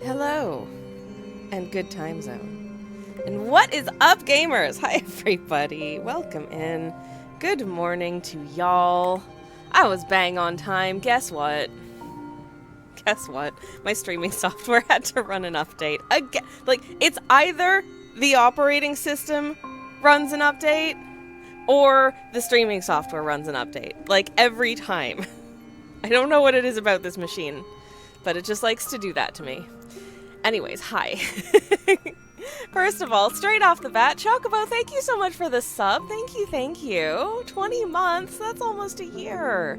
Hello, and good time zone. And what is up, gamers? Hi, everybody. Welcome in. Good morning to y'all. I was bang on time. Guess what? Guess what? My streaming software had to run an update. Again, like, it's either the operating system runs an update, or the streaming software runs an update. Like, every time. I don't know what it is about this machine, but it just likes to do that to me. Anyways, hi. First of all, straight off the bat, Chocobo, thank you so much for the sub. Thank you. 20 months, that's almost a year.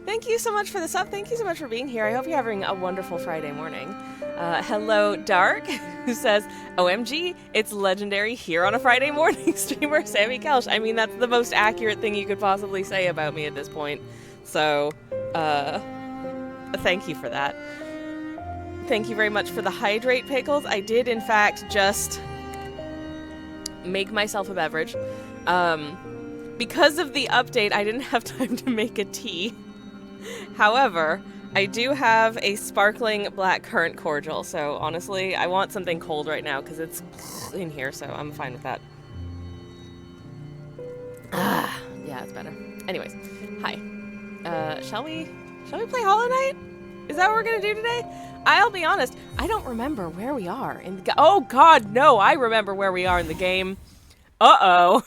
Thank you so much for the sub. Thank you so much for being here. I hope you're having a wonderful Friday morning. Hello, Dark, who says, OMG, it's legendary here on a Friday morning, streamer Sammy Kelch. I mean, that's the most accurate thing you could possibly say about me at this point. So, thank you for that. Thank you very much for the hydrate, Pickles. I did, in fact, just make myself a beverage. Because of the update, I didn't have time to make a tea. However, I do have a sparkling blackcurrant cordial, so honestly, I want something cold right now because it's in here, so I'm fine with that. Ah, yeah, it's better. Anyways, hi. Shall we play Hollow Knight? Is that what we're gonna do today? I'll be honest, I don't remember where we are in the oh god, no, I remember where we are in the game. Uh-oh.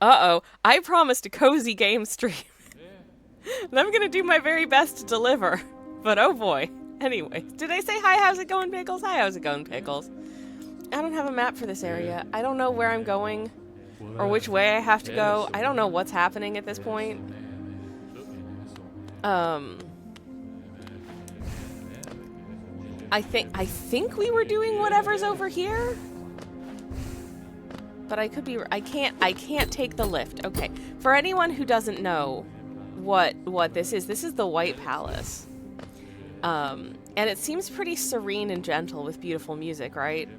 I promised a cozy game stream. And I'm gonna do my very best to deliver. But oh boy. Anyway, did I say hi, how's it going, Pickles? Hi, how's it going, Pickles? I don't have a map for this area. I don't know where I'm going or which way I have to go. I don't know what's happening at this point. I think we were doing whatever's over here. But I could be I can't take the lift. Okay. For anyone who doesn't know what this is the White Palace. And it seems pretty serene and gentle with beautiful music, right?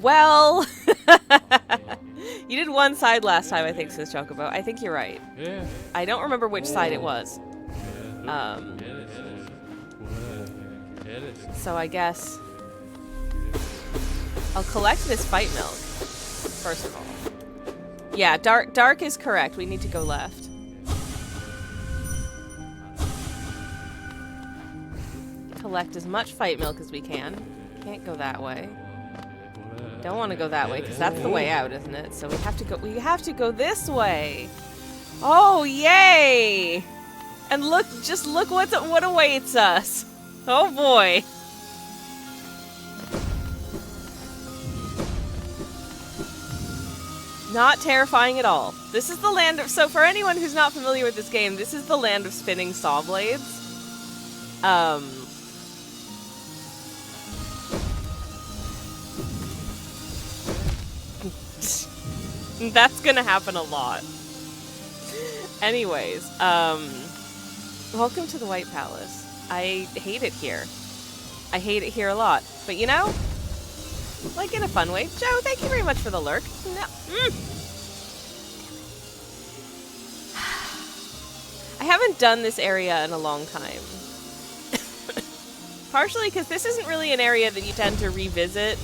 Well, you did one side last time, I think, says Chocobo. I think you're right. I don't remember which side it was. So I guess I'll collect this fight milk, first of all. Yeah, Dark is correct. We need to go left. Collect as much fight milk as we can. Can't go that way. Don't want to go that way because that's the way out, isn't it? So we have to go this way. Oh, yay! And just look what awaits us. Oh boy. Not terrifying at all. This is the land of... So for anyone who's not familiar with this game, this is the land of spinning sawblades. That's gonna happen a lot. Anyways, welcome to the White Palace. I hate it here. I hate it here a lot. But you know, like in a fun way. Joe, thank you very much for the lurk. No. I haven't done this area in a long time. Partially because this isn't really an area that you tend to revisit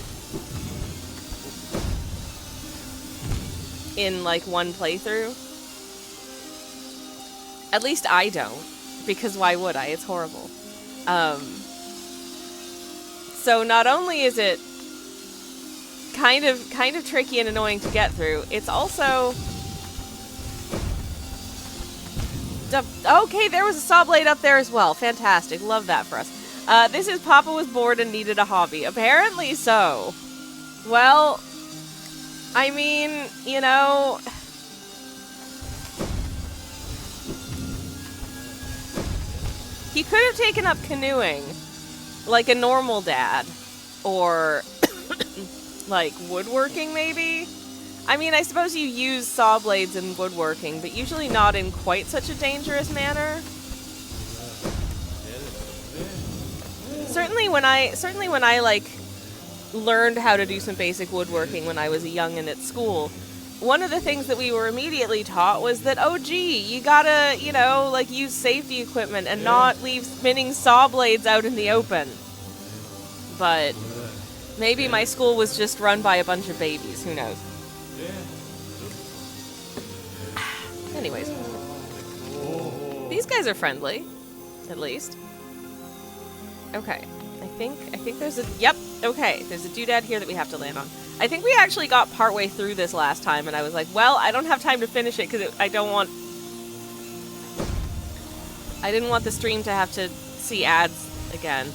in like one playthrough. At least I don't, because why would I? It's horrible. So not only is it kind of tricky and annoying to get through, it's also... Okay, there was a saw blade up there as well. Fantastic. Love that for us. This is Papa was bored and needed a hobby. Apparently so. Well, I mean, you know... He could have taken up canoeing, like a normal dad, or like woodworking maybe? I mean, I suppose you use saw blades in woodworking, but usually not in quite such a dangerous manner. Certainly when I like learned how to do some basic woodworking when I was a youngin' at school, one of the things that we were immediately taught was that, oh gee, you gotta, you know, like use safety equipment and not leave spinning saw blades out in the open. But maybe my school was just run by a bunch of babies, who knows. Anyways. These guys are friendly, at least. Okay. I think there's a... Yep, okay. There's a doodad here that we have to land on. I think we actually got partway through this last time, and I was like, well, I don't have time to finish it, because I don't want... I didn't want the stream to have to see ads again.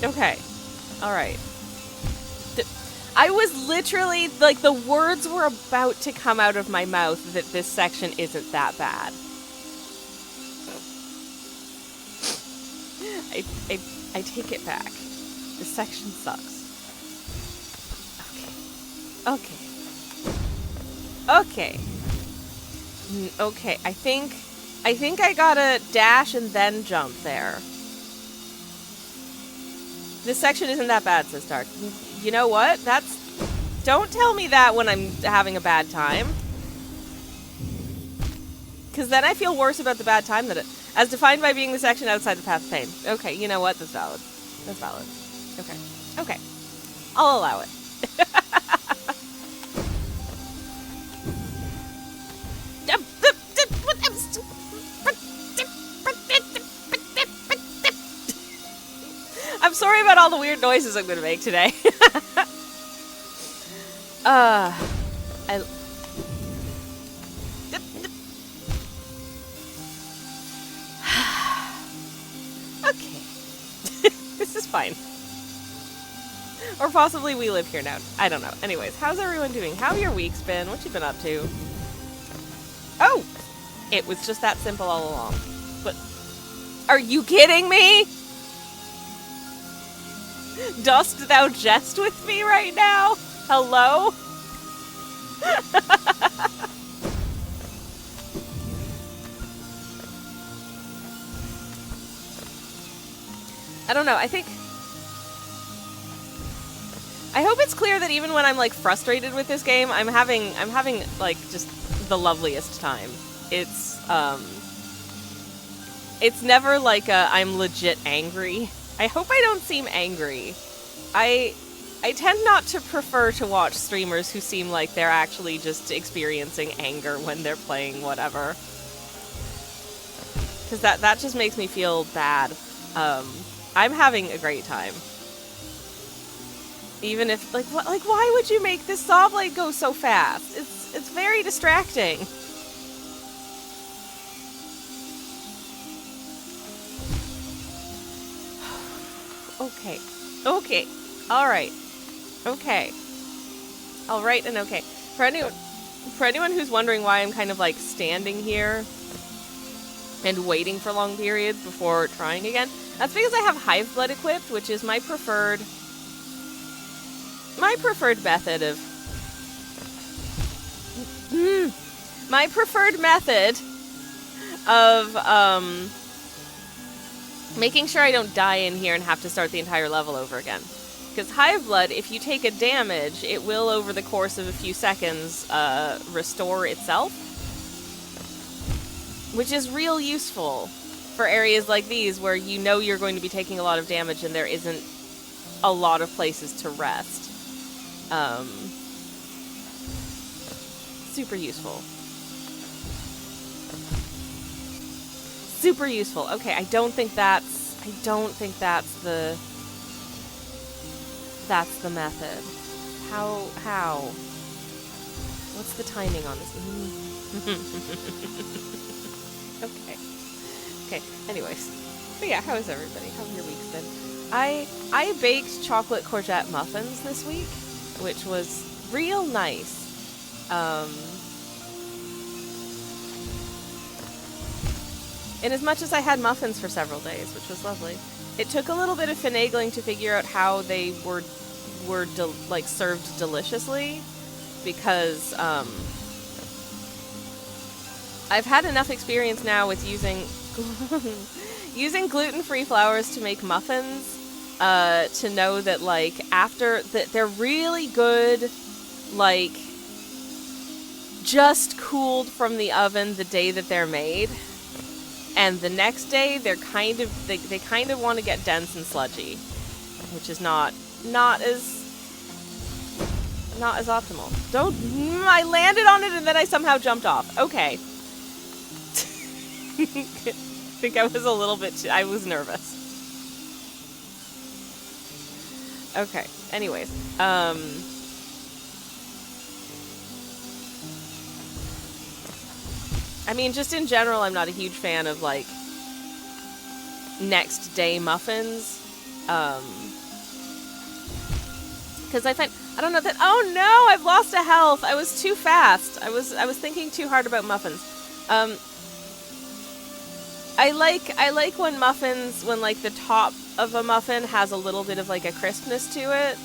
Okay. Alright. I was literally, like, the words were about to come out of my mouth that this section isn't that bad. I take it back. This section sucks. Okay. Okay. Okay, I think I gotta dash and then jump there. This section isn't that bad, says Dark. You know what? Don't tell me that when I'm having a bad time. Because then I feel worse about the bad time as defined by being the section outside the path of pain. Okay, you know what? That's valid. That's valid. Okay. Okay. I'll allow it. I'm sorry about all the weird noises I'm gonna make today. Okay. This is fine. Or possibly we live here now. I don't know. Anyways, how's everyone doing? How have your weeks been? What you been up to? Oh! It was just that simple all along. But are you kidding me? Dost thou jest with me right now? Hello? I don't know, I hope it's clear that even when I'm like frustrated with this game, I'm having like just the loveliest time. It's never like I'm legit angry. I hope I don't seem angry. I tend not to prefer to watch streamers who seem like they're actually just experiencing anger when they're playing whatever. Because that just makes me feel bad. I'm having a great time. Even if, like, why would you make this saw blade go so fast? It's very distracting. Okay. Okay. Alright. Okay. Alright and okay. For anyone who's wondering why I'm kind of like standing here and waiting for long periods before trying again, that's because I have Hive Blood equipped, which is my preferred method of making sure I don't die in here and have to start the entire level over again. Because Hive Blood, if you take a damage, it will, over the course of a few seconds, restore itself. Which is real useful for areas like these where you know you're going to be taking a lot of damage and there isn't a lot of places to rest. Super useful. Super useful. Okay, I don't think that's the method. How? What's the timing on this? Okay, anyways. But yeah, how is everybody? How have your weeks been? I baked chocolate courgette muffins this week, which was real nice. In as much as I had muffins for several days, which was lovely. It took a little bit of finagling to figure out how they were served deliciously, because I've had enough experience now with using gluten-free flours to make muffins to know that, like, after that, they're really good, like, just cooled from the oven the day that they're made, and the next day they're kind of they kind of want to get dense and sludgy, which is not as optimal. Don't. I landed on it and then I somehow jumped off. Okay. I think I was a little bit I was nervous. Okay. Anyways, I mean, just in general, I'm not a huge fan of, like, next day muffins. Because I find, I don't know that, oh no, I've lost a health. I was too fast. I was thinking too hard about muffins. I like when muffins, when, like, the top of a muffin has a little bit of, like, a crispness to it.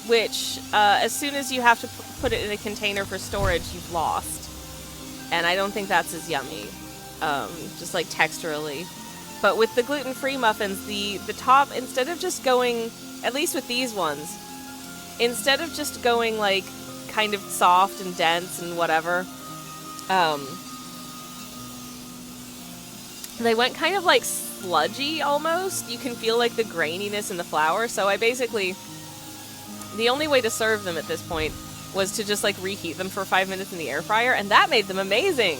Which, as soon as you have to put it in a container for storage, you've lost. And I don't think that's as yummy, just, like, texturally. But with the gluten-free muffins, the top, instead of just going, at least with these ones, instead of just going, like, kind of soft and dense and whatever, they went kind of, like, sludgy, almost. You can feel, like, the graininess in the flour. So I basically, the only way to serve them at this point was to just, like, reheat them for 5 minutes in the air fryer, and that made them amazing.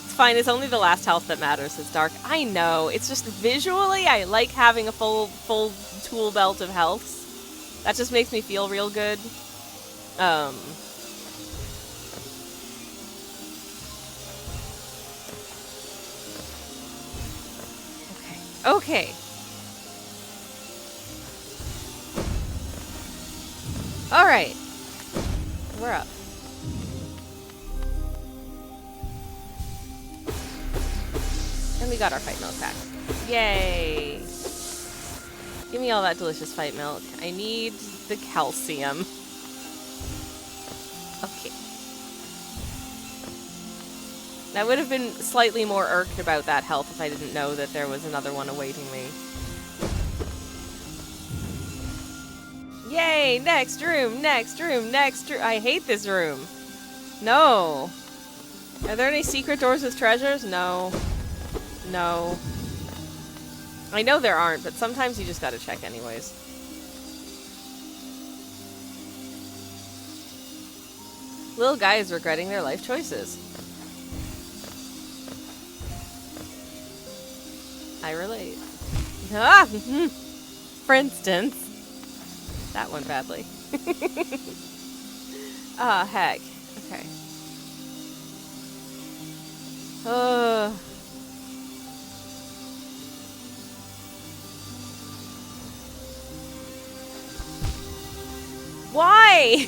It's fine, it's only the last health that matters. It's dark. I know. It's just visually, I like having a full tool belt of healths. That just makes me feel real good. Okay. Alright. We're up. And we got our fight milk back. Yay! Give me all that delicious fight milk. I need the calcium. Okay. I would have been slightly more irked about that health if I didn't know that there was another one awaiting me. Yay! Next room! Next room! Next room! I hate this room! No! Are there any secret doors with treasures? No. No. I know there aren't, but sometimes you just gotta check anyways. Little guy is regretting their life choices. I relate. Ah! For instance. That went badly. Ah, heck. Okay. Why?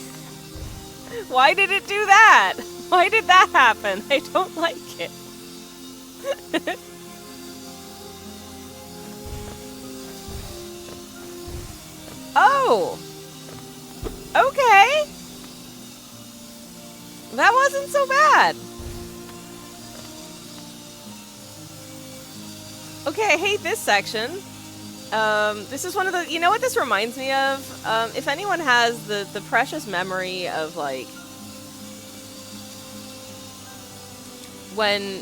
Why did it do that? Why did that happen? I don't like it. Oh! Okay! That wasn't so bad. Okay, I hate this section. This is one of the... You know what this reminds me of? If anyone has the precious memory of, like... when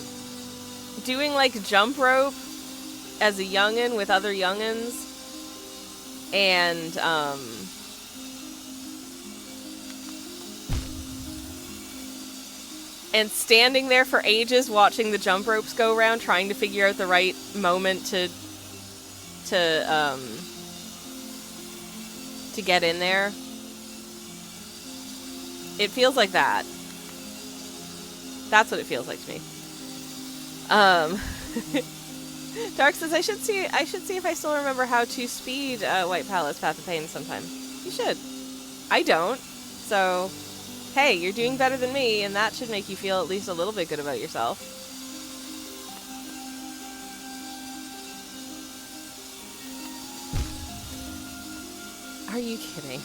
doing, like, jump rope as a youngin' with other youngins... And, and standing there for ages watching the jump ropes go around, trying to figure out the right moment to get in there. It feels like that. That's what it feels like to me. Dark says, I should see if I still remember how to speed White Palace Path of Pain sometime. You should. I don't. So, hey, you're doing better than me, and that should make you feel at least a little bit good about yourself. Are you kidding?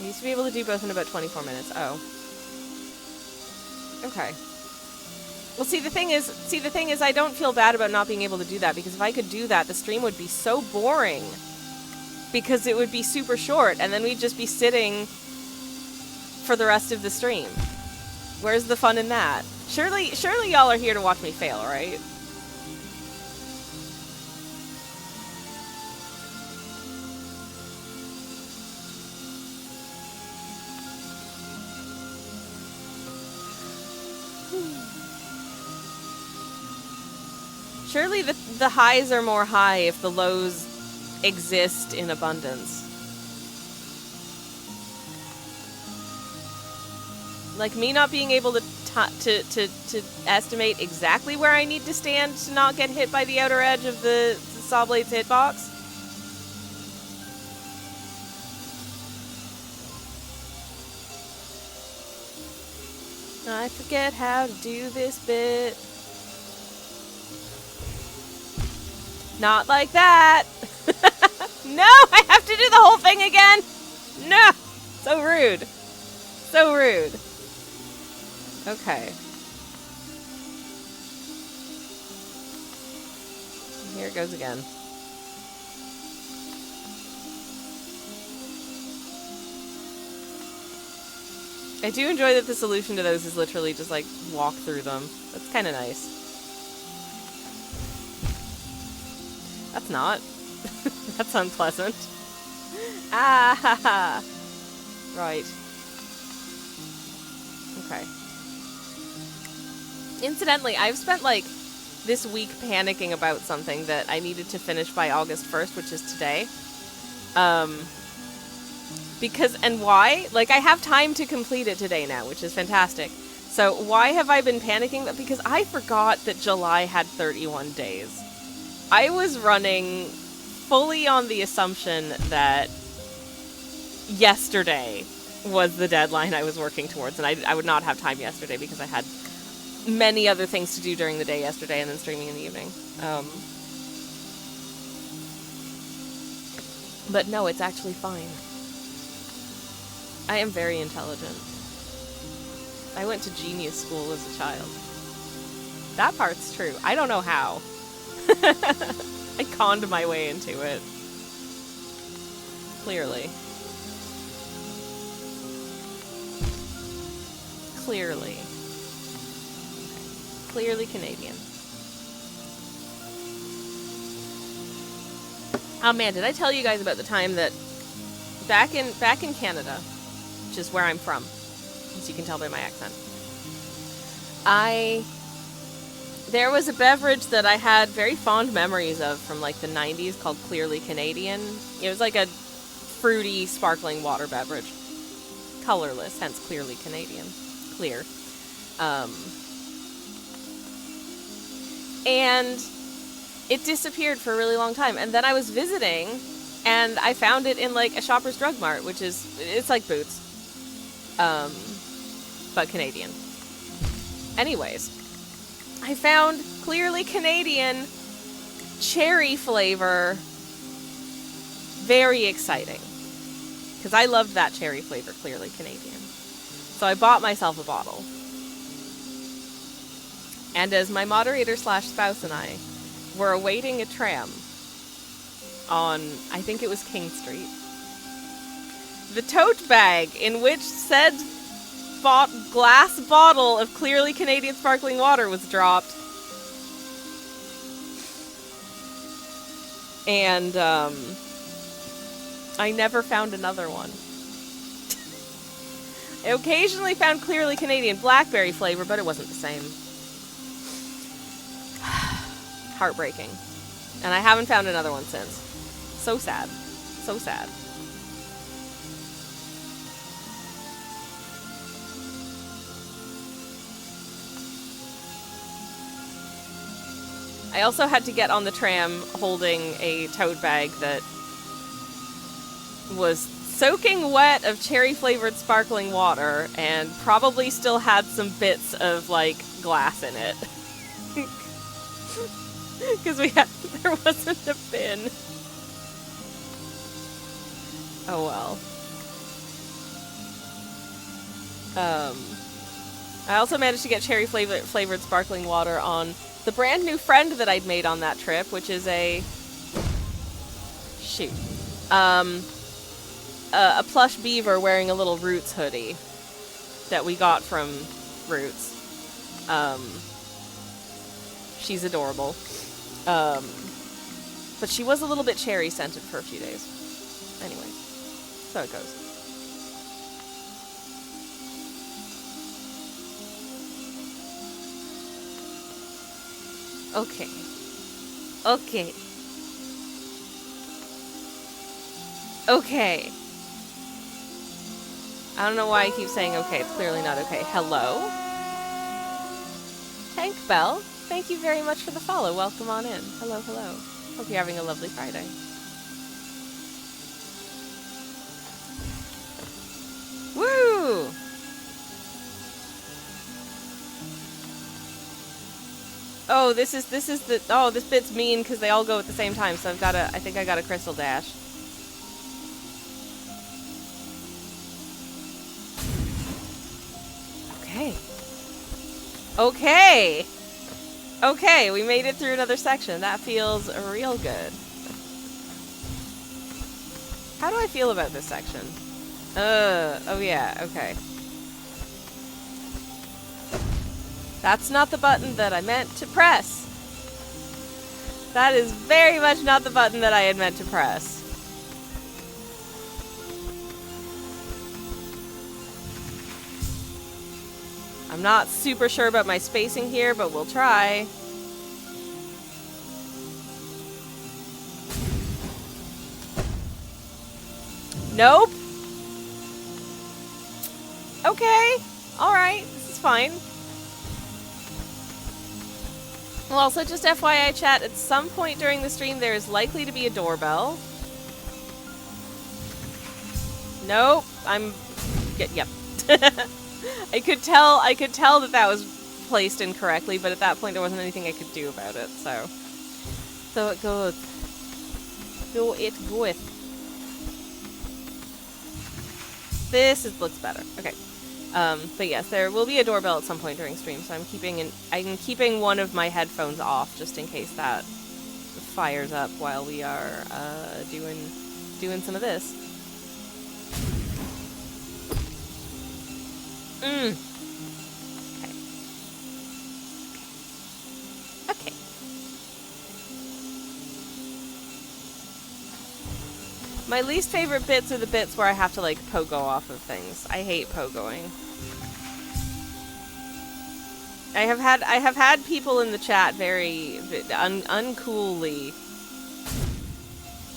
I used to be able to do both in about 24 minutes. Oh. Okay. Well, see, the thing is, I don't feel bad about not being able to do that, because if I could do that, the stream would be so boring. Because it would be super short, and then we'd just be sitting for the rest of the stream. Where's the fun in that? Surely y'all are here to watch me fail, right? Surely the highs are more high if the lows exist in abundance. Like, me not being able to estimate exactly where I need to stand to not get hit by the outer edge of the sawblades hitbox. I forget how to do this bit. Not like that! No! I have to do the whole thing again! No! So rude. So rude. Okay. Here it goes again. I do enjoy that the solution to those is literally just like walk through them. That's kind of nice. That's not. That's unpleasant. Ah ha ha. Right. Okay. Incidentally, I've spent like this week panicking about something that I needed to finish by August 1st, which is today. Because, and why? Like, I have time to complete it today now, which is fantastic. So why have I been panicking? Because I forgot that July had 31 days. I was running fully on the assumption that yesterday was the deadline I was working towards, and I would not have time yesterday because I had many other things to do during the day yesterday and then streaming in the evening. But no, it's actually fine. I am very intelligent. I went to genius school as a child. That part's true. I don't know how. I conned my way into it. Clearly. Clearly. Okay. Clearly Canadian. Oh man, did I tell you guys about the time that back in Canada, which is where I'm from, as you can tell by my accent, there was a beverage that I had very fond memories of from like the 90s called Clearly Canadian. It was like a fruity, sparkling water beverage. Colorless, hence Clearly Canadian. Clear. And it disappeared for a really long time. And then I was visiting, and I found it in like a Shoppers Drug Mart, which is, it's like Boots. But Canadian. Anyways, I found Clearly Canadian cherry flavor very exciting. Because I loved that cherry flavor, Clearly Canadian. So I bought myself a bottle. And as my moderator / spouse and I were awaiting a tram on, I think it was King Street, the tote bag in which said glass bottle of Clearly Canadian sparkling water was dropped. And I never found another one. I occasionally found Clearly Canadian blackberry flavor, but it wasn't the same. Heartbreaking. And I haven't found another one since. So sad. So sad. I also had to get on the tram holding a tote bag that was soaking wet of cherry-flavored sparkling water and probably still had some bits of, like, glass in it. Because there wasn't a bin. Oh well. I also managed to get cherry flavored sparkling water on the brand new friend that I'd made on that trip, which is a plush beaver wearing a little Roots hoodie that we got from Roots. She's adorable. But she was a little bit cherry scented for a few days. Anyway, so it goes. Okay. Okay. Okay. I don't know why I keep saying okay. It's clearly not okay. Hello? Hank Bell, thank you very much for the follow. Welcome on in. Hello, hello. Hope you're having a lovely Friday. Woo! Oh, this bit's mean because they all go at the same time, so I think I got a crystal dash. Okay. Okay! Okay, we made it through another section. That feels real good. How do I feel about this section? Oh yeah, okay. That's not the button that I meant to press. That is very much not the button that I had meant to press. I'm not super sure about my spacing here, but we'll try. Nope. Okay. Alright. This is fine. Well, also, just FYI chat, at some point during the stream, there is likely to be a doorbell. Nope. Yep. I could tell that was placed incorrectly, but at that point there wasn't anything I could do about it, so it goes. So it goeth. This looks better. Okay. But yes, there will be a doorbell at some point during stream, so I'm keeping one of my headphones off just in case that fires up while we are doing some of this. Okay. Okay. My least favorite bits are the bits where I have to, like, pogo off of things. I hate pogoing. I have had people in the chat very uncoolly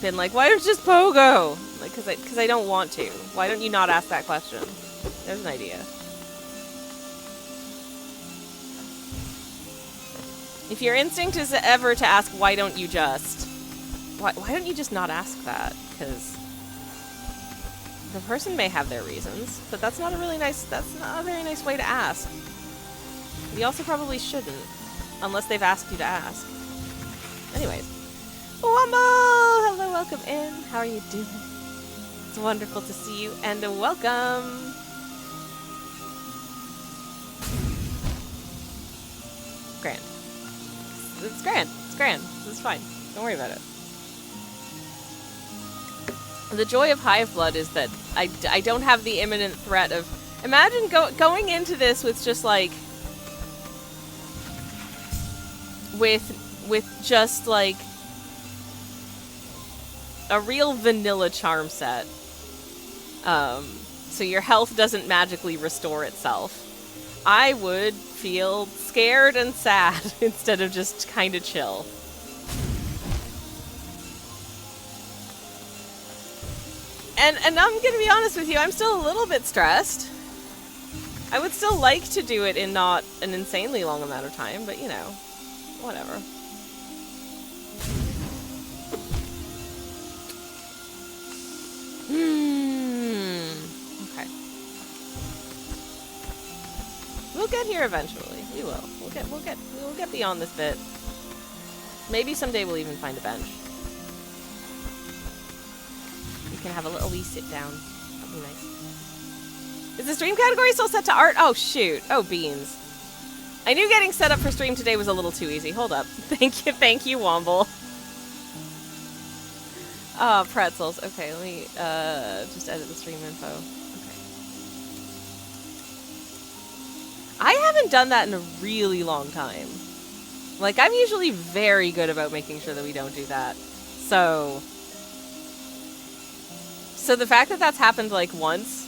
been like, why don't you just pogo? Like, because I don't want to. Why don't you not ask that question? There's an idea. If your instinct is ever to ask, why don't you just... Why don't you just not ask that? Because the person may have their reasons, but that's not a very nice way to ask. You also probably shouldn't, unless they've asked you to ask. Anyways. Wumble! Hello, welcome in. How are you doing? It's wonderful to see you, and welcome! Grand. It's grand. It's grand. This is fine. Don't worry about it. The joy of Hive Blood is that I don't have the imminent threat of... Imagine going into this with just, like... With just, like... a real vanilla charm set. So your health doesn't magically restore itself. I would feel scared and sad instead of just kind of chill. And I'm gonna be honest with you, I'm still a little bit stressed. I would still like to do it in not an insanely long amount of time, but you know, whatever. Okay. We'll get here eventually. We will. We'll get beyond this bit. Maybe someday we'll even find a bench. We can have a little wee sit down. That'd be nice. Is the stream category still set to art? Oh, shoot. Oh, beans. I knew getting set up for stream today was a little too easy. Hold up. Thank you, Womble. Oh, pretzels. Okay, let me just edit the stream info. Okay. I haven't done that in a really long time. Like, I'm usually very good about making sure that we don't do that. So the fact that that's happened, like, once,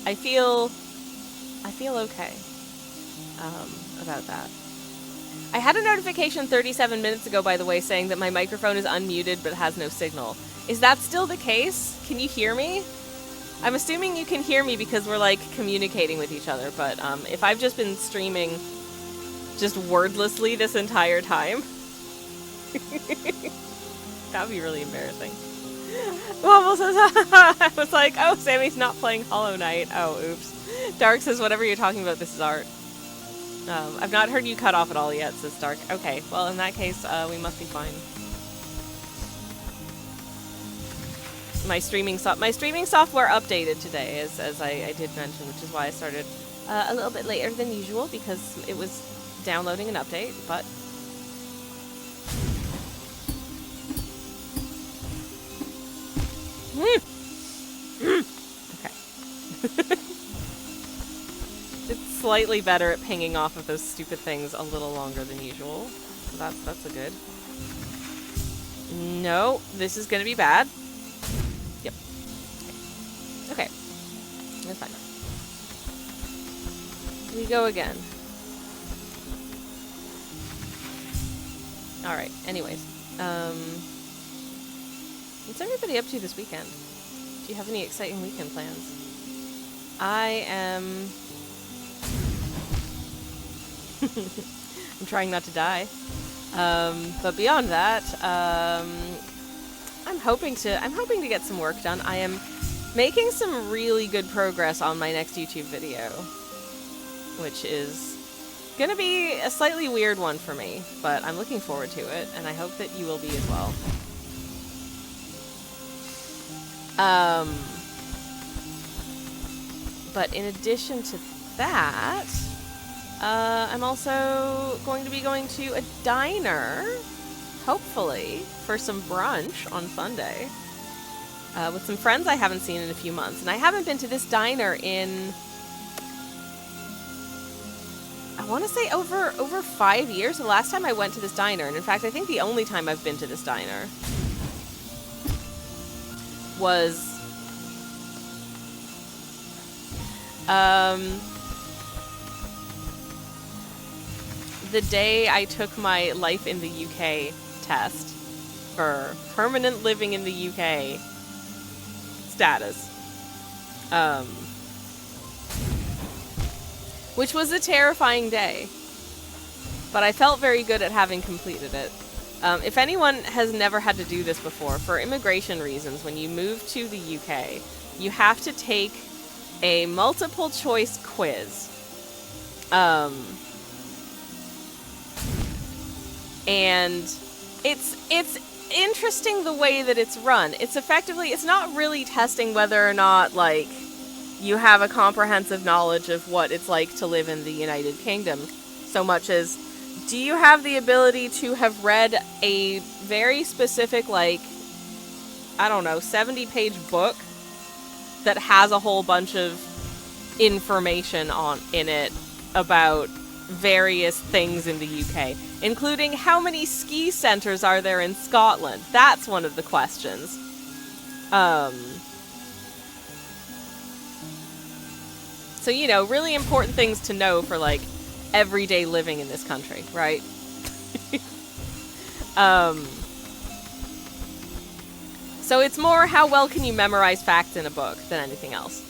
I feel okay about that. I had a notification 37 minutes ago, by the way, saying that my microphone is unmuted but has no signal. Is that still the case? Can you hear me? I'm assuming you can hear me because we're, like, communicating with each other, but if I've just been streaming just wordlessly this entire time, that would be really embarrassing. Womble says, I was like, oh, Sammy's not playing Hollow Knight. Oh, oops. Dark says, whatever you're talking about, this is art. I've not heard you cut off at all yet, says Dark. Okay, well, in that case, we must be fine. My streaming software updated today, as I did mention, which is why I started a little bit later than usual, because it was downloading an update, but... Okay. It's slightly better at pinging off of those stupid things a little longer than usual. So that's a good. No, this is gonna be bad. Yep. Okay. That's fine. We go again. Alright, anyways. What's everybody up to this weekend? Do you have any exciting weekend plans? I am... I'm trying not to die. But beyond that, I'm hoping to get some work done. I am making some really good progress on my next YouTube video, which is gonna be a slightly weird one for me, but I'm looking forward to it, and I hope that you will be as well. But in addition to that, I'm also going to be going to a diner, hopefully, for some brunch on Sunday, with some friends I haven't seen in a few months. And I haven't been to this diner in, I want to say over 5 years. The last time I went to this diner, and in fact, I think the only time I've been to this diner was the day I took my Life in the UK test for permanent living in the UK status. Which was a terrifying day, but I felt very good at having completed it. If anyone has never had to do this before, for immigration reasons, when you move to the UK, you have to take a multiple choice quiz. And it's interesting the way that it's run. It's not really testing whether or not, like, you have a comprehensive knowledge of what it's like to live in the United Kingdom, so much as, do you have the ability to have read a very specific, like, I don't know, 70-page book that has a whole bunch of information in it about various things in the UK, including how many ski centers are there in Scotland? That's one of the questions. So, you know, really important things to know for, like, everyday living in this country, right? So it's more how well can you memorize facts in a book than anything else.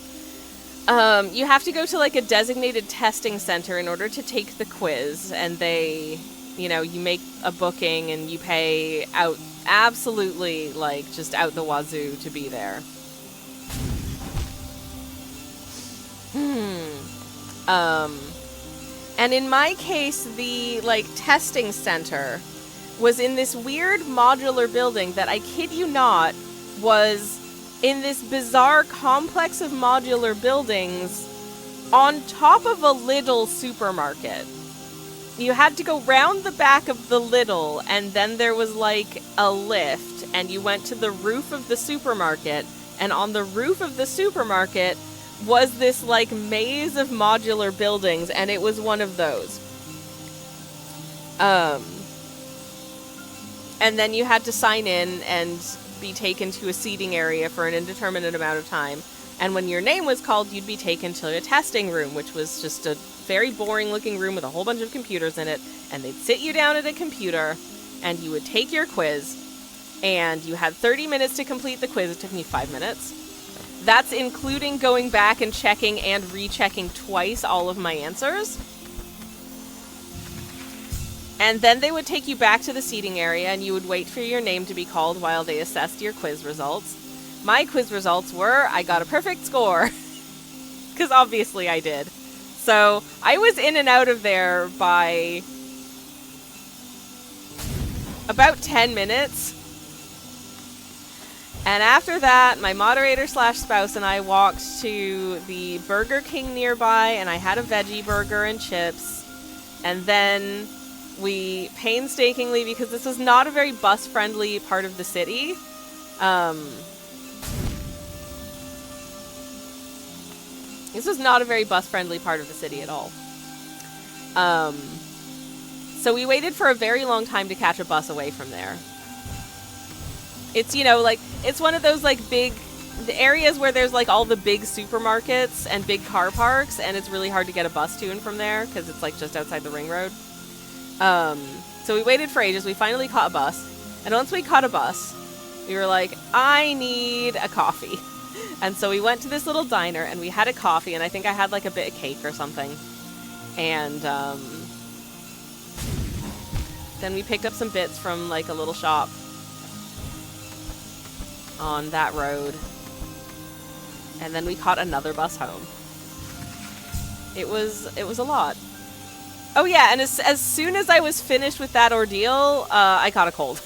You have to go to, like, a designated testing center in order to take the quiz, and they, you know, you make a booking and you pay out absolutely, like, just out the wazoo to be there. And in my case, the, like, testing center was in this weird modular building that, I kid you not, was in this bizarre complex of modular buildings on top of a little supermarket. You had to go round the back of the Lidl, and then there was like a lift, and you went to the roof of the supermarket, and on the roof of the supermarket was this like maze of modular buildings, and it was one of those. And then you had to sign in and be taken to a seating area for an indeterminate amount of time. And when your name was called, you'd be taken to a testing room, which was just a very boring looking room with a whole bunch of computers in it. And they'd sit you down at a computer and you would take your quiz, and you had 30 minutes to complete the quiz. It took me 5 minutes. That's including going back and checking and rechecking twice all of my answers. And then they would take you back to the seating area, and you would wait for your name to be called while they assessed your quiz results. My quiz results were, I got a perfect score. Because obviously I did. So I was in and out of there by about 10 minutes. And after that, my moderator/spouse and I walked to the Burger King nearby, and I had a veggie burger and chips. And then we painstakingly, because this was not a very bus-friendly part of the city, this was not a very bus-friendly part of the city at all. So we waited for a very long time to catch a bus away from there. It's, you know, like, it's one of those, like, big the areas where there's, like, all the big supermarkets and big car parks, and it's really hard to get a bus to and from there, because it's, like, just outside the ring road. So we waited for ages. We finally caught a bus. And once we caught a bus, we were like, I need a coffee. And so we went to this little diner, and we had a coffee, and I think I had, like, a bit of cake or something. And, then we picked up some bits from, like, a little shop on that road. And then we caught another bus home. It was a lot. Oh yeah, and as soon as I was finished with that ordeal, I caught a cold.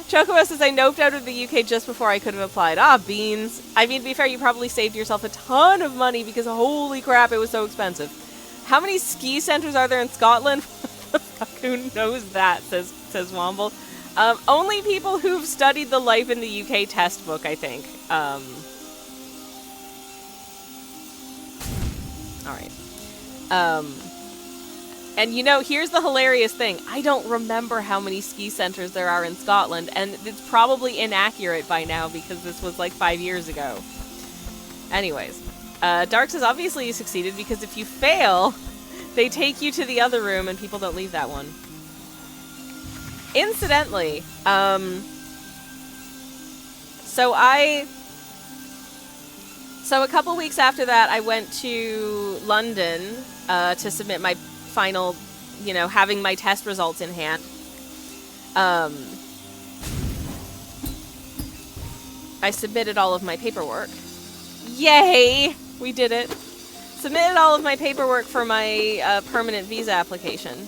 Chocobo says, I noped out of the UK just before I could have applied. Ah, beans. I mean, to be fair, you probably saved yourself a ton of money because holy crap, it was so expensive. How many ski centres are there in Scotland? Who knows that, says Womble. Only people who've studied the Life in the UK test book, I think. Alright. And you know, here's the hilarious thing. I don't remember how many ski centres there are in Scotland, and it's probably inaccurate by now because this was like 5 years ago. Anyways, Dark says, obviously you succeeded because if you fail, they take you to the other room and people don't leave that one. Incidentally, so a couple weeks after that, I went to London to submit my final, you know, having my test results in hand. I submitted all of my paperwork. Yay! We did it. Submitted all of my paperwork for my permanent visa application,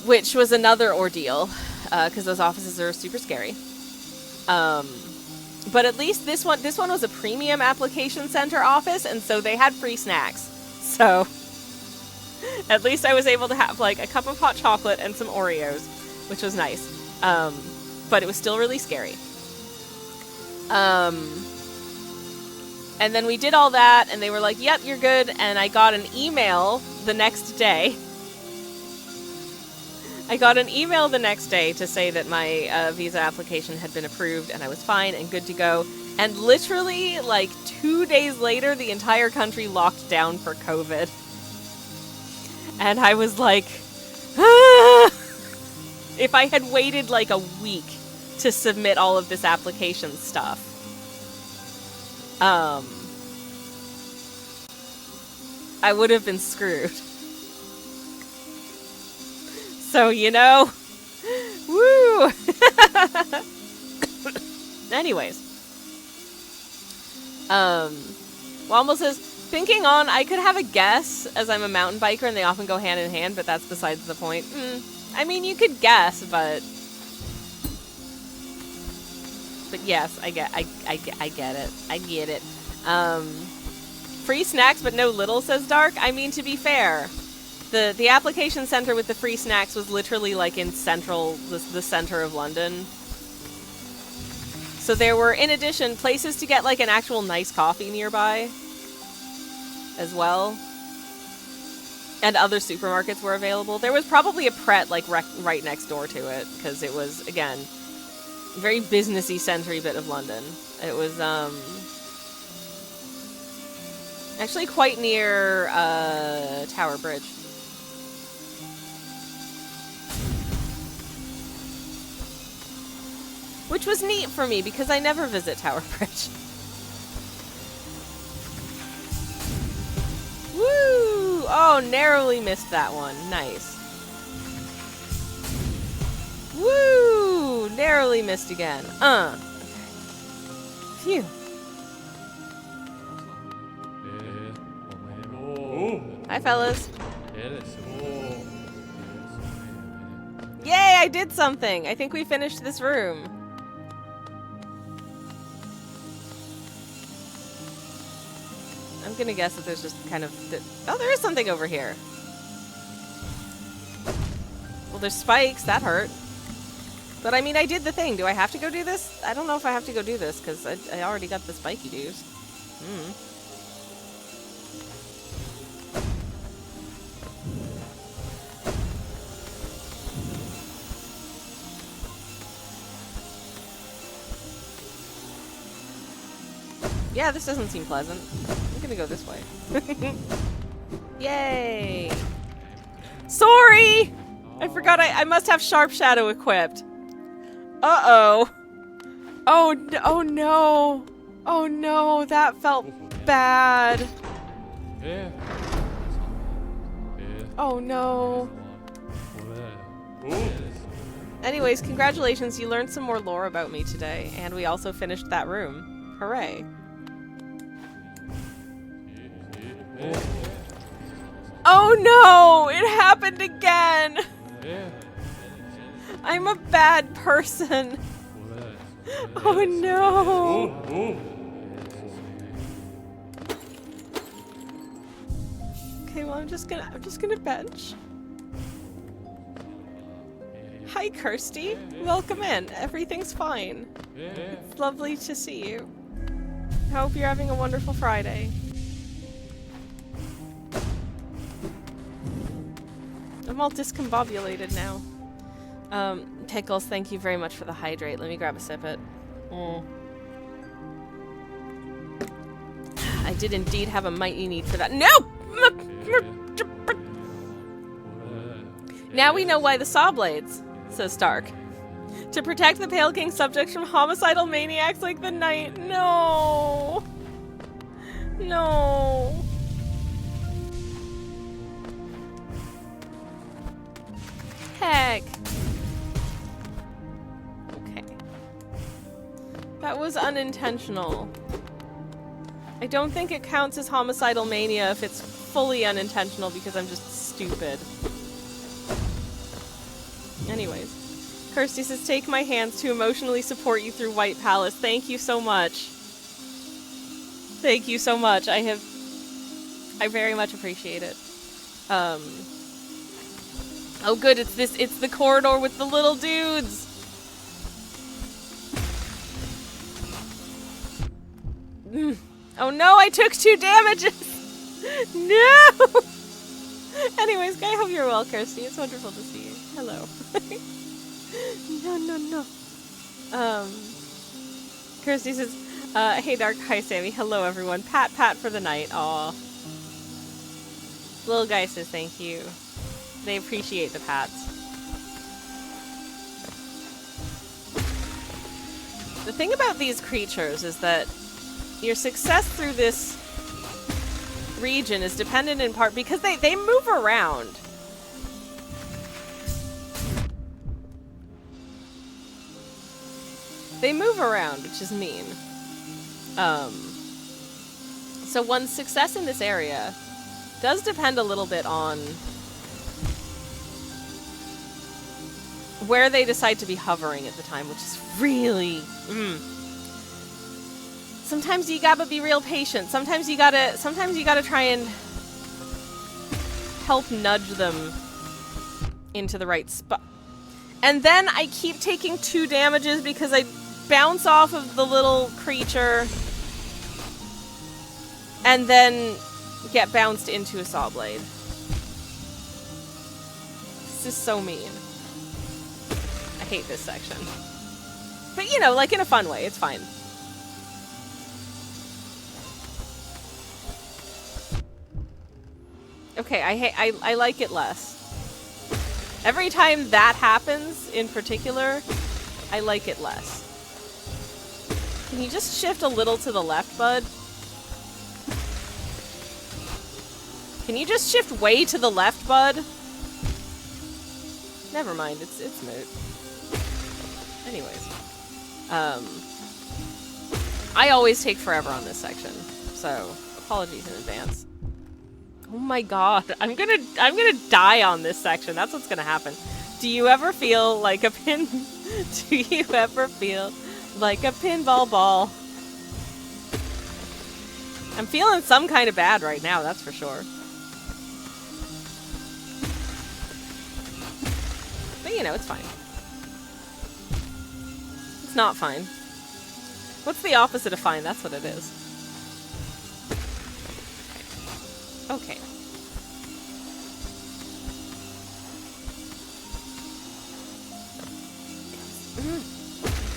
which was another ordeal, because those offices are super scary. But at least this one was a premium application center office, and so they had free snacks. So at least I was able to have like a cup of hot chocolate and some Oreos, which was nice. But it was still really scary. And then we did all that, and they were like, yep, you're good. And I got an email the next day. To say that my visa application had been approved and I was fine and good to go. And literally, like, 2 days later, the entire country locked down for COVID. And I was like, ah! If I had waited like a week to submit all of this application stuff, I would have been screwed. So, you know, woo! Anyways. Womble says, thinking on, I could have a guess, as I'm a mountain biker and they often go hand in hand, but that's besides the point. I mean, you could guess, but yes, I get it. I get it. Free snacks, but no little, says Dark. I mean, to be fair, the application center with the free snacks was literally like in the center of London. So there were, in addition, places to get like an actual nice coffee nearby as well. And other supermarkets were available. There was probably a Pret like right next door to it, because it was, again, a very businessy century bit of London. It was actually quite near Tower Bridge. Which was neat for me, because I never visit Tower Bridge. Woo! Oh, narrowly missed that one. Nice. Woo! Narrowly missed again. Okay. Phew. Hi, fellas. Yay, I did something! I think we finished this room. I'm gonna guess that there's just kind of... Oh, there is something over here. Well, there's spikes. That hurt. But, I mean, I did the thing. Do I have to go do this? I don't know if I have to go do this, because I already got the spiky dudes. Yeah, this doesn't seem pleasant. I'm gonna go this way. Yay! Sorry! I forgot I must have Sharp Shadow equipped. Uh-oh. Oh no. Oh no, that felt bad. Oh no. Anyways, congratulations, you learned some more lore about me today, and we also finished that room. Hooray. Oh no! It happened again! I'm a bad person. Oh no! Okay, well I'm just gonna bench. Hi Kirsty, welcome in. Everything's fine. It's lovely to see you. I hope you're having a wonderful Friday. I'm all discombobulated now. Pickles, thank you very much for the hydrate. Let me grab a sip it. I did indeed have a mighty need for that. No! Now we know why the sawblades, says Stark. To protect the Pale King's subjects from homicidal maniacs like the Knight. No! No! Heck. Okay. That was unintentional. I don't think it counts as homicidal mania if it's fully unintentional because I'm just stupid. Anyways. Kirsty says, take my hands to emotionally support you through White Palace. Thank you so much. Thank you so much. I very much appreciate it. Oh good, it's the corridor with the little dudes! Oh no, I took 2 damages! No! Anyways, I hope you're well, Kirsty. It's wonderful to see you. Hello. No. Kirsty says, hey Dark, hi Sammy, hello everyone. Pat for the night, aw. Little guy says thank you. They appreciate the pats. The thing about these creatures is that your success through this region is dependent in part because they move around. They move around, which is mean. So one's success in this area does depend a little bit on where they decide to be hovering at the time, which is really... Sometimes you gotta be real patient. Sometimes you gotta try and help nudge them into the right spot. And then I keep taking 2 damages because I bounce off of the little creature and then get bounced into a saw blade. This is so mean. I hate this section. But you know, like in a fun way, it's fine. Okay, I like it less. Every time that happens, in particular, I like it less. Can you just shift a little to the left, bud? Can you just shift way to the left, bud? Never mind, it's moot. Anyways. I always take forever on this section, so apologies in advance. Oh my god, I'm gonna die on this section. That's what's gonna happen. Do you ever feel like a pin? Do you ever feel like a pinball ball? I'm feeling some kind of bad right now, that's for sure. But you know, it's fine. It's not fine. What's the opposite of fine? That's what it is. Okay.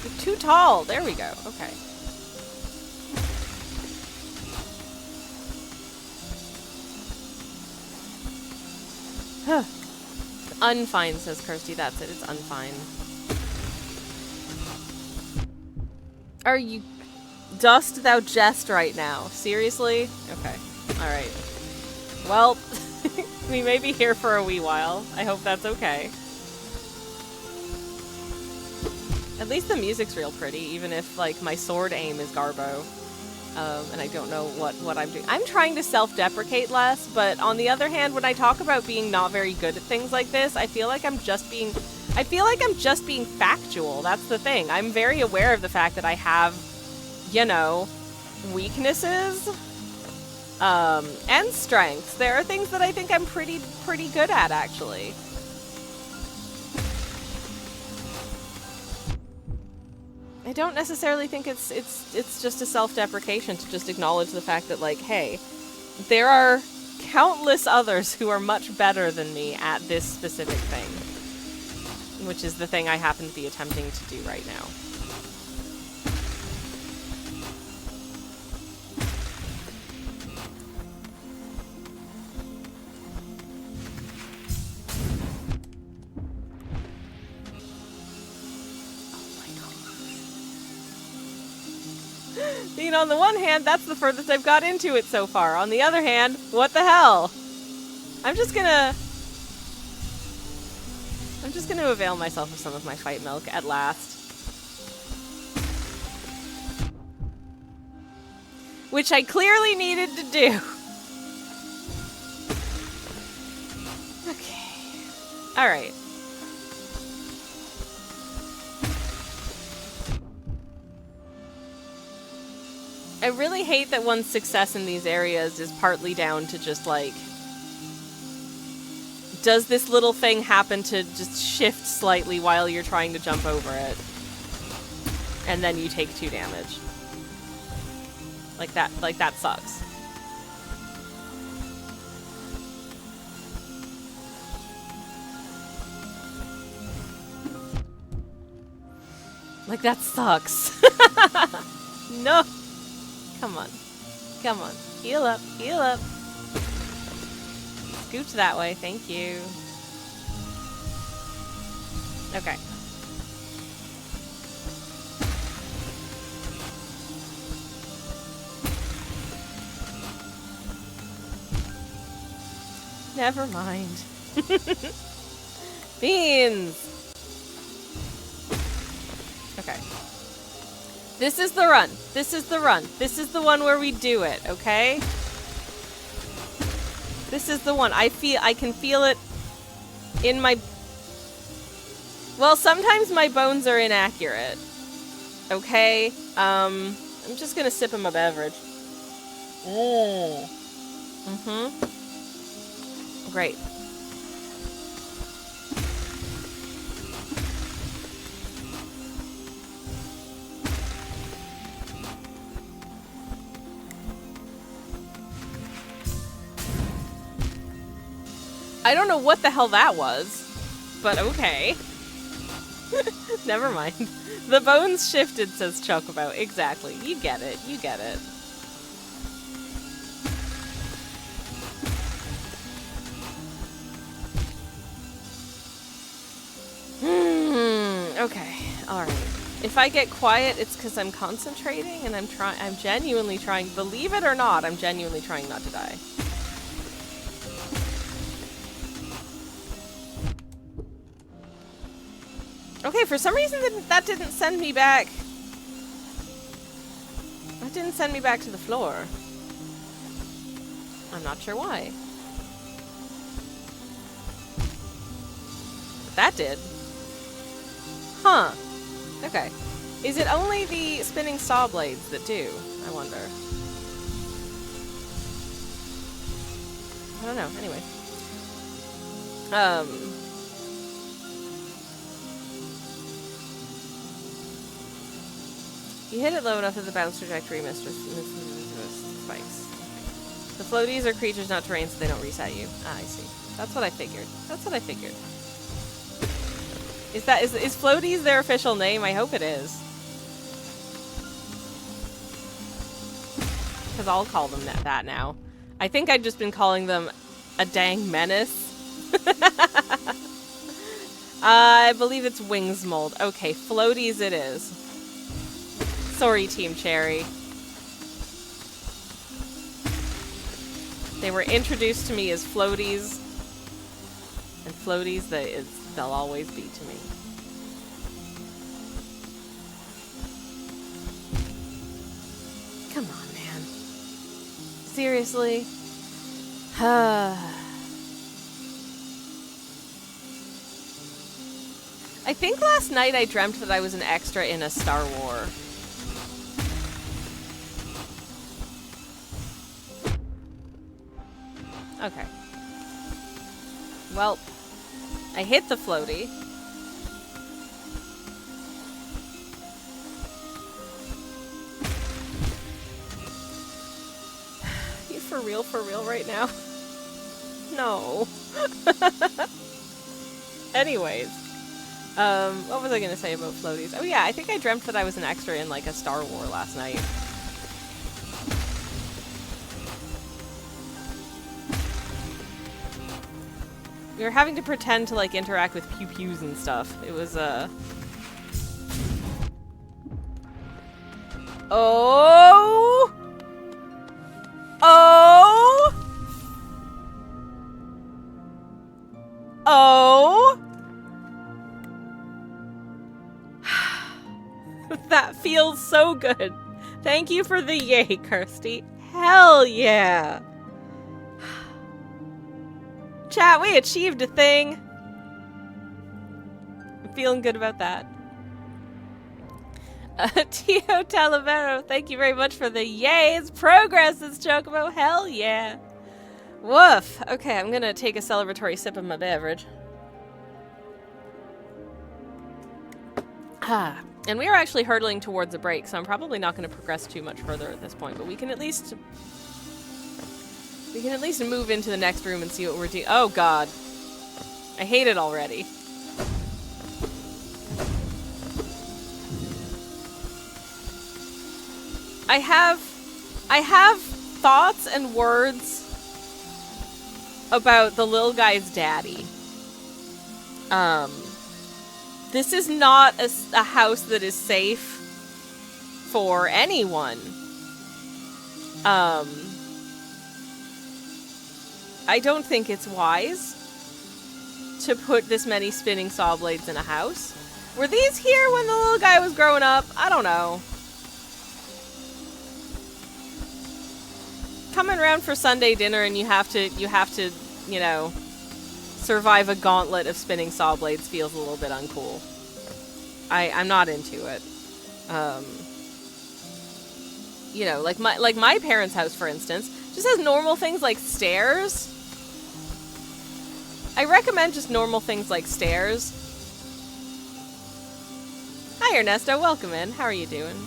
You're too tall. There we go. Okay. Unfine, says Kirsty. That's it. It's unfine. Are you... Dost thou jest right now? Seriously? Okay. Alright. Well, we may be here for a wee while. I hope that's okay. At least the music's real pretty, even if, like, my sword aim is garbo. And I don't know what I'm doing. I'm trying to self-deprecate less, but on the other hand, when I talk about being not very good at things like this, I feel like I'm just being factual. That's the thing. I'm very aware of the fact that I have, you know, weaknesses, and strengths. There are things that I think I'm pretty good at, actually. I don't necessarily think it's just a self-deprecation to just acknowledge the fact that, like, hey, there are countless others who are much better than me at this specific thing, which is the thing I happen to be attempting to do right now. You know, on the one hand, that's the furthest I've got into it so far. On the other hand, what the hell? I'm just gonna avail myself of some of my fight milk at last. Which I clearly needed to do. Okay. Alright. I really hate that one's success in these areas is partly down to just, like, does this little thing happen to just shift slightly while you're trying to jump over it? And then you take 2 damage. Like that sucks. Like, that sucks. No! Come on. Come on. Heal up. Heal up. Scooch that way. Thank you. Okay. Never mind. Beans! Okay. This is the run. This is the run. This is the one where we do it, okay? This is the one. I can feel it in my... Well, sometimes my bones are inaccurate. Okay? I'm just gonna sip in my beverage. Great. I don't know what the hell that was, but okay. Never mind. The bones shifted, says Chocobo. Exactly. You get it. You get it. Okay. Alright. If I get quiet, it's because I'm concentrating and I'm genuinely trying, believe it or not, I'm genuinely trying not to die. Okay, for some reason that didn't send me back. That didn't send me back to the floor. I'm not sure why. But that did. Huh. Okay. Is it only the spinning saw blades that do? I wonder. I don't know. Anyway. You hit it low enough that the bounce trajectory misses spikes. The floaties are creatures, not terrain, so they don't reset you. Ah, I see. That's what I figured. That's what I figured. Is floaties their official name? I hope it is. Because I'll call them that now. I think I've just been calling them a dang menace. I believe it's wings mold. Okay, floaties it is. Sorry, Team Cherry. They were introduced to me as floaties. And floaties, they'll always be to me. Come on, man. Seriously? I think last night I dreamt that I was an extra in a Star Wars. Okay. Well, I hit the floaty. You for real right now? No. Anyways. What was I gonna say about floaties? Oh yeah, I think I dreamt that I was an extra in like a Star Wars last night. We were having to pretend to, like, interact with pew-pews and stuff. It was, Oh! Oh! Oh! That feels so good. Thank you for the yay, Kirsty. Hell yeah! Chat, we achieved a thing. I'm feeling good about that. Tio Talavero, thank you very much for the yays. Progress is Chocobo. Hell yeah. Woof. Okay, I'm gonna take a celebratory sip of my beverage. And we are actually hurtling towards a break, so I'm probably not going to progress too much further at this point, but we can at least move into the next room and see what we're doing. Oh god. I hate it already. I have thoughts and words about the little guy's daddy. This is not a house that is safe for anyone. I don't think it's wise to put this many spinning saw blades in a house. Were these here when the little guy was growing up? I don't know. Coming around for Sunday dinner and you have to, you know, survive a gauntlet of spinning saw blades feels a little bit uncool. I'm not into it. you know, like my parents' house, for instance, just has normal things like stairs. I recommend just normal things like stairs. Hi, Ernesto. Welcome in. How are you doing?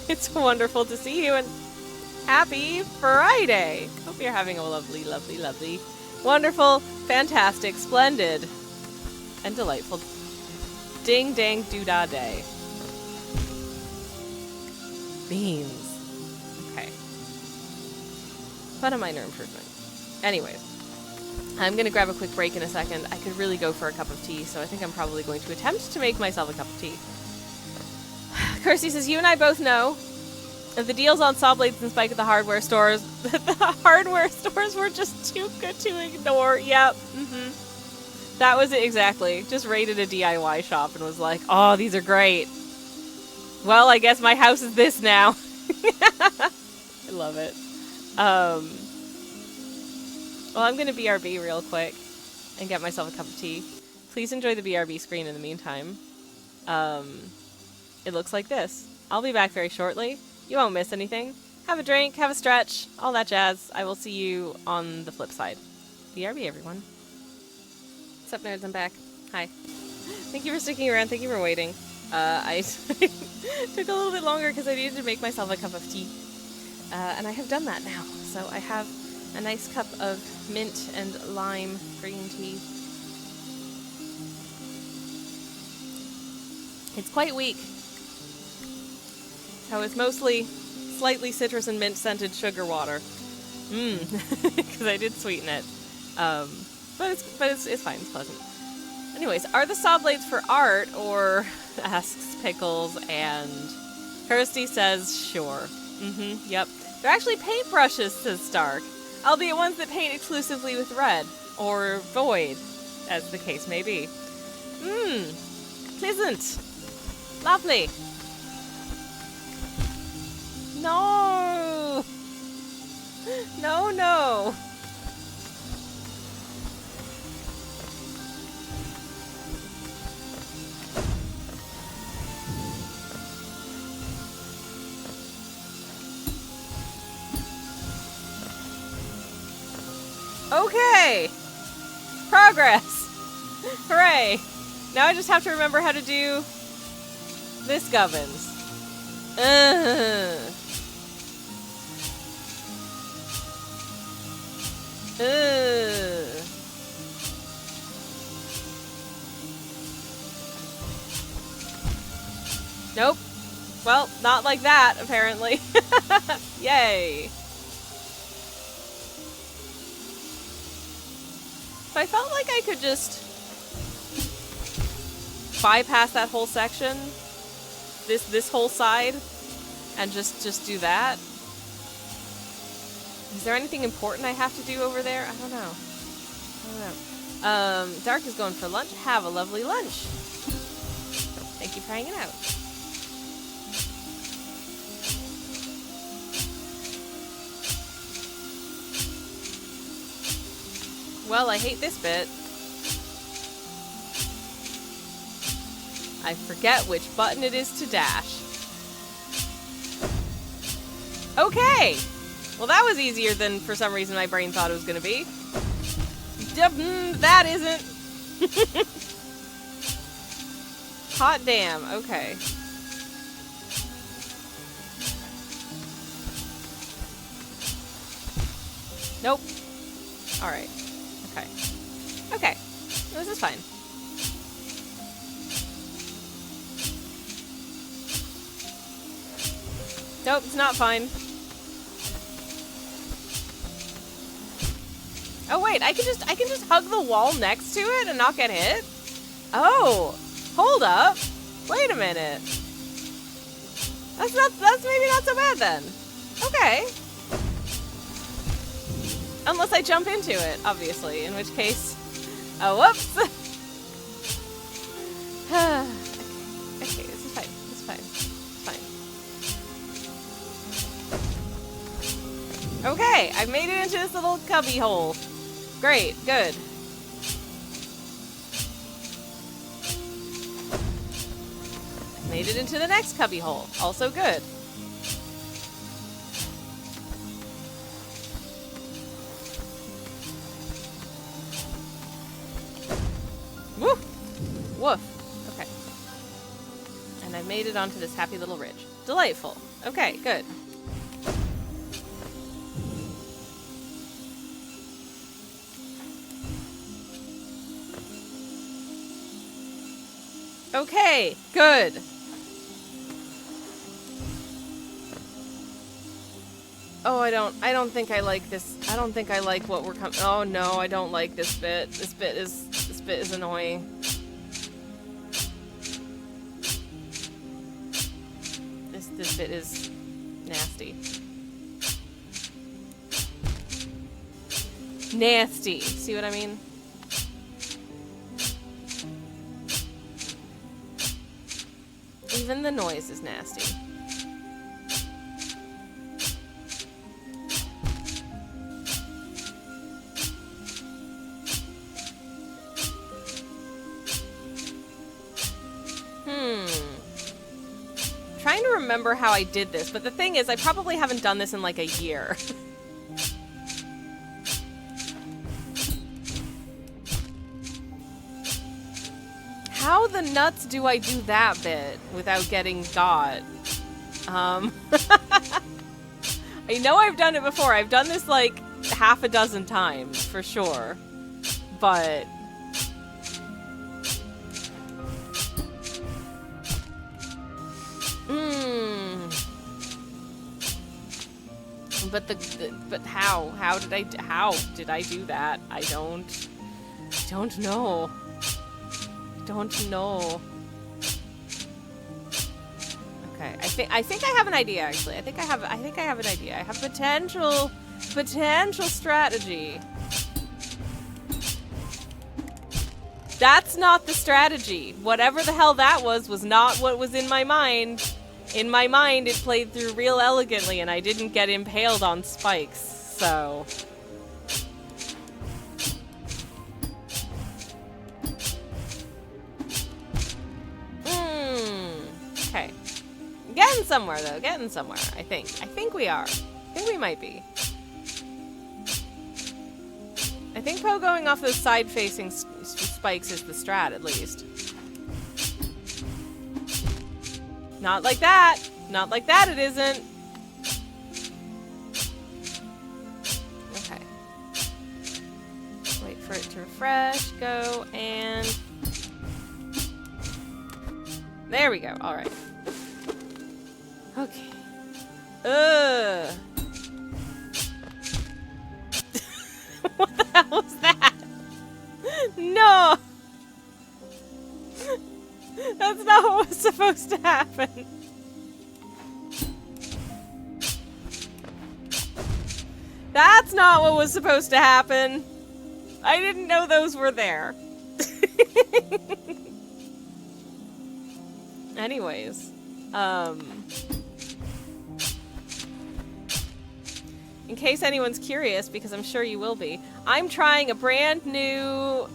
It's wonderful to see you, and happy Friday. Hope you're having a lovely, lovely, lovely, wonderful, fantastic, splendid, and delightful ding dang doo-dah day. Beans. Okay. But a minor improvement. Anyways. I'm going to grab a quick break in a second. I could really go for a cup of tea, so I think I'm probably going to attempt to make myself a cup of tea. Kirsty says, you and I both know that the deals on sawblades and Spike at the hardware stores, the hardware stores were just too good to ignore. Yep. That was it exactly. Just raided a DIY shop and was like, oh, these are great. Well, I guess my house is this now. I love it. Well, I'm going to BRB real quick and get myself a cup of tea. Please enjoy the BRB screen in the meantime. It looks like this. I'll be back very shortly. You won't miss anything. Have a drink, have a stretch, all that jazz. I will see you on the flip side. BRB, everyone. What's up, nerds? I'm back. Hi. Thank you for sticking around. Thank you for waiting. I took a little bit longer because I needed to make myself a cup of tea. And I have done that now. So I have a nice cup of mint and lime green tea. It's quite weak. So it's mostly slightly citrus and mint scented sugar water. Because I did sweeten it. But it's fine. It's pleasant. Anyways, are the saw blades for art, or asks Pickles, and Kirsty says sure. Yep. They're actually paintbrushes, says Stark. Albeit ones that paint exclusively with red, or void, as the case may be. Pleasant. Lovely. No! No, no! Okay! Progress! Hooray! Now I just have to remember how to do this gubbins. Nope. Well, not like that, apparently. Yay! If I felt like I could just bypass that whole section, this whole side, and just do that. Is there anything important I have to do over there? I don't know. Dark is going for lunch. Have a lovely lunch. Thank you for hanging out. Well, I hate this bit. I forget which button it is to dash. Okay! Well, that was easier than, for some reason, my brain thought it was going to be. That isn't. Hot damn. Okay. Nope. Alright. Okay. Okay. This is fine. Nope, it's not fine. Oh wait, I can just hug the wall next to it and not get hit? Oh, hold up. Wait a minute. That's maybe not so bad then. Okay. Unless I jump into it, obviously, in which case... Oh, whoops! Okay, this is fine. This is fine. It's fine. Okay, I've made it into this little cubby hole. Great, good. Made it into the next cubby hole. Also good. Woof. Okay. And I made it onto this happy little ridge. Delightful. Okay, good. Okay, good. Oh, I don't think I like this. I don't think I like what we're coming. Oh no, I don't like this bit. This bit is annoying. This bit is nasty. Nasty. See what I mean? Even the noise is nasty. Trying to remember how I did this, but the thing is, I probably haven't done this in like a year. How the nuts do I do that bit without getting got? I know I've done it before. I've done this like half a dozen times, for sure. But... But how did I do that? I don't know. Don't know. Okay, I think I have an idea actually. I think I have an idea. I have potential strategy. That's not the strategy. Whatever the hell that was not what was in my mind. In my mind, it played through real elegantly, and I didn't get impaled on spikes, so... Okay. Getting somewhere, though. Getting somewhere, I think. I think we are. I think we might be. I think pogoing off those side-facing spikes is the strat, at least. Not like that. Not like that it isn't. Okay. Wait for it to refresh. Go and... There we go. Alright. Okay. Ugh. What the hell was that? No! That's not what was supposed to happen. That's not what was supposed to happen. I didn't know those were there. Anyways, in case anyone's curious, because I'm sure you will be, I'm trying a brand new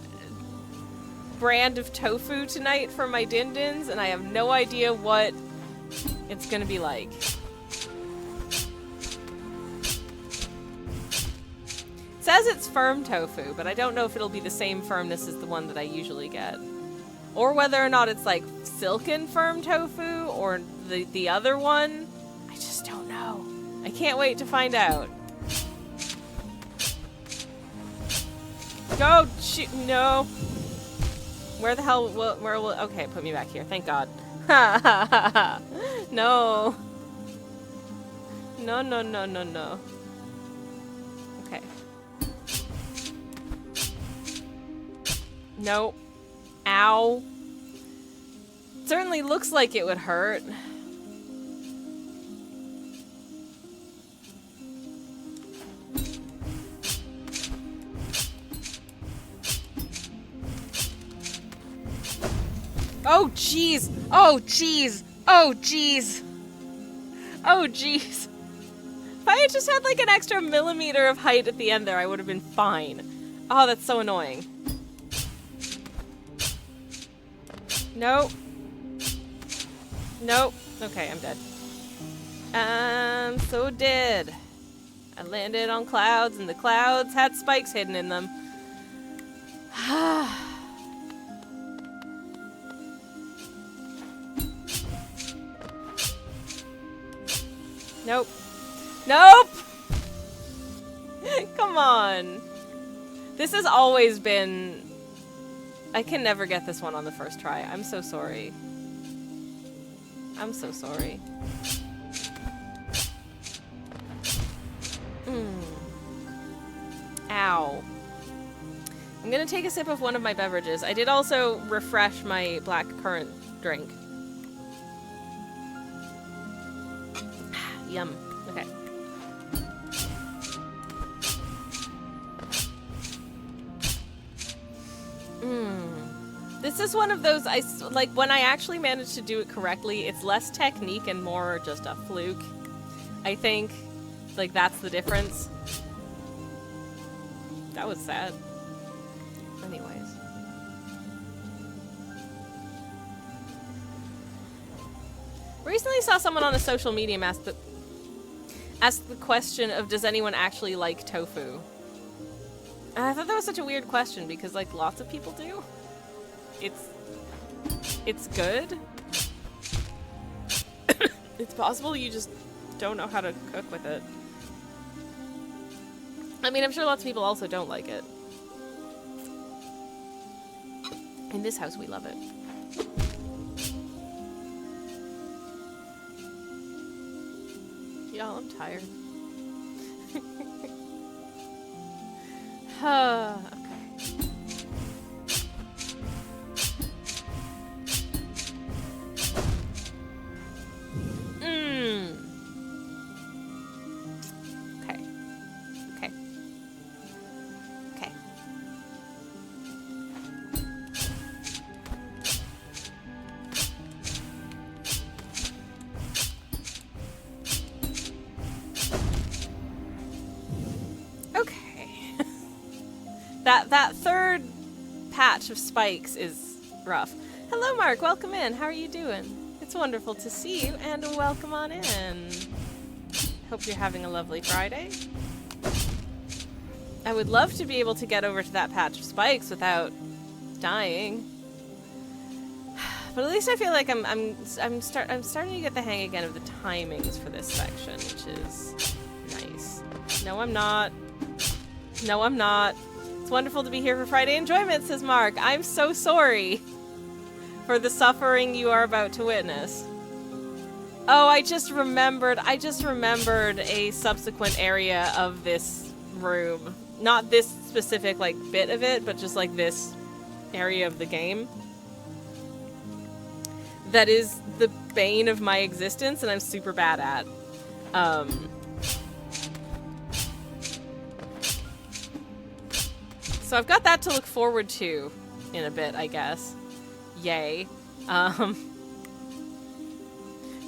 brand of tofu tonight for my din-dins, and I have no idea what it's gonna be like. It says it's firm tofu, but I don't know if it'll be the same firmness as the one that I usually get. Or whether or not it's like silken firm tofu, or the other one. I just don't know. I can't wait to find out. Go! Shoot! No! Where the hell where will... Okay, put me back here. Thank God. No. No, no, no, no, no. Okay. No. Ow. Certainly looks like it would hurt. Oh, jeez. Oh, jeez. Oh, jeez. Oh, jeez. If I had just had like an extra millimeter of height at the end there, I would have been fine. Oh, that's so annoying. Nope. Nope. Okay, I'm dead. So dead. I landed on clouds, and the clouds had spikes hidden in them. Nope. Nope! Come on. This has always been... I can never get this one on the first try. I'm so sorry. I'm so sorry. Ow. I'm gonna take a sip of one of my beverages. I did also refresh my black currant drink. Yum. Okay. This is one of those, like, when I actually manage to do it correctly, it's less technique and more just a fluke. I think, like, that's the difference. That was sad. Anyways. Recently saw someone on a social medium ask the question of, does anyone actually like tofu? And I thought that was such a weird question because, like, lots of people do. It's good. It's possible you just don't know how to cook with it. I mean, I'm sure lots of people also don't like it. In this house, we love it. Y'all, I'm tired. Okay. Okay. Okay. Okay. Okay. That third patch of spikes is rough. Hello, Mark. Welcome in. How are you doing? It's wonderful to see you, and welcome on in. Hope you're having a lovely Friday. I would love to be able to get over to that patch of spikes without dying. But at least I feel like I'm starting to get the hang again of the timings for this section, which is nice. No, I'm not. No, I'm not. It's wonderful to be here for Friday enjoyment, says Mark. I'm so sorry for the suffering you are about to witness. Oh, I just remembered a subsequent area of this room. Not this specific, like, bit of it, but just, like, this area of the game. That is the bane of my existence, and I'm super bad at. So I've got that to look forward to in a bit, I guess. Yay.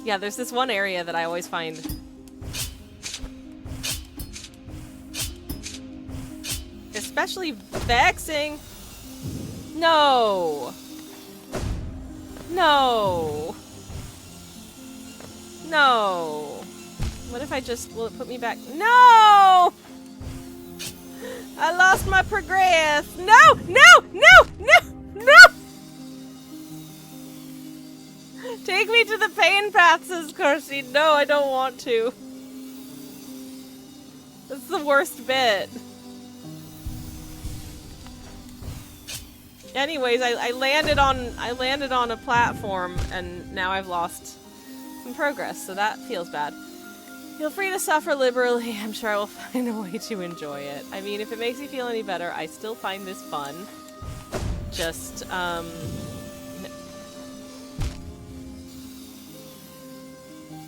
Yeah, there's this one area that I always find especially vexing. No. No. No. What if I just... Will it put me back? No! I lost my progress. No! No! No! No! No! Take me to the pain path, says Carsey. No, I don't want to. That's the worst bit. Anyways, I landed on a platform and now I've lost some progress, so that feels bad. Feel free to suffer liberally. I'm sure I will find a way to enjoy it. I mean, if it makes you feel any better, I still find this fun. Just,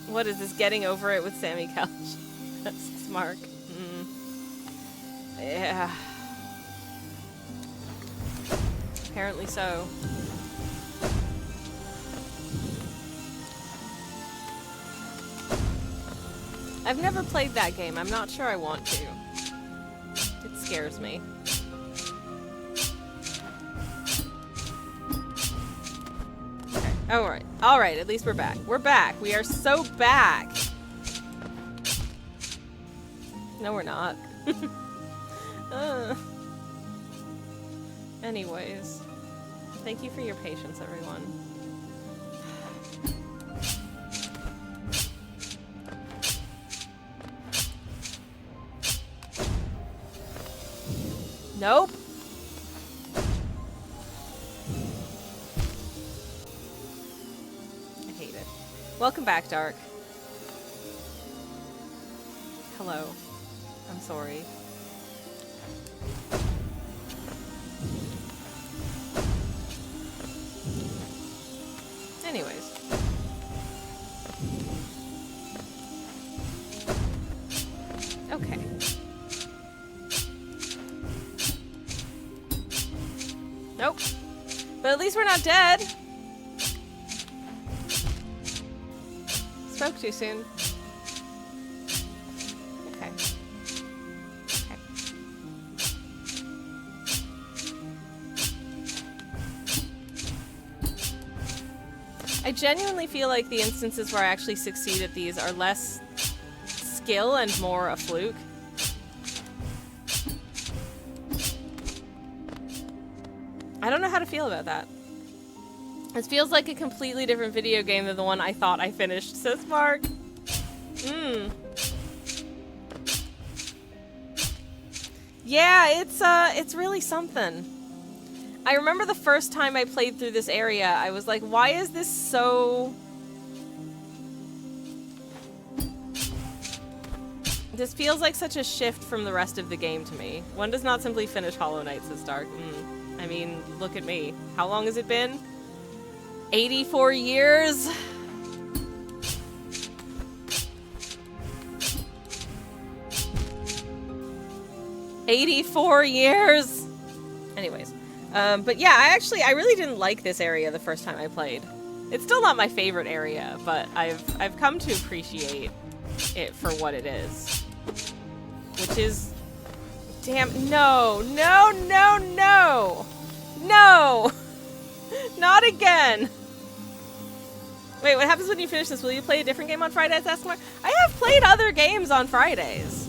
what is this? Getting over it with Sammy Couch? That's smart. Yeah. Apparently so. I've never played that game. I'm not sure I want to. It scares me. Okay. Alright. Alright, at least we're back. We're back. We are so back. No, we're not. Anyways. Thank you for your patience, everyone. Nope. I hate it. Welcome back, Dark. Hello. I'm sorry. Anyways. Okay. Nope. But at least we're not dead. Spoke too soon. Okay. Okay. I genuinely feel like the instances where I actually succeed at these are less skill and more a fluke. I don't know how to feel about that. This feels like a completely different video game than the one I thought I finished, says Mark. Yeah, it's really something. I remember the first time I played through this area, I was like, why is this so... This feels like such a shift from the rest of the game to me. One does not simply finish Hollow Knight, says Dark. I mean, look at me. How long has it been? 84 years? "84 years!" Anyways. But yeah, I really didn't like this area the first time I played. It's still not my favorite area, but I've come to appreciate it for what it is. Which is... Damn, no! No, no, no! No! Not again! Wait, what happens when you finish this? Will you play a different game on Fridays? Ask Mark. I have played other games on Fridays.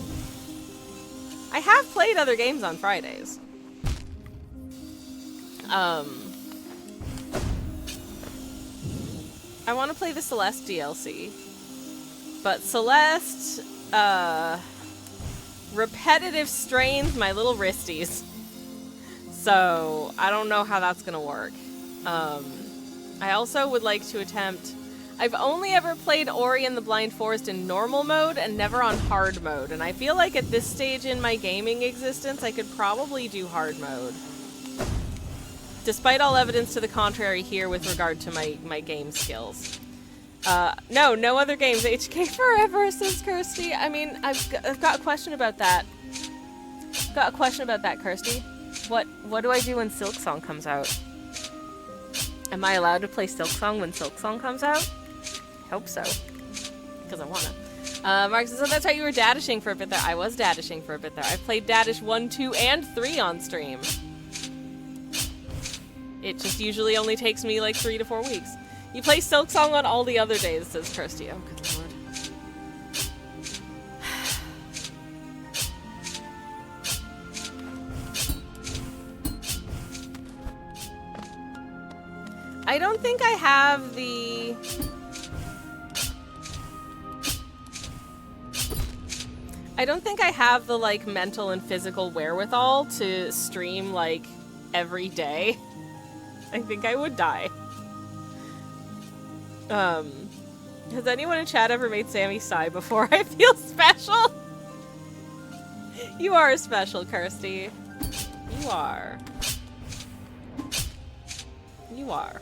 I have played other games on Fridays. I want to play the Celeste DLC. But Celeste, repetitive strains my little wristies. So, I don't know how that's gonna work. I also would like to attempt... I've only ever played Ori and the Blind Forest in normal mode and never on hard mode. And I feel like at this stage in my gaming existence, I could probably do hard mode. Despite all evidence to the contrary here with regard to my game skills. No other games. HK forever, says Kirsty. I mean, I've got a question about that. Got a question about that, Kirsty. What do I do when Silksong comes out? Am I allowed to play Silksong when Silksong comes out? Hope so. Because I wanna. Mark says, so that's how you were dadishing for a bit there. I was dadishing for a bit there. I've played Dadish 1, 2, and 3 on stream. It just usually only takes me like 3 to 4 weeks. You play Silksong on all the other days, says Kirsty. Oh, good lord. I don't think I have the... I don't think I have the, like, mental and physical wherewithal to stream, like, every day. I think I would die. Has anyone in chat ever made Sammy sigh before? I feel special! You are special, Kirsty. You are. You are.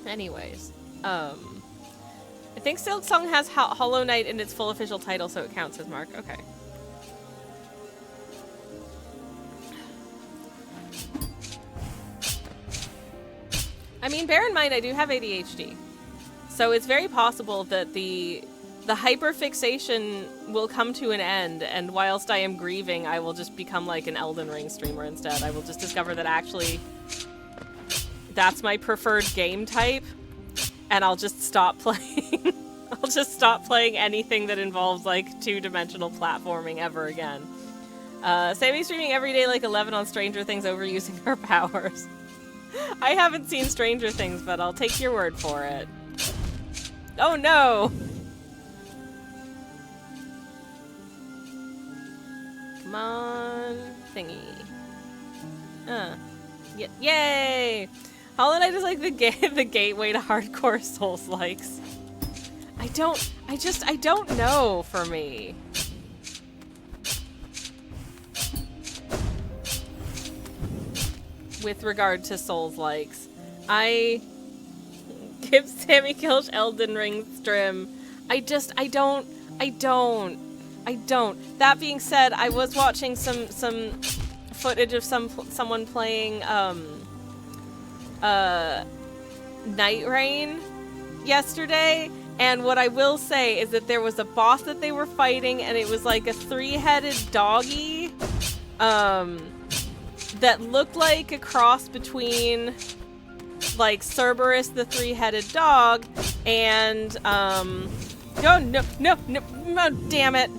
Anyways, I think Silksong has Hollow Knight in its full official title, so it counts as Mark. Okay. I mean, bear in mind, I do have ADHD. So it's very possible that the hyperfixation will come to an end, and whilst I am grieving, I will just become like an Elden Ring streamer instead. I will just discover that actually that's my preferred game type, and I'll just stop playing. I'll just stop playing anything that involves, like, two-dimensional platforming ever again. Sammy's streaming every day like 11 on Stranger Things, overusing her powers. I haven't seen Stranger Things, but I'll take your word for it. Oh no! Come on. thingy. Yay! Hollow Knight is like the gateway to hardcore Souls-likes. I don't know for me. With regard to Souls-likes, I give Sammy Kilch Elden Ring stream. I don't. That being said, I was watching some footage of someone playing Night Rain yesterday, and what I will say is that there was a boss that they were fighting, and it was like a three-headed doggy that looked like a cross between like Cerberus the three-headed dog and no, damn it.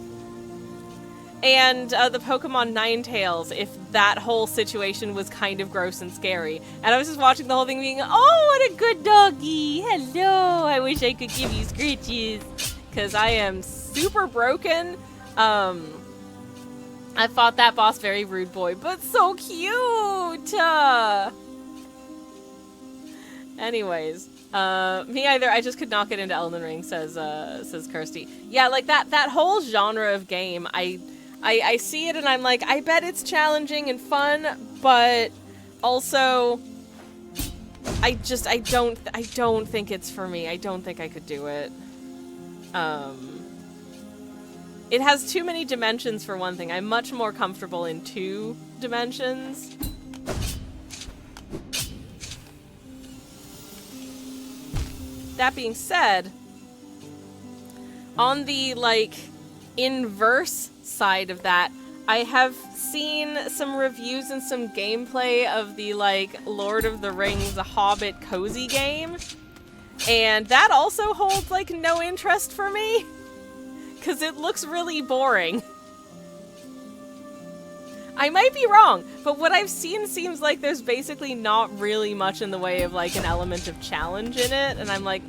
And the Pokemon Ninetales, if that whole situation was kind of gross and scary. And I was just watching the whole thing being, oh, what a good doggy. Hello, I wish I could give you scritches. Because I am super broken. I fought that boss very rude boy, but so cute! Anyways, me either. I just could not get into Elden Ring, says Kirsty. Yeah, like that whole genre of game, I see it and I'm like, I bet it's challenging and fun, but also I don't think it's for me. I don't think I could do it. It has too many dimensions for one thing. I'm much more comfortable in 2 dimensions. That being said, on the, like, inverse side of that, I have seen some reviews and some gameplay of the, like, Lord of the Rings The Hobbit cozy game, and that also holds, like, no interest for me, because it looks really boring. I might be wrong, but what I've seen seems like there's basically not really much in the way of, like, an element of challenge in it, and I'm like,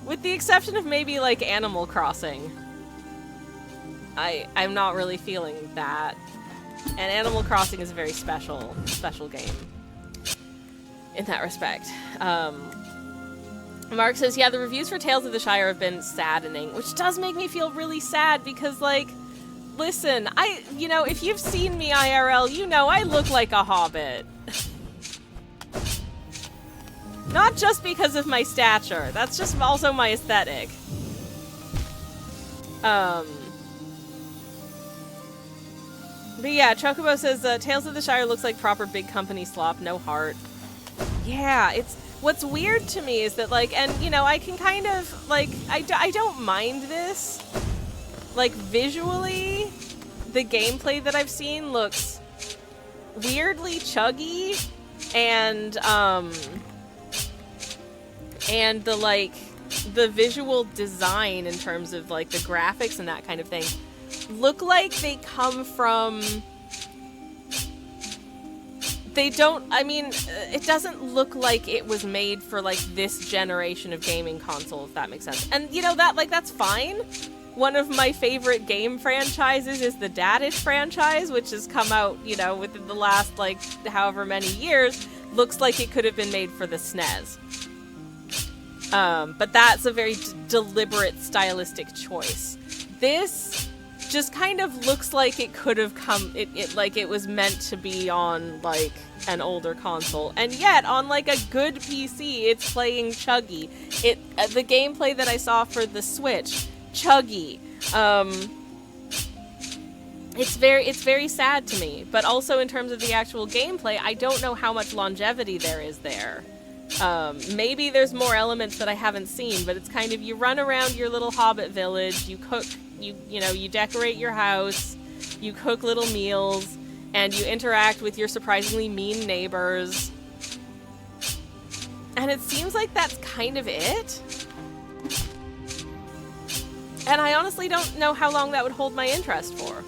With the exception of maybe, like, Animal Crossing. I'm not really feeling that. And Animal Crossing is a very special game in that respect. Mark says, yeah, the reviews for Tales of the Shire have been saddening, which does make me feel really sad because, like, listen, if you've seen me IRL, you know I look like a hobbit. Not just because of my stature, that's just also my aesthetic. But yeah, Chocobo says, Tales of the Shire looks like proper big company slop, no heart. Yeah, what's weird to me is that, like, and, I can kind of, like, I don't mind this. Like, visually, the gameplay that I've seen looks weirdly chuggy, and the visual design in terms of, like, the graphics and that kind of thing look like they come from... it doesn't look like it was made for, like, this generation of gaming console, if that makes sense. And, that's fine. One of my favorite game franchises is the Dadish franchise, which has come out, within the last, like, however many years. Looks like it could have been made for the SNES. But that's a very deliberate stylistic choice. This just kind of looks like it could have like it was meant to be on, like, an older console. And yet, on, like, a good PC, it's playing chuggy. The gameplay that I saw for the Switch, chuggy. It's very sad to me. But also in terms of the actual gameplay, I don't know how much longevity there is there. Maybe there's more elements that I haven't seen, but it's kind of, you run around your little hobbit village, you cook, you decorate your house, you cook little meals, and you interact with your surprisingly mean neighbors. And it seems like that's kind of it. And I honestly don't know how long that would hold my interest for.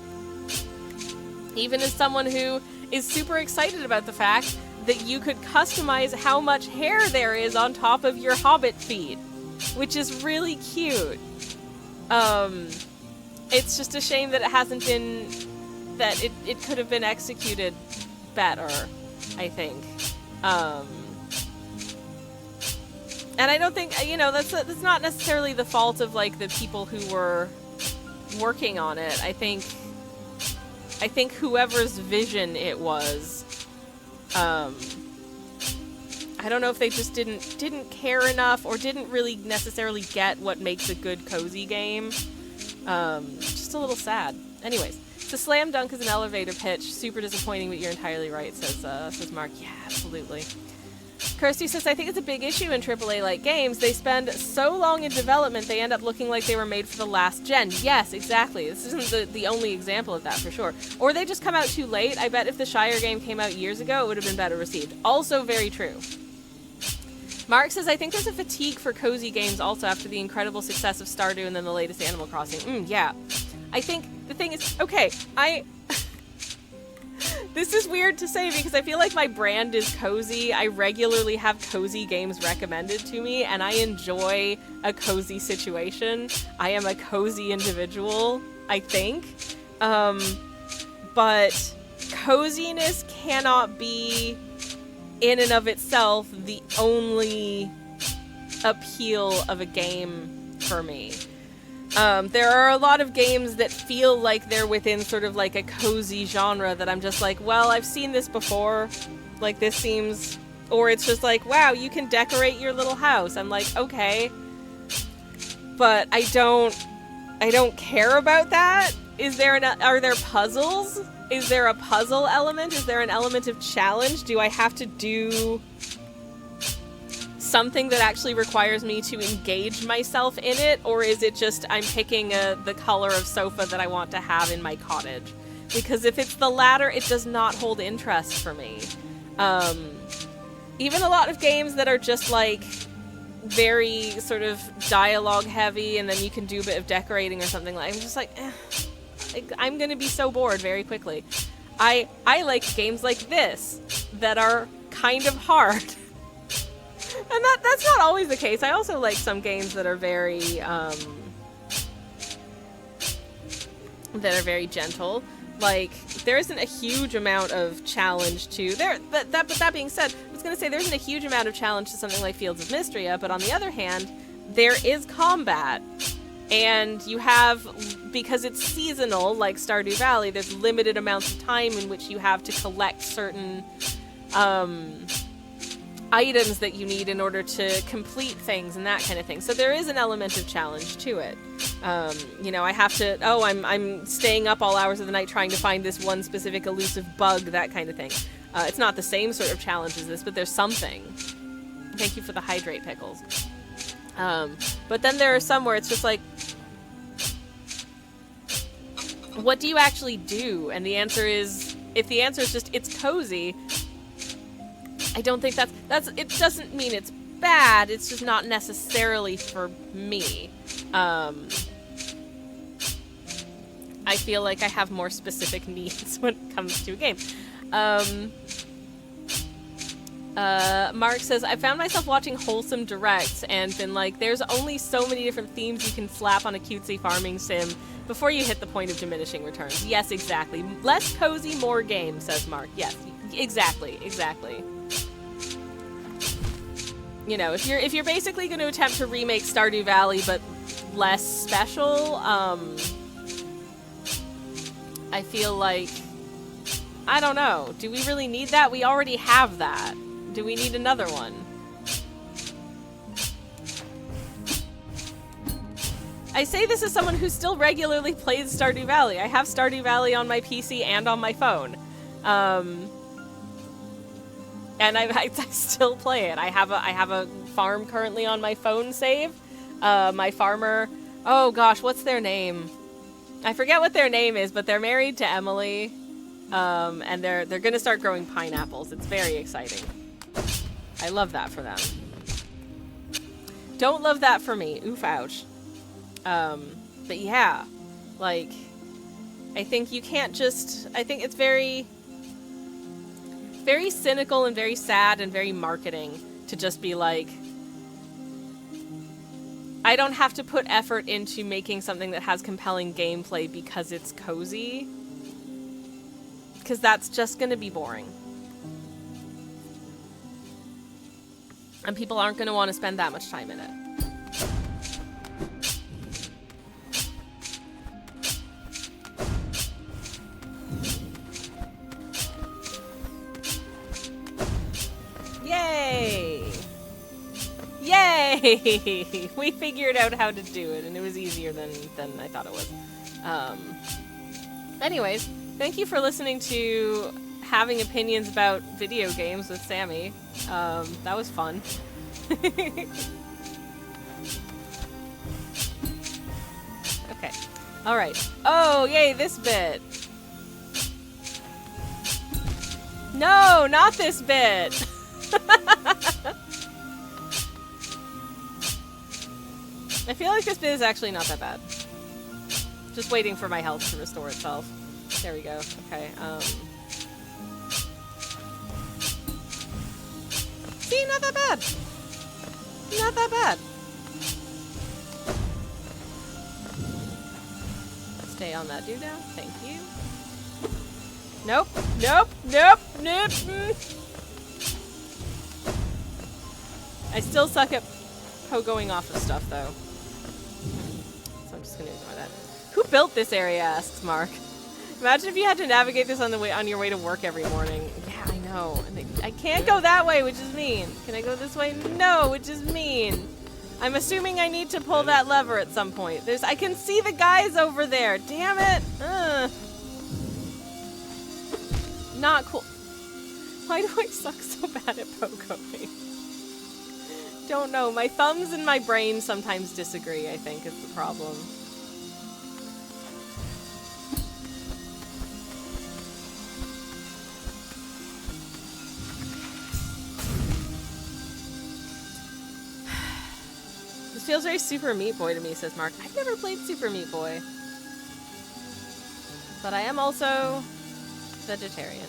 Even as someone who is super excited about the fact that you could customize how much hair there is on top of your hobbit feet, which is really cute. it's just a shame that it hasn't been, that it could have been executed better, I think. And I don't think, that's not necessarily the fault of, like, the people who were working on it. I think whoever's vision it was, I don't know if they just didn't care enough or didn't really necessarily get what makes a good cozy game. Just a little sad. Anyways, so slam dunk is an elevator pitch. Super disappointing, but you're entirely right, says Mark. Yeah, absolutely. Kirsty says, I think it's a big issue in AAA-like games. They spend so long in development, they end up looking like they were made for the last gen. Yes, exactly. This isn't the only example of that, for sure. Or they just come out too late. I bet if the Shire game came out years ago, it would have been better received. Also very true. Mark says, I think there's a fatigue for cozy games also after the incredible success of Stardew and then the latest Animal Crossing. Yeah. I think the thing is, okay, this is weird to say because I feel like my brand is cozy. I regularly have cozy games recommended to me, and I enjoy a cozy situation. I am a cozy individual, I think. But coziness cannot be, in and of itself, the only appeal of a game for me. There are a lot of games that feel like they're within sort of like a cozy genre that I'm just like, well, I've seen this before. Like, this seems... Or it's just like, wow, you can decorate your little house. I'm like, okay. But I don't care about that. Are there puzzles? Is there a puzzle element? Is there an element of challenge? Do I have to do something that actually requires me to engage myself in it, or is it just I'm picking the color of sofa that I want to have in my cottage? Because if it's the latter, it does not hold interest for me. Even a lot of games that are just like very sort of dialogue heavy and then you can do a bit of decorating or something, like, I'm just like, I'm gonna be so bored very quickly. I like games like this that are kind of hard. And that's not always the case. I also like some games that are very gentle. Like, there isn't a huge amount of challenge to there. But that being said, I was gonna say there isn't a huge amount of challenge to something like Fields of Mystria. But on the other hand, there is combat, and you have, because it's seasonal, like Stardew Valley. There's limited amounts of time in which you have to collect certain items that you need in order to complete things and that kind of thing. So there is an element of challenge to it. I have to, I'm staying up all hours of the night trying to find this one specific elusive bug, that kind of thing. It's not the same sort of challenge as this, but there's something. Thank you for the hydrate, Pickles. But then there are some where it's just like, what do you actually do? And the answer is, if the answer is just, it's cozy, I don't think that's it doesn't mean it's bad, it's just not necessarily for me. I feel like I have more specific needs when it comes to a game. Mark says, I found myself watching wholesome directs and been like, there's only so many different themes you can slap on a cutesy farming sim before you hit the point of diminishing returns. Yes, exactly. Less cozy, more game, says Mark. Yes, exactly. You know, if you're basically going to attempt to remake Stardew Valley but less special, I feel like, I don't know. Do we really need that? We already have that. Do we need another one? I say this as someone who still regularly plays Stardew Valley. I have Stardew Valley on my PC and on my phone. And I still play it. I have a farm currently on my phone save. My farmer, oh gosh, what's their name? I forget what their name is, but they're married to Emily. And they're gonna start growing pineapples. It's very exciting. I love that for them. Don't love that for me. Oof, ouch. But yeah, like, I think you can't just, I think it's very cynical and very sad and very marketing to just be like, I don't have to put effort into making something that has compelling gameplay because it's cozy. Because that's just going to be boring. And people aren't going to want to spend that much time in it. Yay! Yay! We figured out how to do it, and it was easier than I thought it was. Anyways, thank you for listening to Having Opinions About Video Games with Sammy. That was fun. Okay. Alright. Oh, yay, this bit! No, not this bit! I feel like this bit is actually not that bad. Just waiting for my health to restore itself. There we go. Okay, See, not that bad. Not that bad. Stay on that dude now. Thank you. Nope. Nope. Nope. Nope. I still suck at pogoing off of stuff, though. So I'm just gonna ignore that. Who built this area, asks Mark. Imagine if you had to navigate this on your way to work every morning. Yeah, I know. I can't go that way, which is mean. Can I go this way? No, which is mean. I'm assuming I need to pull that lever at some point. I can see the guys over there. Damn it. Not cool. Why do I suck so bad at pogoing? Don't know. My thumbs and my brain sometimes disagree, I think, is the problem. This feels very Super Meat Boy to me, says Mark. I've never played Super Meat Boy. But I am also vegetarian.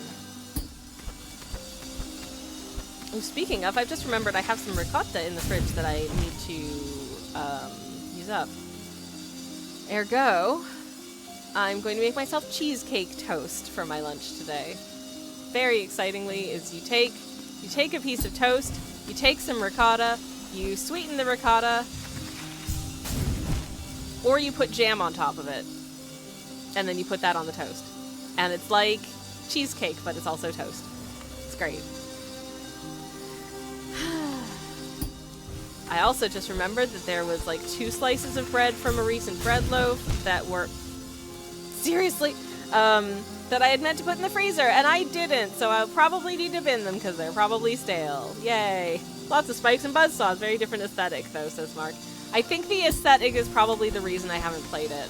Oh, speaking of, I've just remembered I have some ricotta in the fridge that I need to use up. Ergo, I'm going to make myself cheesecake toast for my lunch today. Very excitingly is you take a piece of toast, you take some ricotta, you sweeten the ricotta, or you put jam on top of it, and then you put that on the toast. And it's like cheesecake, but it's also toast. It's great. I also just remembered that there was like 2 slices of bread from a recent bread loaf that were... Seriously! That I had meant to put in the freezer, and I didn't, so I'll probably need to bin them because they're probably stale. Yay! Lots of spikes and buzzsaws. Very different aesthetic, though, says Mark. I think the aesthetic is probably the reason I haven't played it.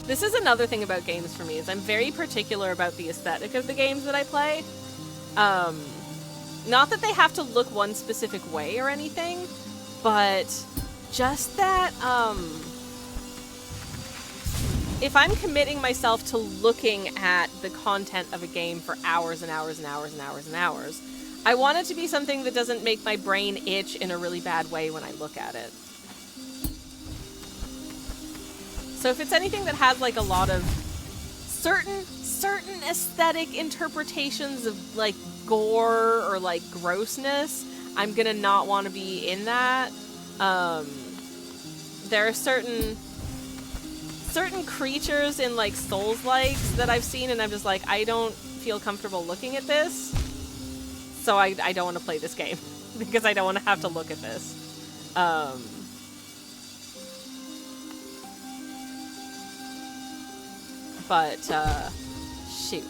This is another thing about games for me, is I'm very particular about the aesthetic of the games that I play. Not that they have to look one specific way or anything, but just that, if I'm committing myself to looking at the content of a game for hours and hours and hours and hours and hours, I want it to be something that doesn't make my brain itch in a really bad way when I look at it. So if it's anything that has like a lot of certain aesthetic interpretations of like gore or like grossness, I'm gonna not want to be in that. There are certain creatures in like Souls-likes that I've seen, and I'm just like, I don't feel comfortable looking at this, so I don't want to play this game because I don't want to have to look at this. But shoot.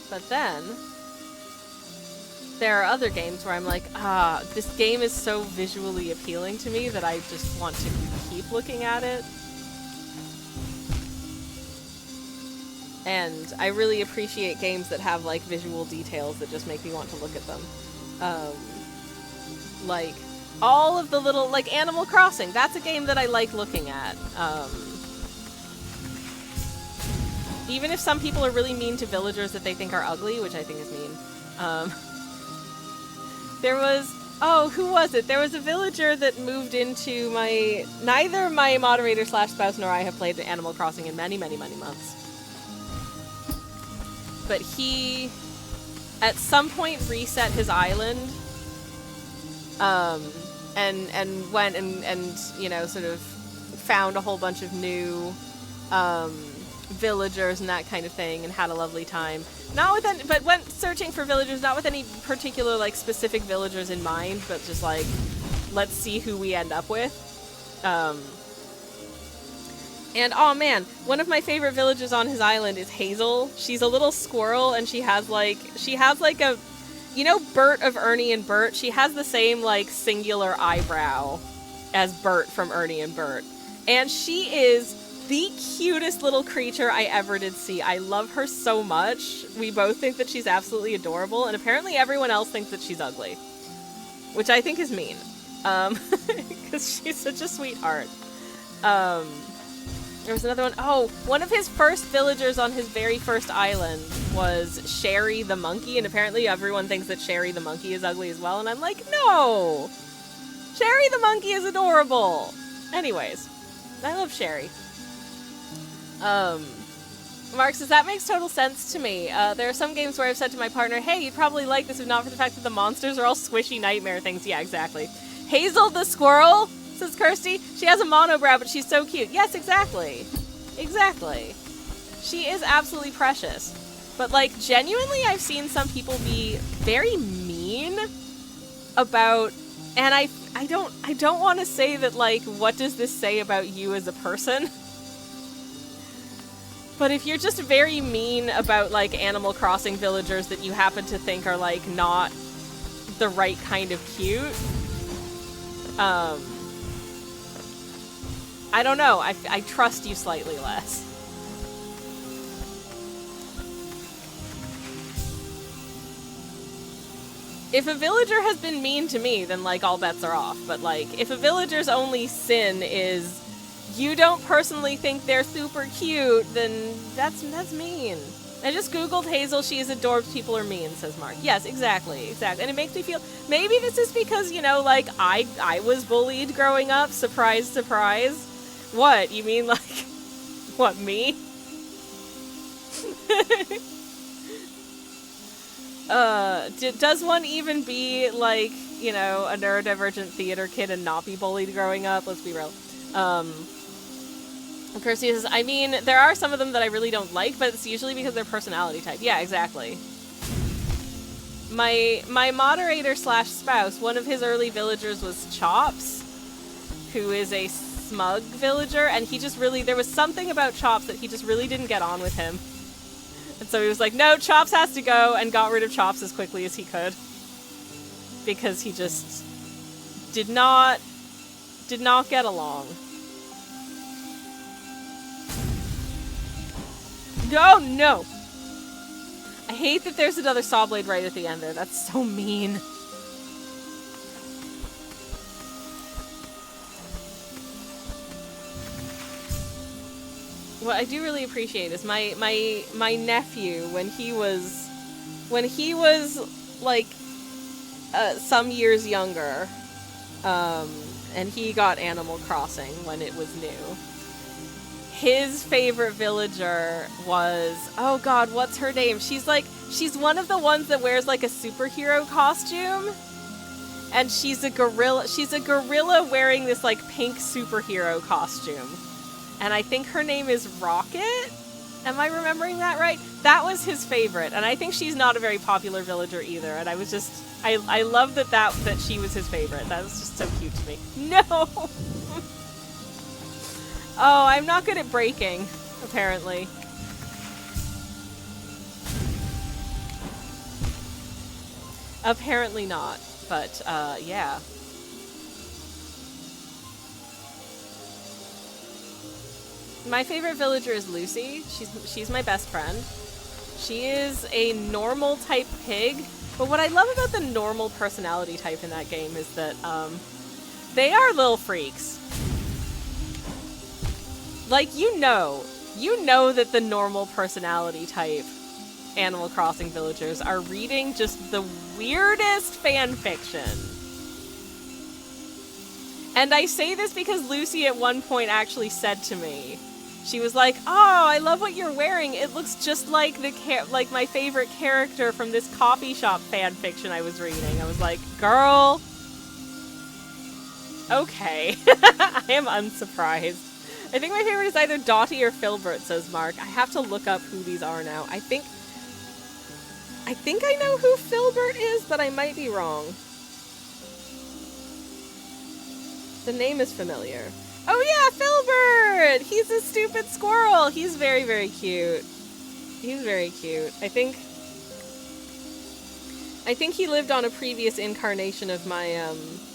But then there are other games where I'm like, this game is so visually appealing to me that I just want to keep looking at it. And I really appreciate games that have like visual details that just make me want to look at them. Like all of the little, like Animal Crossing, that's a game that I like looking at. Even if some people are really mean to villagers that they think are ugly, which I think is mean. There was... Oh, who was it? There was a villager that moved into my... Neither my moderator/spouse nor I have played Animal Crossing in many, many, many months. But he, at some point, reset his island. And went and you know, sort of found a whole bunch of new villagers and that kind of thing, and had a lovely time. Not with any, but went searching for villagers, not with any particular like specific villagers in mind, but just like, let's see who we end up with. And oh man, one of my favorite villagers on his island is Hazel. She's a little squirrel, and she has like a, you know, Bert of Ernie and Bert? She has the same, like, singular eyebrow as Bert from Ernie and Bert. And she is the cutest little creature I ever did see. I love her so much. We both think that she's absolutely adorable, and apparently everyone else thinks that she's ugly. Which I think is mean. Because she's such a sweetheart. There was another one. Oh, one of his first villagers on his very first island was Sherry the monkey, and apparently everyone thinks that Sherry the monkey is ugly as well, and I'm like, no! Sherry the monkey is adorable! Anyways, I love Sherry. Mark says, that makes total sense to me. There are some games where I've said to my partner, hey, you'd probably like this if not for the fact that the monsters are all squishy nightmare things. Yeah, exactly. Hazel the squirrel, says Kirsty. She has a monobrow, but she's so cute. Yes, exactly. Exactly. She is absolutely precious. But, like, genuinely, I've seen some people be very mean about... And I don't want to say that, like, what does this say about you as a person? But if you're just very mean about, like, Animal Crossing villagers that you happen to think are, like, not the right kind of cute, I don't know. I trust you slightly less. If a villager has been mean to me, then, like, all bets are off. But, like, if a villager's only sin is you don't personally think they're super cute, then that's mean. I just googled Hazel, she is adorbs, people are mean, says Mark. Yes, exactly. And it makes me feel, maybe this is because, you know, like, I was bullied growing up, surprise, surprise. What, you mean, like, what, me? Does one even be, like, you know, a neurodivergent theater kid and not be bullied growing up? Let's be real. Kirsty says, I mean, there are some of them that I really don't like, but it's usually because they're personality type. Yeah, exactly. My moderator/spouse, one of his early villagers was Chops, who is a smug villager, and he just really, there was something about Chops that he just really didn't get on with him. And so he was like, no, Chops has to go, and got rid of Chops as quickly as he could. Because he just did not get along. No, no! I hate that there's another sawblade right at the end there. That's so mean. What I do really appreciate is my nephew, when he was like some years younger, and he got Animal Crossing when it was new. His favorite villager was, oh god, what's her name? She's one of the ones that wears like a superhero costume. And she's a gorilla wearing this like pink superhero costume. And I think her name is Rocket? Am I remembering that right? That was his favorite. And I think she's not a very popular villager either. And I was just, I love that she was his favorite. That was just so cute to me. No! Oh, I'm not good at breaking, apparently. Apparently not, but, yeah. My favorite villager is Lucy. She's my best friend. She is a normal type pig, but what I love about the normal personality type in that game is that, they are little freaks. Like, you know You know that the normal personality type Animal Crossing villagers are reading just the weirdest fan fiction. And I say this because Lucy at one point actually said to me, she was like, "Oh, I love what you're wearing. It looks just like like my favorite character from this coffee shop fan fiction I was reading." I was like, "Girl, okay." I am unsurprised. I think my favorite is either Dottie or Filbert, says Mark. I have to look up who these are now. I think I know who Filbert is, but I might be wrong. The name is familiar. Oh yeah, Filbert! He's a stupid squirrel. He's very, very cute. He's very cute. I think he lived on a previous incarnation of my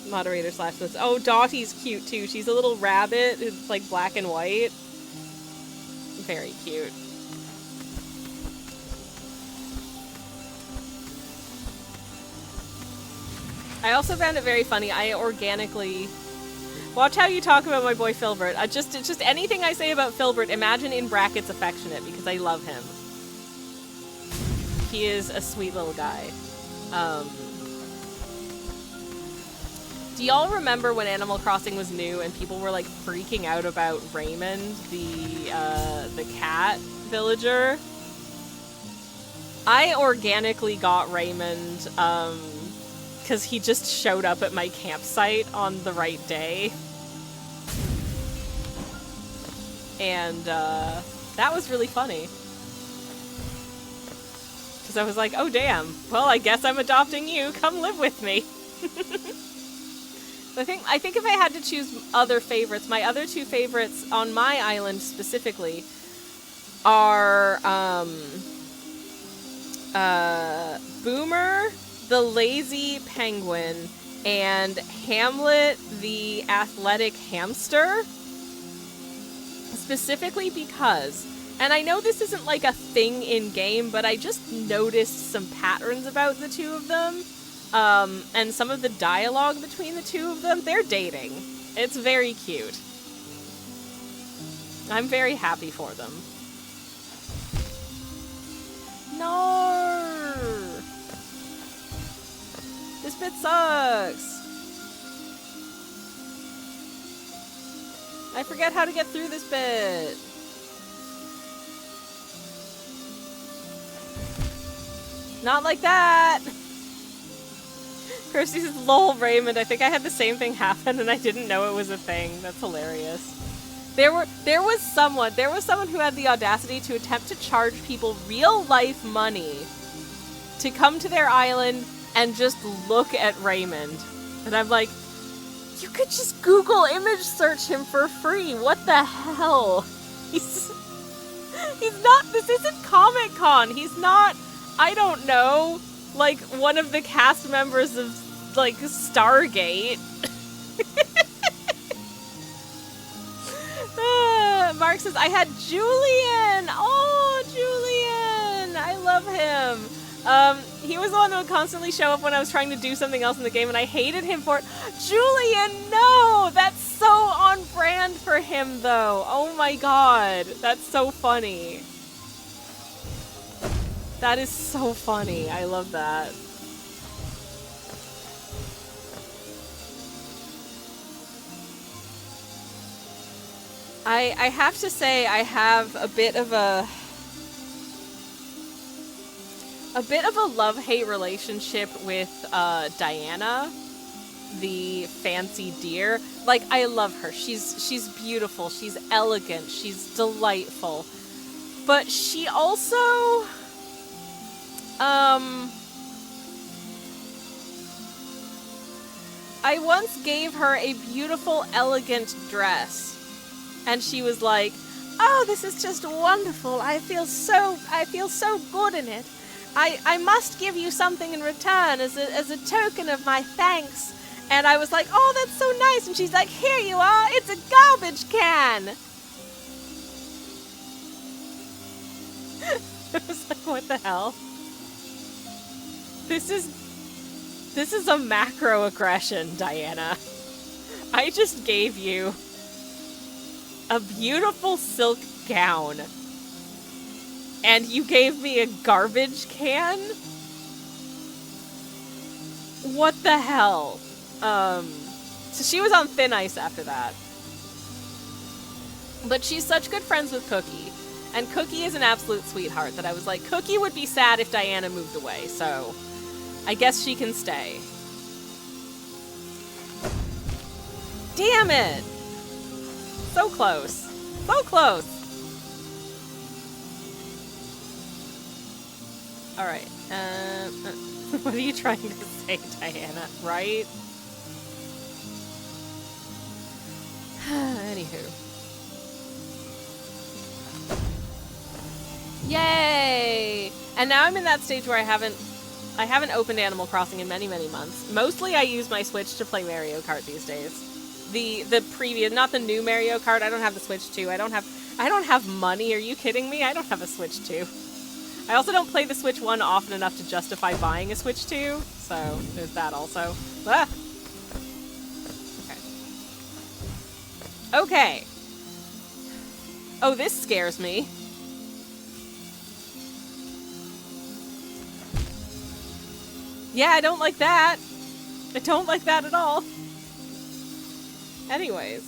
moderator slash list. Oh, Dottie's cute too. She's a little rabbit who's like black and white. Very cute. I also found it very funny. I organically... Watch how you talk about my boy Filbert. Just anything I say about Filbert, imagine in brackets affectionate, because I love him. He is a sweet little guy. Do y'all remember when Animal Crossing was new and people were like freaking out about Raymond, the cat villager? I organically got Raymond, because he just showed up at my campsite on the right day. And that was really funny. Because I was like, oh damn, well I guess I'm adopting you, come live with me. I think if I had to choose other favorites, my other two favorites on my island specifically are Boomer, the lazy penguin, and Hamlet, the athletic hamster. Specifically because, and I know this isn't like a thing in game, but I just noticed some patterns about the two of them, and some of the dialogue between the two of them. They're dating. It's very cute. I'm very happy for them. No! This bit sucks. I forget how to get through this bit. Not like that! Kirsty says, lol, Raymond. I think I had the same thing happen and I didn't know it was a thing. That's hilarious. There was someone who had the audacity to attempt to charge people real life money to come to their island and just look at Raymond. And I'm like, you could just Google image search him for free. What the hell? He's not, this isn't Comic-Con. He's not, I don't know, like one of the cast members of like Stargate. Mark says, I had Julian. Oh, Julian. I love him. He was the one that would constantly show up when I was trying to do something else in the game, and I hated him for it. Julian, no! That's so on brand for him, though. Oh my god. That's so funny. That is so funny. I love that. I have to say I have a bit of a love-hate relationship with Diana, the fancy deer. Like, I love her. She's beautiful. She's elegant. She's delightful. But she also I once gave her a beautiful, elegant dress. And she was like, oh, this is just wonderful. I feel so good in it. I must give you something in return as a token of my thanks. And I was like, oh, that's so nice. And she's like, here you are. It's a garbage can. I was like, what the hell? This is a macroaggression, Diana. I just gave you a beautiful silk gown. And you gave me a garbage can? What the hell? So she was on thin ice after that. But she's such good friends with Cookie. And Cookie is an absolute sweetheart that I was like, Cookie would be sad if Diana moved away, so I guess she can stay. Damn it! So close. So close. Alright. What are you trying to say, Diana? Right? Anywho. Yay! And now I'm in that stage where I haven't opened Animal Crossing in many, many months. Mostly I use my Switch to play Mario Kart these days. The previous, not the new Mario Kart. I don't have the Switch 2. I don't have money. Are you kidding me? I don't have a Switch 2. I also don't play the Switch 1 often enough to justify buying a Switch 2. So there's that also. Ah! Okay. Okay. Oh, this scares me. Yeah, I don't like that. I don't like that at all. Anyways,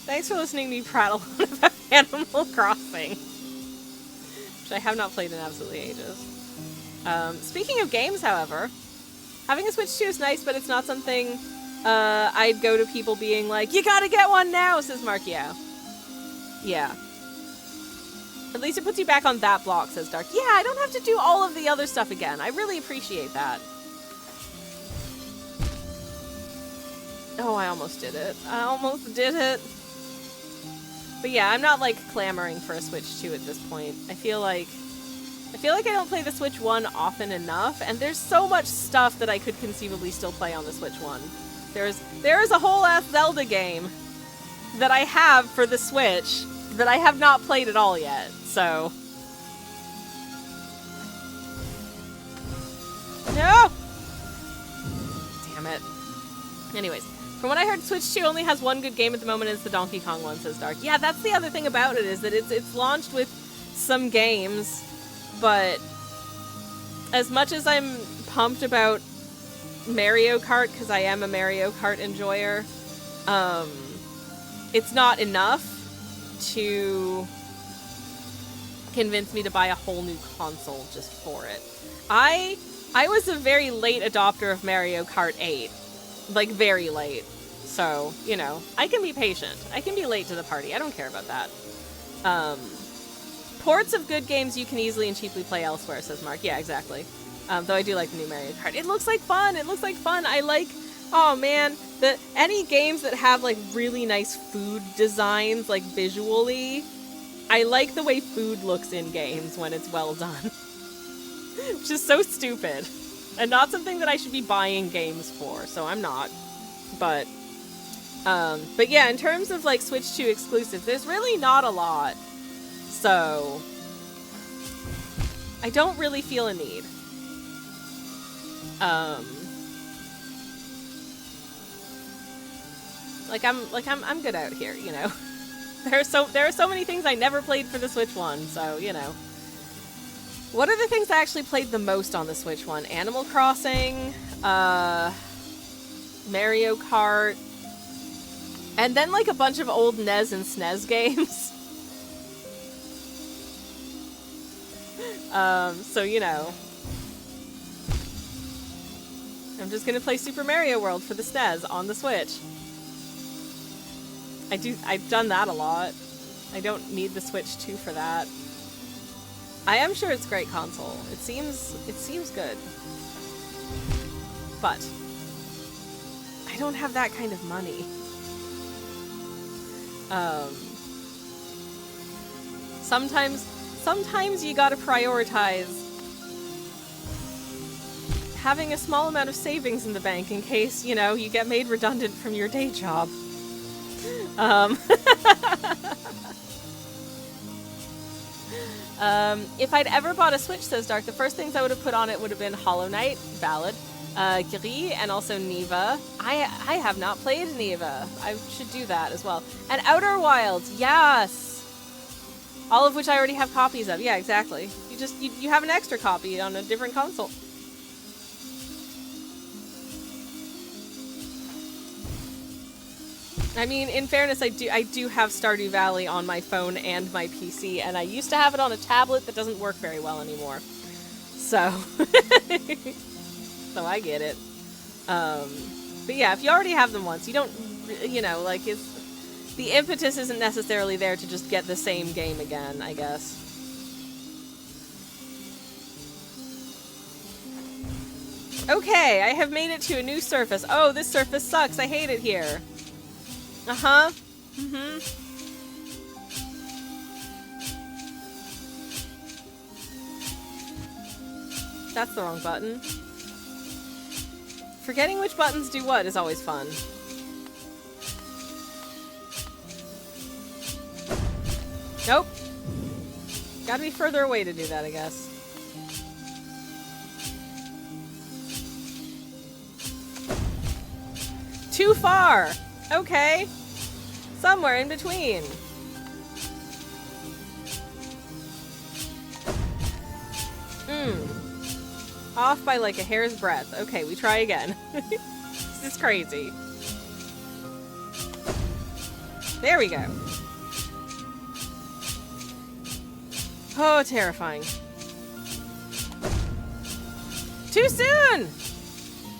thanks for listening to me prattle on about Animal Crossing, which I have not played in absolutely ages. Speaking of games, however, having a Switch 2 is nice, but it's not something I'd go to people being like, you gotta get one now, says Mark. Yeah. Yeah. At least it puts you back on that block, says Dark. Yeah, I don't have to do all of the other stuff again. I really appreciate that. Oh, I almost did it. I almost did it. But yeah, I'm not, like, clamoring for a Switch 2 at this point. I feel like I don't play the Switch 1 often enough, and there's so much stuff that I could conceivably still play on the Switch 1. There is a whole ass Zelda game that I have for the Switch that I have not played at all yet, so... No! Damn it. Anyways, from what I heard, Switch 2 only has one good game at the moment, it's the Donkey Kong one, says Dark. Yeah, that's the other thing about it, is that it's launched with some games, but as much as I'm pumped about Mario Kart, because I am a Mario Kart enjoyer, it's not enough to convince me to buy a whole new console just for it. I was a very late adopter of Mario Kart 8. Like, very late. So, you know, I can be patient. I can be late to the party. I don't care about that. Ports of good games you can easily and cheaply play elsewhere, says Mark. Yeah, exactly. Though I do like the new Mario Kart. It looks like fun! It looks like fun! I like... Oh, man. Any games that have, like, really nice food designs, like, visually... I like the way food looks in games when it's well done. Which is so stupid. And not something that I should be buying games for, so I'm not. But yeah, in terms of, like, Switch 2 exclusives, there's really not a lot. So... I don't really feel a need. I'm good out here, you know. There are so many things I never played for the Switch 1, so, you know. What are the things I actually played the most on the Switch 1? Animal Crossing, Mario Kart, and then, like, a bunch of old NES and SNES games. So, you know. I'm just gonna play Super Mario World for the SNES on the Switch. I've done that a lot. I don't need the Switch 2 for that. I am sure it's a great console. It seems good. But I don't have that kind of money. Sometimes you gotta prioritize having a small amount of savings in the bank in case, you know, you get made redundant from your day job. If I'd ever bought a Switch, says Dark, the first things I would have put on it would have been Hollow Knight, valid, Gris, and also Neva. I have not played Neva. I should do that as well. And Outer Wilds, yes! All of which I already have copies of. Yeah, exactly. You have an extra copy on a different console. I mean, in fairness, I do have Stardew Valley on my phone and my PC, and I used to have it on a tablet that doesn't work very well anymore. So, so I get it. But yeah, if you already have them once, you don't, you know, like, the impetus isn't necessarily there to just get the same game again, I guess. Okay, I have made it to a new surface. Oh, this surface sucks. I hate it here. Uh-huh. Mm-hmm. That's the wrong button. Forgetting which buttons do what is always fun. Nope. Gotta be further away to do that, I guess. Too far! Okay. Somewhere in between. Off by like a hair's breadth. Okay, we try again. This is crazy. There we go. Oh, terrifying. Too soon!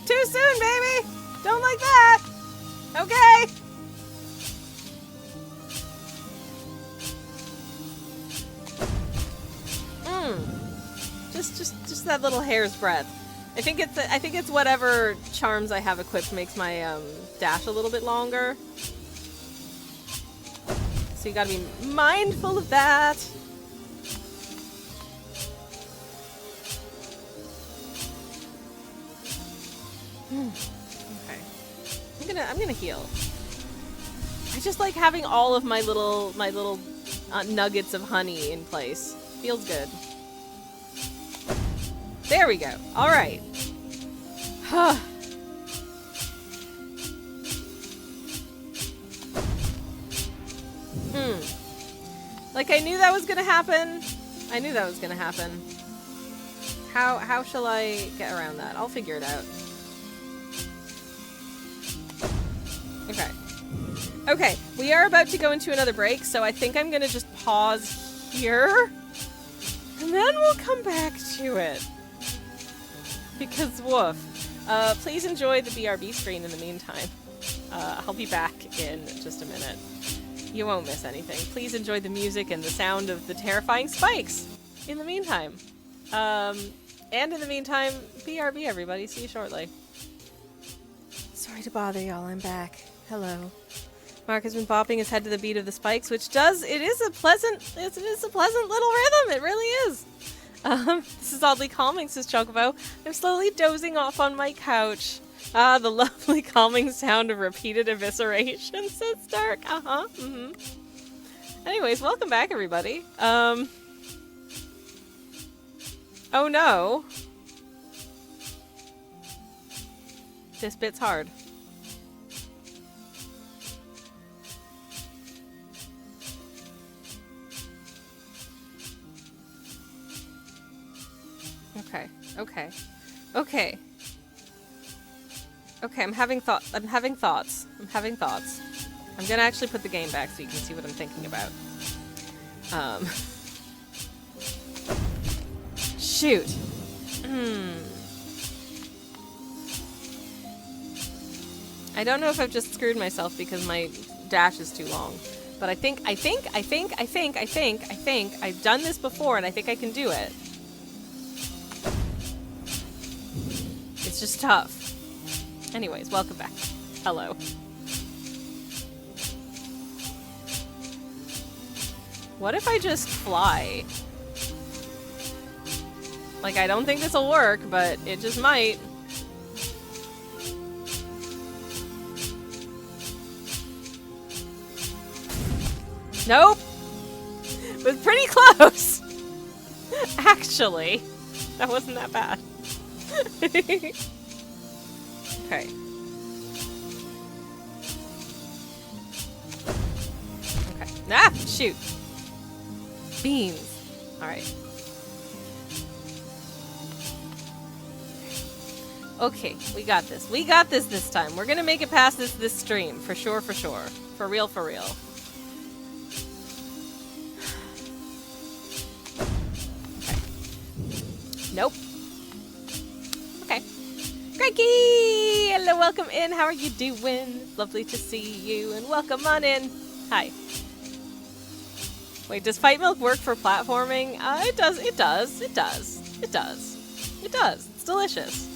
Too soon, baby! Don't like that! Okay! Just that little hair's breadth. I think it's whatever charms I have equipped makes my dash a little bit longer. So you gotta be mindful of that. Okay. I'm gonna heal. I just like having all of my little nuggets of honey in place. Feels good. There we go. All right. Like I knew that was gonna happen. I knew that was gonna happen. How shall I get around that? I'll figure it out. Okay. Okay, we are about to go into another break, so I think I'm gonna just pause here. And then we'll come back to it. Because woof. Please enjoy the BRB screen in the meantime. I'll be back in just a minute. You won't miss anything. Please enjoy the music and the sound of the terrifying spikes in the meantime. And in the meantime, BRB everybody. See you shortly. Sorry to bother y'all, I'm back. Hello. Mark has been bopping his head to the beat of the spikes, which it is a pleasant little rhythm. It really is. This is oddly calming, says Chocobo. I'm slowly dozing off on my couch. Ah, the lovely calming sound of repeated evisceration, says Stark. Uh-huh. Anyways, welcome back, everybody. Oh no. This bit's hard. Okay. Okay, I'm having thoughts. I'm gonna actually put the game back so you can see what I'm thinking about. Shoot. I don't know if I've just screwed myself because my dash is too long. But I think I've done this before and I think I can do it. It's just tough. Anyways, welcome back. Hello. What if I just fly? Like, I don't think this'll work, but it just might. Nope! It was pretty close! Actually. That wasn't that bad. Okay. Okay. Ah! Shoot! Beans. Alright. Okay, we got this. We got this time. We're gonna make it past this stream. For sure, for sure. For real, for real. Okay. Nope. Okay. Cranky! Hello, welcome in. How are you doing? Lovely to see you, and welcome on in. Hi. Wait, does Fight Milk work for platforming? It does. It does. It does. It does. It does. It's delicious.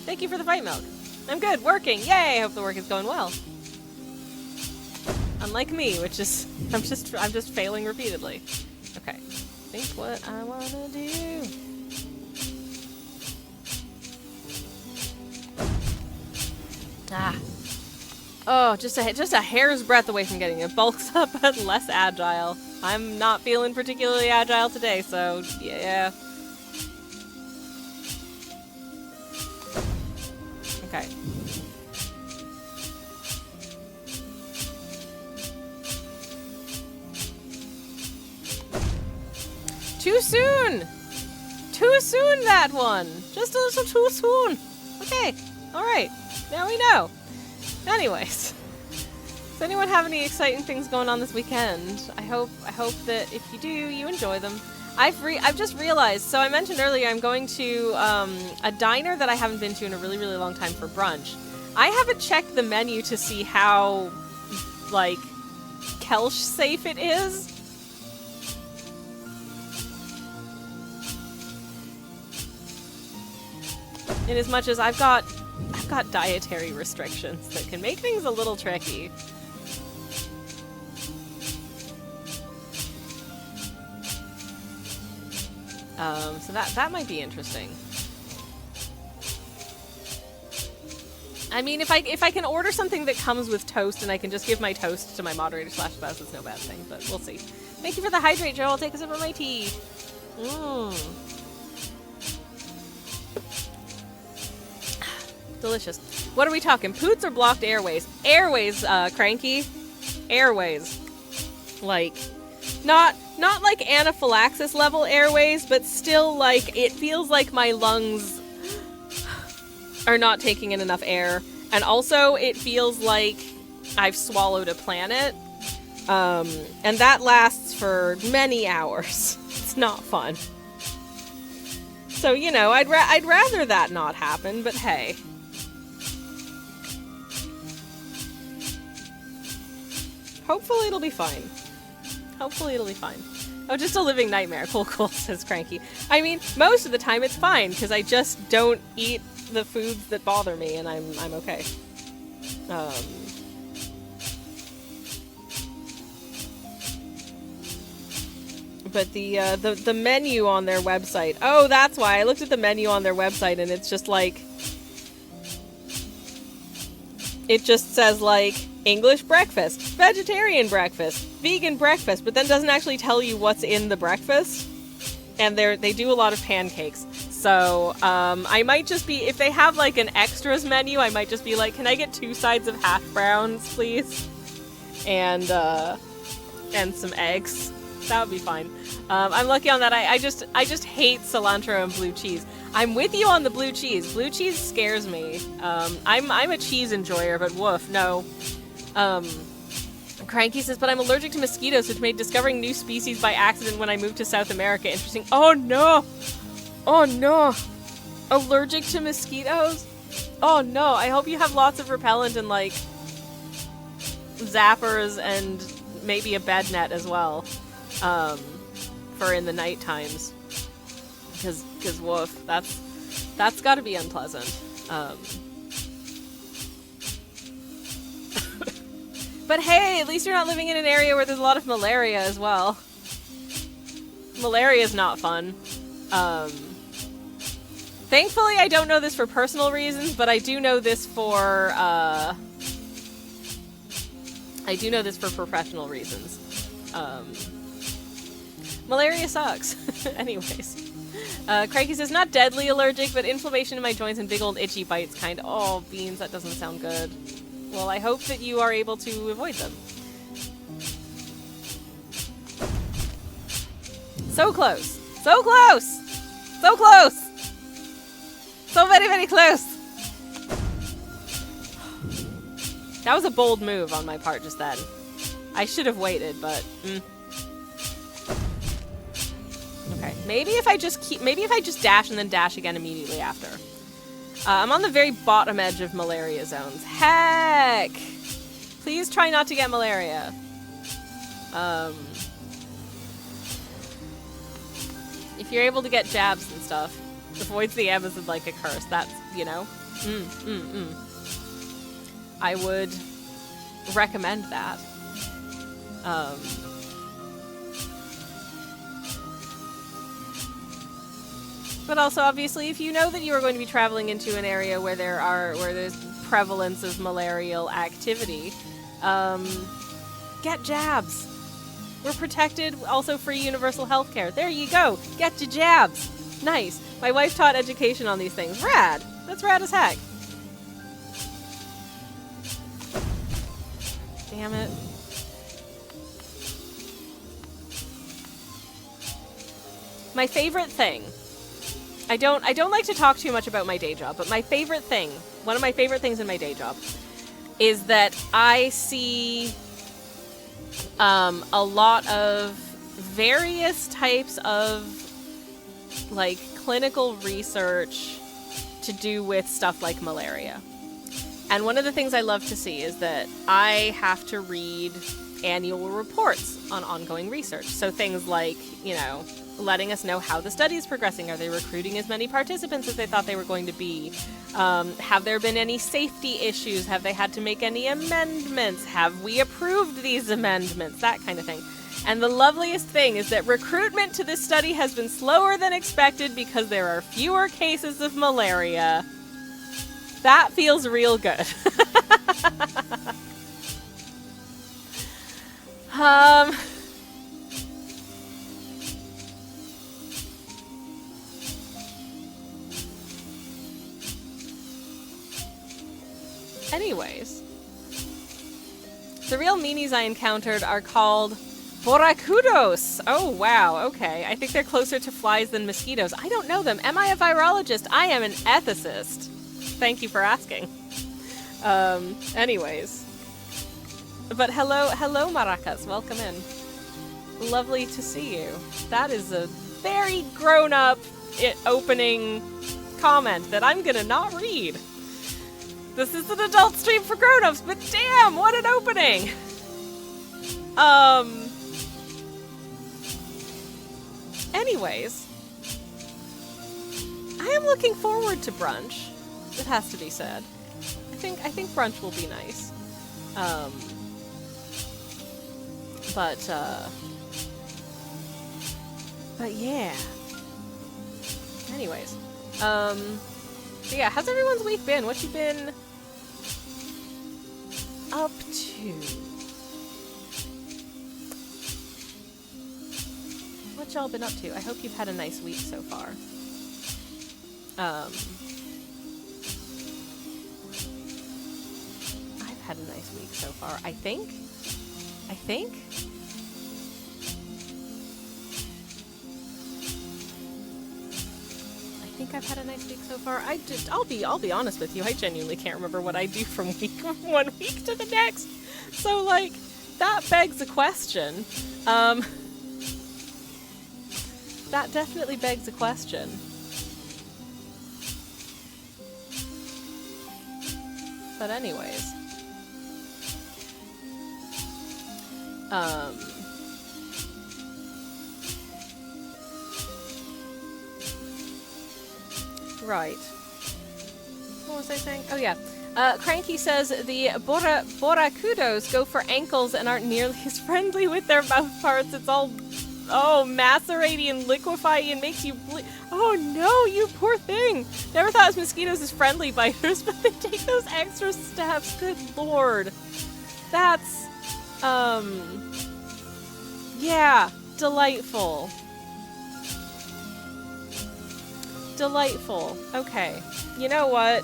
Thank you for the Fight Milk. I'm good. Working. Yay! I hope the work is going well. Unlike me, which is I'm just failing repeatedly. Okay. Think what I wanna do. Ah. Oh, just a hair's breadth away from getting it. Bulks up but less agile. I'm not feeling particularly agile today, so yeah. Okay. Too soon! Too soon, that one! Just a little too soon! Okay, alright. Now we know. Anyways. Does anyone have any exciting things going on this weekend? I hope that if you do, you enjoy them. I've just realized, so I mentioned earlier I'm going to a diner that I haven't been to in a really, really long time for brunch. I haven't checked the menu to see how, like, Kelch safe it is. In as much as I've got dietary restrictions that can make things a little tricky. So that might be interesting. I mean, if I can order something that comes with toast and I can just give my toast to my moderator / spouse, it's no bad thing, but we'll see. Thank you for the hydrate, Joe. I'll take a sip of my tea. Delicious. What are we talking? Poots or blocked airways? Airways, Cranky. Airways. Like, not like anaphylaxis level airways, but still, like, it feels like my lungs are not taking in enough air. And also, it feels like I've swallowed a planet. And that lasts for many hours. It's not fun. So, you know, I'd rather that not happen, but hey. Hopefully it'll be fine. Hopefully it'll be fine. Oh, just a living nightmare. Cool, says Cranky. I mean, most of the time it's fine, because I just don't eat the foods that bother me, and I'm okay. But the menu on their website. Oh, that's why. I looked at the menu on their website, and it's just like... It just says, like, English breakfast, vegetarian breakfast, vegan breakfast, but then doesn't actually tell you what's in the breakfast. And they do a lot of pancakes. So, I might just be, if they have, like, an extras menu, I might just be like, can I get 2 sides of hash browns, please? And some eggs. That would be fine. I'm lucky on that. I just hate cilantro and blue cheese. I'm with you on the blue cheese. Blue cheese scares me. I'm a cheese enjoyer, but woof, no. Cranky says, but I'm allergic to mosquitoes, which made discovering new species by accident when I moved to South America interesting. Oh no! Oh no! Allergic to mosquitoes? Oh no, I hope you have lots of repellent and, like, zappers and maybe a bed net as well. For in the night times. Because woof, that's gotta be unpleasant. But hey, at least you're not living in an area where there's a lot of malaria as well. Malaria's not fun. Thankfully, I don't know this for personal reasons, but I do know this for, professional reasons. Malaria sucks. Anyways. Craigie says, not deadly allergic, but inflammation in my joints and big old itchy bites kind of. Oh, beans, that doesn't sound good. Well, I hope that you are able to avoid them. So close. So close! So close! So very, very close! That was a bold move on my part just then. I should have waited, but... Okay, maybe if I just dash and then dash again immediately after. I'm on the very bottom edge of malaria zones. Heck! Please try not to get malaria. If you're able to get jabs and stuff, avoids the Amazon like a curse. That's, you know. I would recommend that. But also, obviously, if you know that you are going to be traveling into an area where there's prevalence of malarial activity, get jabs. We're protected, also free universal health care. There you go. Get your jabs. Nice. My wife taught education on these things. Rad. That's rad as heck. Damn it. My favorite thing. I don't like to talk too much about my day job, but my favorite thing, one of my favorite things in my day job, is that I see a lot of various types of like clinical research to do with stuff like malaria. And one of the things I love to see is that I have to read annual reports on ongoing research. So things like, you know, letting us know how the study is progressing. Are they recruiting as many participants as they thought they were going to be? Have there been any safety issues? Have they had to make any amendments? Have we approved these amendments? That kind of thing. And the loveliest thing is that recruitment to this study has been slower than expected because there are fewer cases of malaria. That feels real good. Anyways, the real meanies I encountered are called boracudos. Oh, wow, okay. I think they're closer to flies than mosquitoes. I don't know them. Am I a virologist? I am an ethicist. Thank you for asking. Anyways. But hello, Maracas. Welcome in. Lovely to see you. That is a very grown-up opening comment that I'm gonna not read. This is an adult stream for grown-ups, but damn, what an opening! Anyways. I am looking forward to brunch. It has to be said. I think brunch will be nice. But yeah. Anyways. So yeah, how's everyone's week been? What you been up to? What y'all been up to? I hope you've had a nice week so far. I've had a nice week so far. I think. I've had a nice week so far. I'll be honest with you. I genuinely can't remember what I do from one week to the next. So like, that begs a question. That definitely begs a question. But anyways. Right. What was I saying? Oh yeah. Cranky says the boracudos go for ankles and aren't nearly as friendly with their mouth parts. It's all, macerating and liquefying and makes you oh no, you poor thing. Never thought of mosquitoes as friendly biters, but they take those extra steps. Good lord. That's, yeah, delightful. Delightful. Okay. You know what?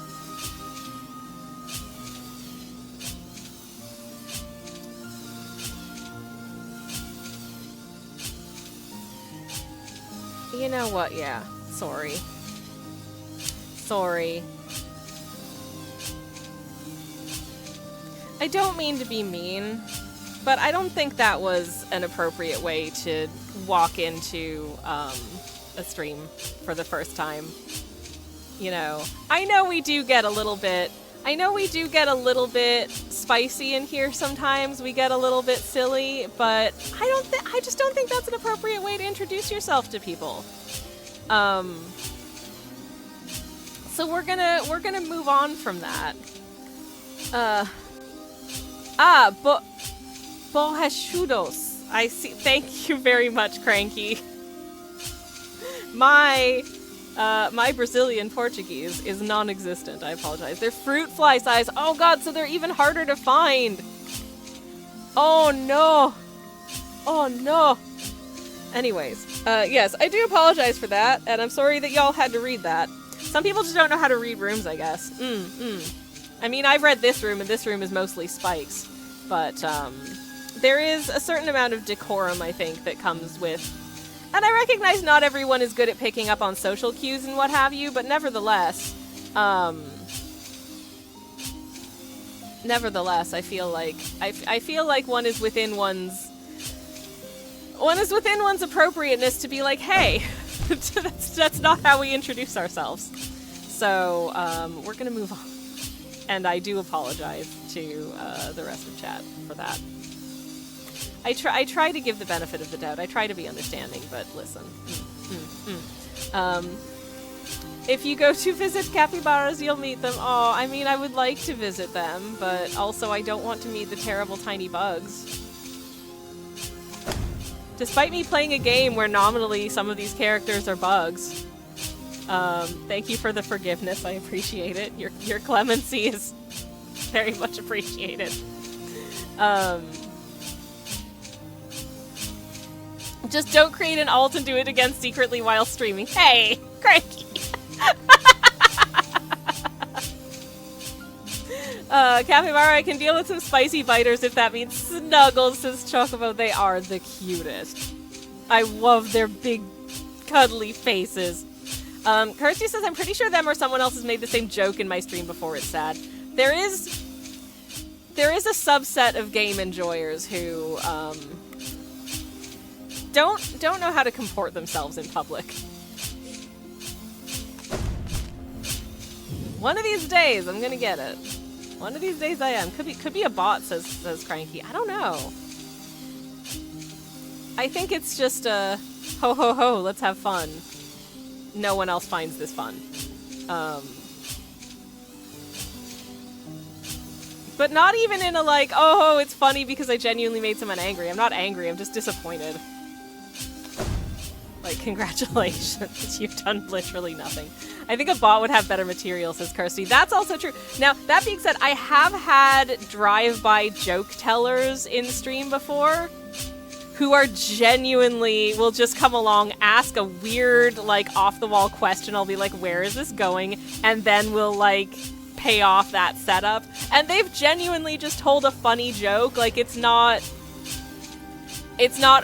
You know what? Yeah. Sorry. Sorry. I don't mean to be mean, but I don't think that was an appropriate way to walk into a stream for the first time. You know, I know we do get a little bit spicy in here sometimes. We get a little bit silly, but I just don't think that's an appropriate way to introduce yourself to people. So we're gonna move on from that. Borrachudos. I see. Thank you very much, Cranky. My Brazilian Portuguese is non-existent. I apologize. They're fruit fly size. Oh god, so they're even harder to find. Oh no. Oh no. Anyways, yes, I do apologize for that, and I'm sorry that y'all had to read that. Some people just don't know how to read rooms, I guess. I mean, I've read this room, and this room is mostly spikes, but there is a certain amount of decorum, I think, that comes with... And I recognize not everyone is good at picking up on social cues and what have you, but nevertheless, I feel like one is within one's appropriateness to be like, hey, that's not how we introduce ourselves. So we're gonna move on, and I do apologize to the rest of chat for that. I try to give the benefit of the doubt. I try to be understanding, but listen. If you go to visit capybaras, you'll meet them. Oh, I mean, I would like to visit them, but also I don't want to meet the terrible tiny bugs. Despite me playing a game where nominally some of these characters are bugs. Thank you for the forgiveness. I appreciate it. Your clemency is very much appreciated. Just don't create an alt and do it again secretly while streaming. Hey, Cranky! Capybara, I can deal with some spicy biters if that means snuggles, says Chocobo. They are the cutest. I love their big, cuddly faces. Kirsty says, I'm pretty sure them or someone else has made the same joke in my stream before. It's sad. There is a subset of game enjoyers who, don't know how to comport themselves in public. One of these days, I'm gonna get it. One of these days I am. Could be a bot, says Cranky. I don't know. I think it's just a ho ho ho, let's have fun. No one else finds this fun. But not even in a like, oh, it's funny because I genuinely made someone angry. I'm not angry, I'm just disappointed. Like, congratulations, you've done literally nothing. I think a bot would have better material, says Kirsty. That's also true. Now, that being said, I have had drive-by joke tellers in stream before who are genuinely, will just come along, ask a weird, like, off-the-wall question. I'll be like, where is this going? And then we'll, like, pay off that setup. And they've genuinely just told a funny joke. Like, it's not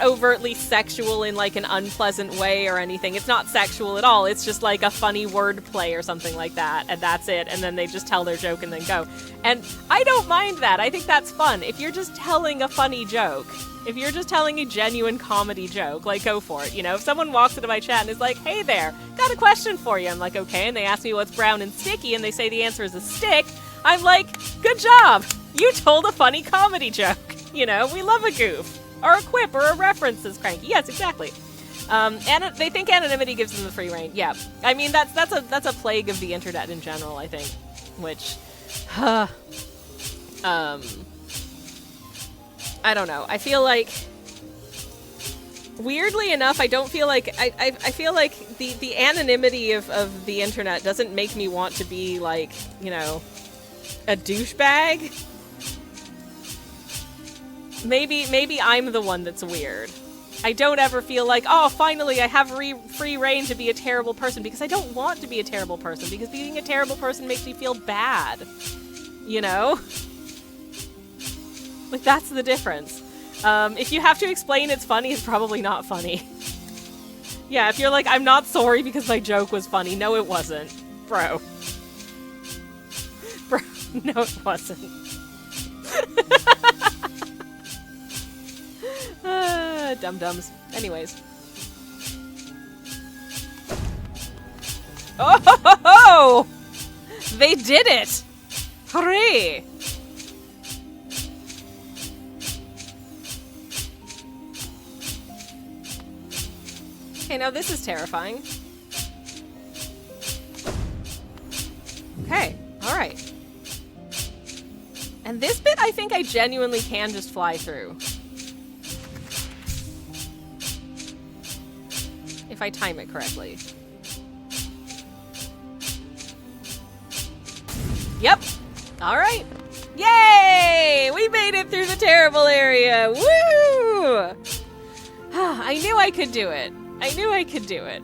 overtly sexual in, like, an unpleasant way or anything. It's not sexual at all. It's just, like, a funny word play or something like that, and that's it. And then they just tell their joke and then go. And I don't mind that. I think that's fun. If you're just telling a funny joke, if you're just telling a genuine comedy joke, like, go for it. You know, if someone walks into my chat and is like, hey there, got a question for you. I'm like, okay. And they ask me what's brown and sticky, and they say the answer is a stick. I'm like, good job. You told a funny comedy joke. You know, we love a goof. Or a quip, or a reference, says Cranky. Yes, exactly. And they think anonymity gives them the free reign. Yeah, I mean that's a plague of the internet in general. I think, which, I don't know. I feel like, weirdly enough, I don't feel like I feel like the anonymity of the internet doesn't make me want to be like, you know, a douchebag. Maybe I'm the one that's weird. I don't ever feel like, oh, finally I have free reign to be a terrible person, because I don't want to be a terrible person, because being a terrible person makes me feel bad. You know? Like, that's the difference. If you have to explain it's funny, it's probably not funny. Yeah, if you're like, I'm not sorry because my joke was funny. No, it wasn't. Bro. Bro, no, it wasn't. Dum-dums. Anyways. Oh, ho, ho, ho! They did it! Hooray! Okay, now this is terrifying. Okay, alright. And this bit I think I genuinely can just fly through. If I time it correctly. Yep. Alright. Yay! We made it through the terrible area! Woo! I knew I could do it. I knew I could do it.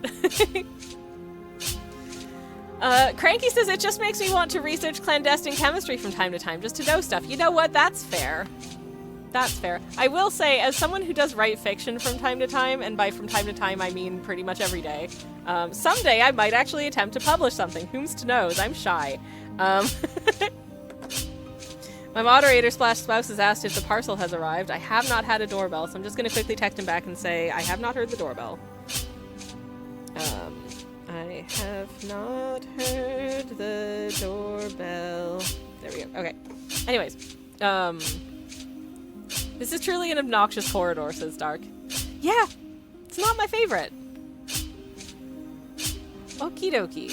Cranky says it just makes me want to research clandestine chemistry from time to time, just to know stuff. You know what? That's fair. That's fair. I will say, as someone who does write fiction from time to time, and by from time to time I mean pretty much every day, someday I might actually attempt to publish something. Whom's to knows? I'm shy. My moderator slash spouse has asked if the parcel has arrived. I have not had a doorbell, so I'm just going to quickly text him back and say, I have not heard the doorbell. I have not heard the doorbell. There we go. Okay. Anyways. This is truly an obnoxious corridor, says Dark. Yeah! It's not my favorite. Okie dokie.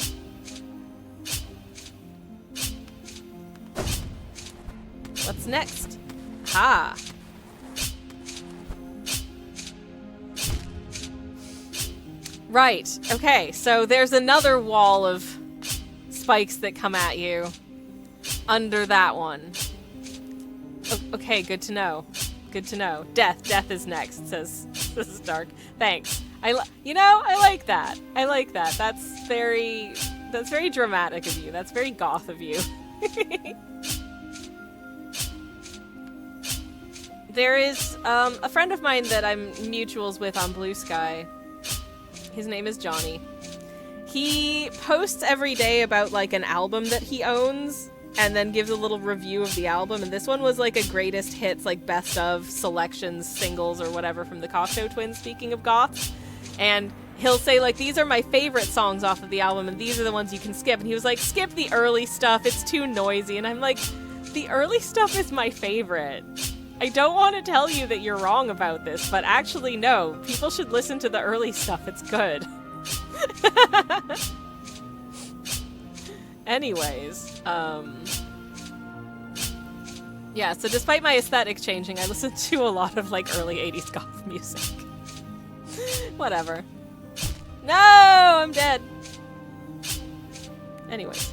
What's next? Ha! Right. Okay, so there's another wall of spikes that come at you under that one. Okay, good to know. Good to know. Death is next, says Dark. Thanks. You know, I like that. I like that. That's very dramatic of you. That's very goth of you. There is a friend of mine that I'm mutuals with on Blue Sky. His name is Johnny. He posts every day about like an album that he owns and then gives a little review of the album, and this one was like a greatest hits, like best of selections, singles or whatever from the Cocteau Twins, speaking of goths. And he'll say like, these are my favorite songs off of the album and these are the ones you can skip. And he was like, skip the early stuff, it's too noisy. And I'm like, the early stuff is my favorite. I don't want to tell you that you're wrong about this, but actually no, people should listen to the early stuff, it's good. Anyways, yeah, so despite my aesthetic changing, I listen to a lot of like early 80s goth music. Whatever. No, I'm dead. Anyways,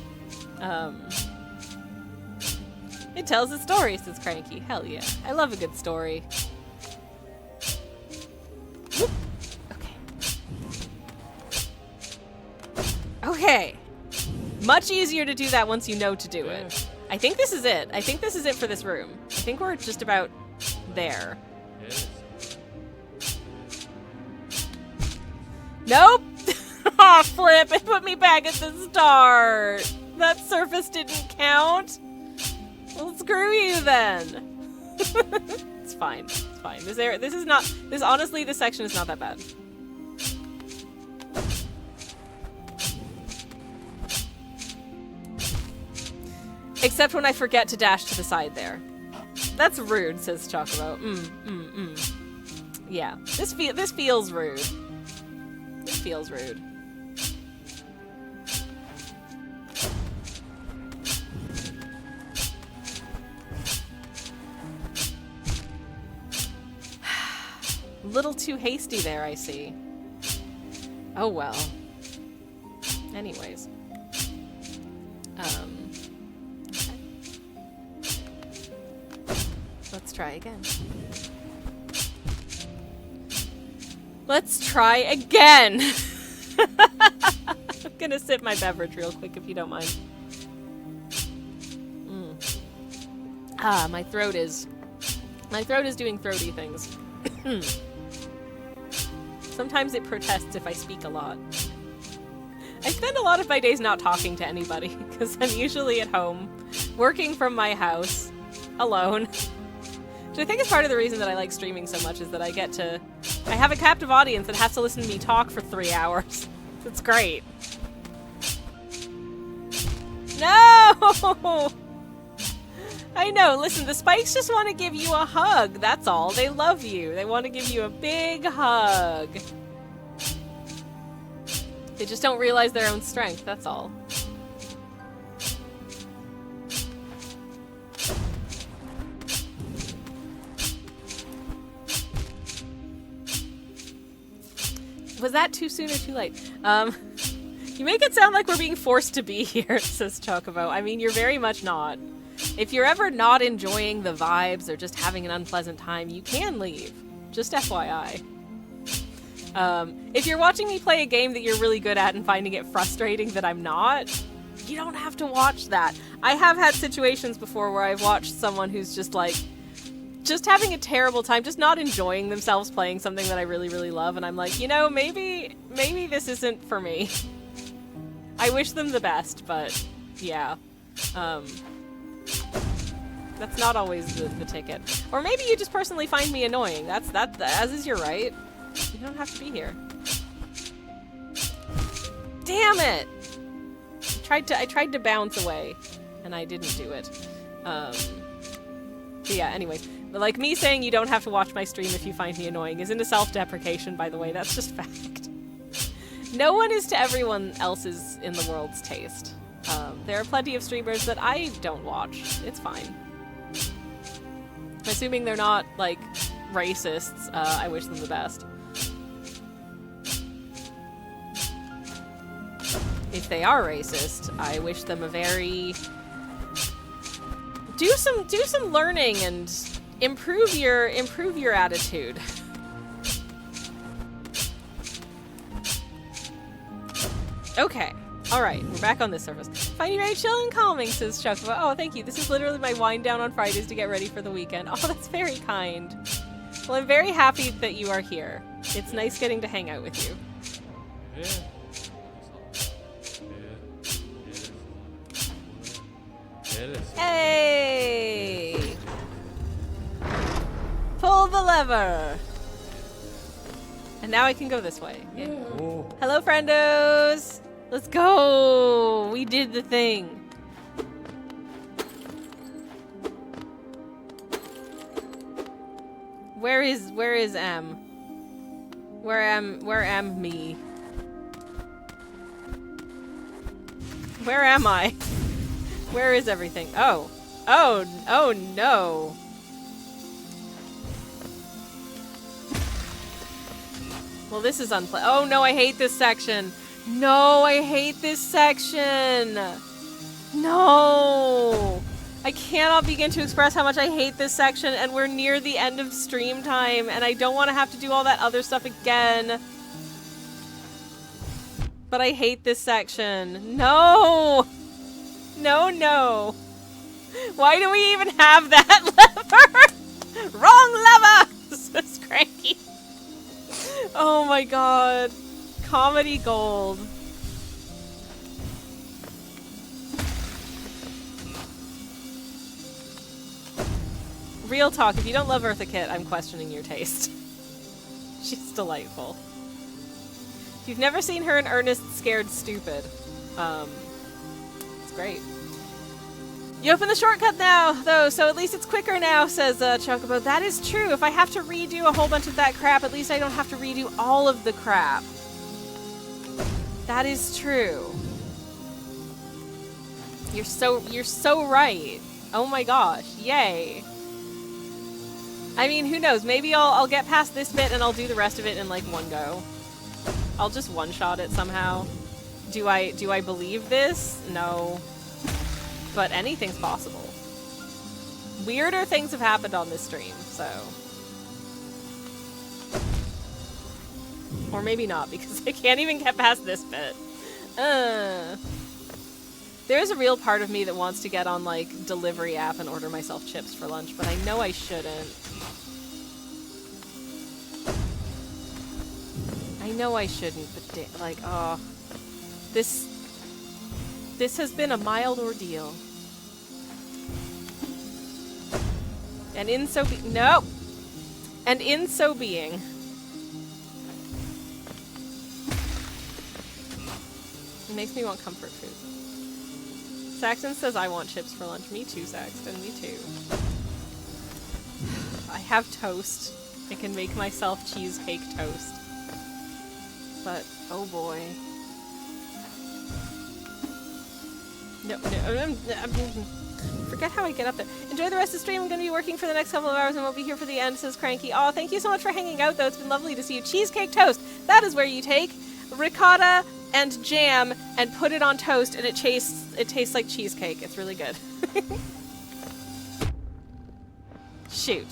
it tells a story, says Cranky. Hell yeah. I love a good story. Whoop. Okay. Okay. Much easier to do that once you know to do it. I think this is it. I think this is it for this room. I think we're just about there. Nope! Aw, flip! It put me back at the start! That surface didn't count? Well, screw you then! It's fine. It's fine. Honestly, this section is not that bad. Except when I forget to dash to the side there. That's rude, says Chocobo. Yeah, this feels rude. This feels rude. Little too hasty there, I see. Oh well. Anyways. Okay. Let's try again. Let's try again! I'm gonna sip my beverage real quick if you don't mind. Ah, my throat is doing throaty things. Sometimes it protests if I speak a lot. I spend a lot of my days not talking to anybody, because I'm usually at home, working from my house, alone. Which I think is part of the reason that I like streaming so much, is that I have a captive audience that has to listen to me talk for 3 hours. It's great. No! I know, listen, the spikes just want to give you a hug, that's all. They love you. They want to give you a big hug. They just don't realize their own strength, that's all. Was that too soon or too late? You make it sound like we're being forced to be here, says Chocobo. I mean, you're very much not. If you're ever not enjoying the vibes or just having an unpleasant time, you can leave. Just FYI. If you're watching me play a game that you're really good at and finding it frustrating that I'm not, you don't have to watch that. I have had situations before where I've watched someone who's just like, just having a terrible time, just not enjoying themselves playing something that I really, really love, and I'm like, you know, maybe this isn't for me. I wish them the best, but yeah. That's not always the ticket. Or maybe you just personally find me annoying. That's as is your right. You don't have to be here. Damn it! I tried to bounce away, and I didn't do it. But yeah, anyways. But like, me saying you don't have to watch my stream if you find me annoying isn't a self-deprecation, by the way. That's just fact. No one is to everyone else's in the world's taste. There are plenty of streamers that I don't watch. It's fine. Assuming they're not, like, racists, I wish them the best. If they are racist, I wish them a very... Do some learning and improve your attitude. Okay. Alright, we're back on this surface. Find you very chill and calming, says Chocobo. Oh, thank you. This is literally my wind down on Fridays to get ready for the weekend. Oh, that's very kind. Well, I'm very happy that you are here. It's nice getting to hang out with you. Hey! Pull the lever! And now I can go this way. Yeah. Hello, friendos! Let's go! We did the thing. Where is M? Where am me? Where am I? Where is everything? Oh no. Well, this is oh no, I hate this section. No, I hate this section. No. I cannot begin to express how much I hate this section, and we're near the end of stream time, and I don't want to have to do all that other stuff again. But I hate this section. No. No, no. Why do we even have that lever? Wrong lever! This is cranky. Oh my god. Comedy gold. Real talk, if you don't love Eartha Kitt, I'm questioning your taste. She's delightful. If you've never seen her in Ernest Scared Stupid, it's great. You open the shortcut now, though, so at least it's quicker now, says Chocobo. That is true. If I have to redo a whole bunch of that crap, at least I don't have to redo all of the crap. That is true. You're so right. Oh my gosh. Yay. I mean, who knows? Maybe I'll get past this bit and I'll do the rest of it in like one go. I'll just one-shot it somehow. Do I believe this? No. But anything's possible. Weirder things have happened on this stream, so. Or maybe not, because I can't even get past this bit. There's a real part of me that wants to get on, like, delivery app and order myself chips for lunch, but I know I shouldn't. know I shouldn't, but like, oh. This has been a mild ordeal. And in so no! And in so being... It makes me want comfort food. Saxton says I want chips for lunch. Me too, Saxton. Me too. I have toast. I can make myself cheesecake toast. But, oh boy. No, forget how I get up there. Enjoy the rest of the stream. I'm going to be working for the next couple of hours and won't be here for the end, says Cranky. Aw, thank you so much for hanging out, though. It's been lovely to see you. Cheesecake toast. That is where you take ricotta and jam and put it on toast, and it tastes like cheesecake. It's really good. Shoot.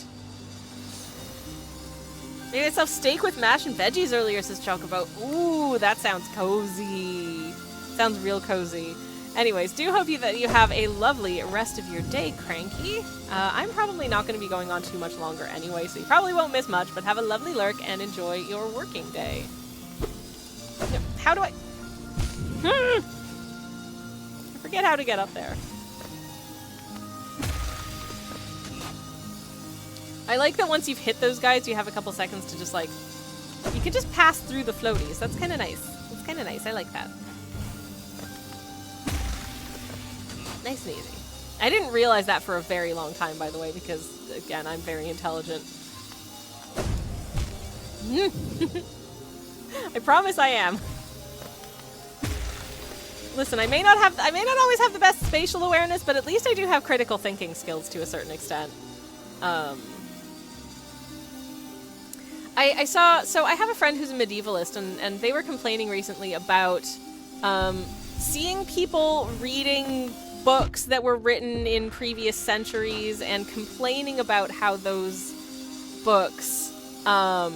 Made myself steak with mash and veggies earlier, says Chocobo. Ooh, that sounds cozy. Sounds real cozy. Anyways, do hope that you have a lovely rest of your day, Cranky. I'm probably not going to be going on too much longer anyway, so you probably won't miss much, but have a lovely lurk and enjoy your working day. How do I... I forget how to get up there. I like that once you've hit those guys, you have a couple seconds to just, like... You can just pass through the floaties. That's kind of nice. That's kind of nice. I like that. Nice and easy. I didn't realize that for a very long time, by the way, because, again, I'm very intelligent. I promise I am. Listen, I may not always have the best spatial awareness, but at least I do have critical thinking skills to a certain extent. I have a friend who's a medievalist, and they were complaining recently about seeing people reading books that were written in previous centuries and complaining about how those books are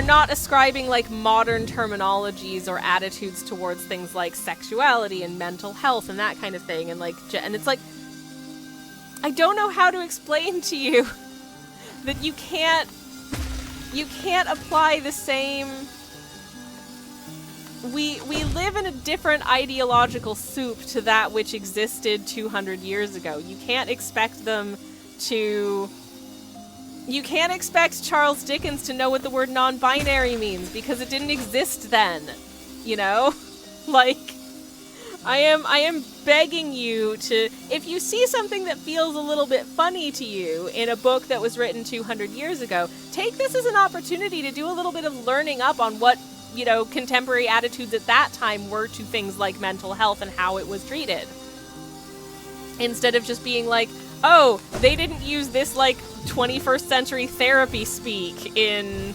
not ascribing like modern terminologies or attitudes towards things like sexuality and mental health and that kind of thing, and it's like, I don't know how to explain to you that you can't apply the same. We live in a different ideological soup to that which existed 200 years ago. You can't expect Charles Dickens to know what the word non-binary means because it didn't exist then, you know? Like, I am begging you to, if you see something that feels a little bit funny to you in a book that was written 200 years ago, take this as an opportunity to do a little bit of learning up on what, you know, contemporary attitudes at that time were to things like mental health and how it was treated. Instead of just being like, oh, they didn't use this, like, 21st century therapy speak in,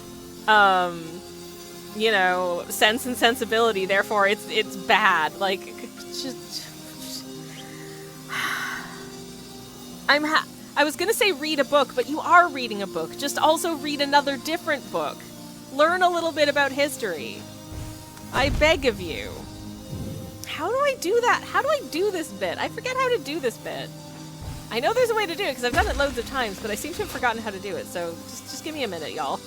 you know, Sense and Sensibility, therefore it's bad. Like, just... I was gonna say read a book, but you are reading a book. Just also read another different book. Learn a little bit about history. I beg of you. How do I do that? How do I do this bit? I forget how to do this bit. I know there's a way to do it because I've done it loads of times, but I seem to have forgotten how to do it, so just give me a minute, y'all.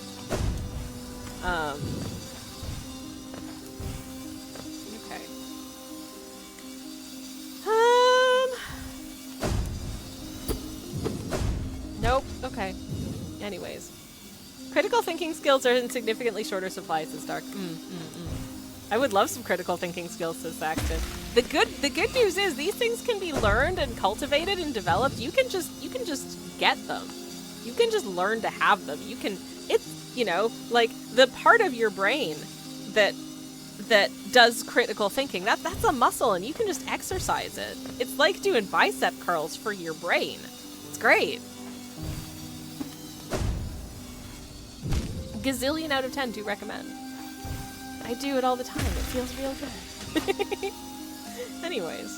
Okay. Nope. Okay. Anyways. Critical thinking skills are in significantly shorter supply, says Dark. I would love some critical thinking skills, says Saxton. The good news is these things can be learned and cultivated and developed. You can just get them. You can just learn to have them. It's, you know, like the part of your brain that does critical thinking. That's a muscle and you can just exercise it. It's like doing bicep curls for your brain. It's great. Gazillion out of 10 do recommend. I do it all the time. It feels real good. Anyways.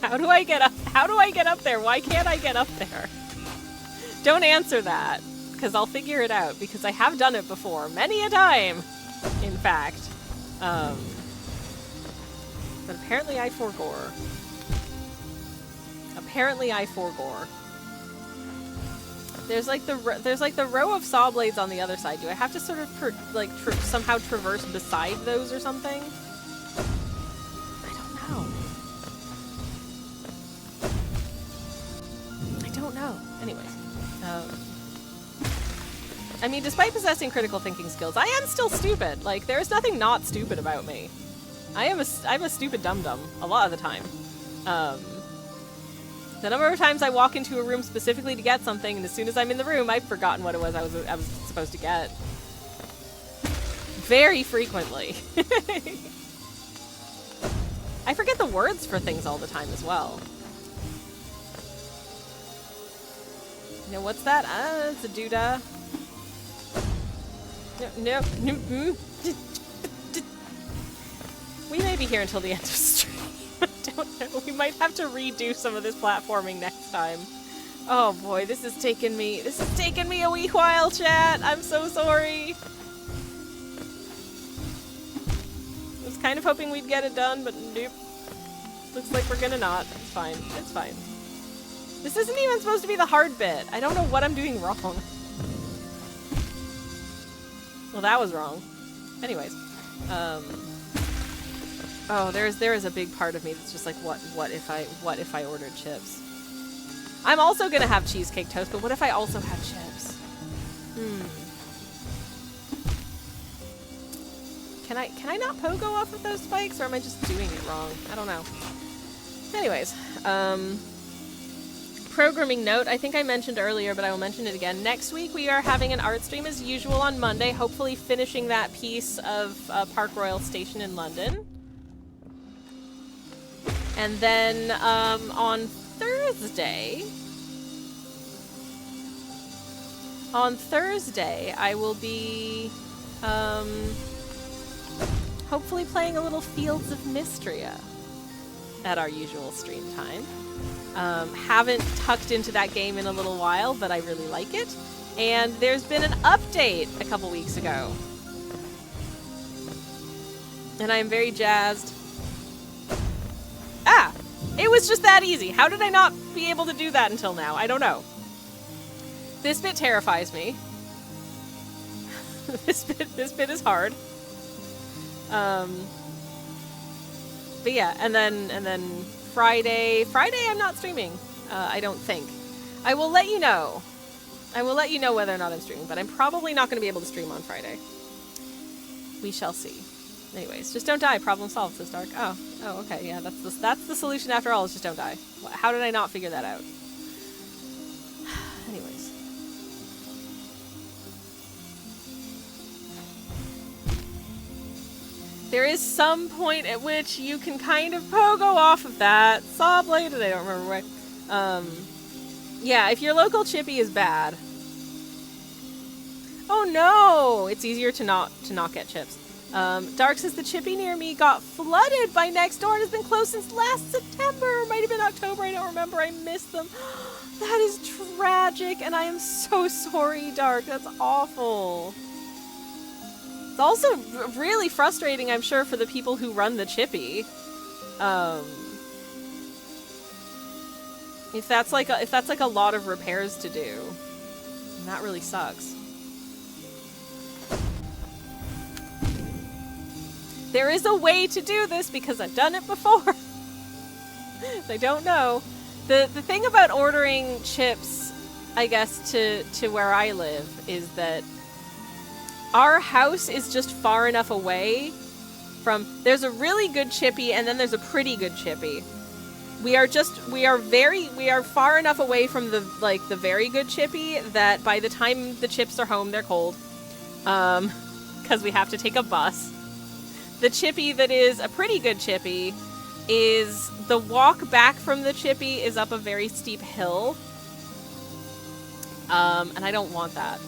How do I get up? How do I get up there? Why can't I get up there? Don't answer that, because I'll figure it out, because I have done it before, many a time. in fact. But apparently I forgore. Apparently I forgore. There's like the row of saw blades on the other side. Do I have to sort of somehow traverse beside those or something? I don't know. I don't know. Anyways, I mean, despite possessing critical thinking skills, I am still stupid. Like, there's nothing not stupid about me. I'm a stupid dum-dum a lot of the time. The number of times I walk into a room specifically to get something, and as soon as I'm in the room, I've forgotten what it was I was supposed to get. Very frequently. I forget the words for things all the time as well. You know, what's that? It's a doodah. No. We may be here until the end of the stream. I don't know. We might have to redo some of this platforming next time. Oh boy, this has taken me a wee while, chat. I'm so sorry. I was kind of hoping we'd get it done, but nope. Looks like we're gonna not. It's fine. It's fine. This isn't even supposed to be the hard bit. I don't know what I'm doing wrong. Well, that was wrong. Anyways, oh, there is a big part of me that's just like, what if I ordered chips? I'm also gonna have cheesecake toast, but what if I also have chips? Can I not pogo off of those spikes, or am I just doing it wrong? I don't know. Anyways, programming note, I think I mentioned earlier, but I will mention it again. Next week we are having an art stream as usual on Monday, hopefully finishing that piece of Park Royal Station in London. And then on Thursday, I will be hopefully playing a little Fields of Mystria at our usual stream time. Haven't tucked into that game in a little while, but I really like it. And there's been an update a couple weeks ago. And I am very jazzed. Ah! It was just that easy. How did I not be able to do that until now? I don't know. This bit terrifies me. This bit is hard. But yeah, and then Friday I'm not streaming. I don't think. I will let you know. I will let you know whether or not I'm streaming, but I'm probably not going to be able to stream on Friday. We shall see. Anyways, just don't die. Problem solved, says Dark. Oh, okay. Yeah, that's the solution after all, is just don't die. How did I not figure that out? Anyways. There is some point at which you can kind of pogo off of that sawblade, and I don't remember what. Yeah, if your local chippy is bad. Oh no! It's easier to not get chips. Dark says the chippy near me got flooded by next door and has been closed since last September. Or might have been October, I don't remember. I missed them. That is tragic, and I am so sorry, Dark. That's awful. It's also really frustrating, I'm sure, for the people who run the chippy. If that's like a lot of repairs to do, that really sucks. There is a way to do this because I've done it before. I don't know. The thing about ordering chips, I guess, to where I live is that our house is just far enough away from... There's a really good chippy and then there's a pretty good chippy. We are far enough away from the very good chippy that by the time the chips are home, they're cold. Because we have to take a bus. The chippy that is a pretty good chippy is the walk back from the chippy is up a very steep hill. And I don't want that.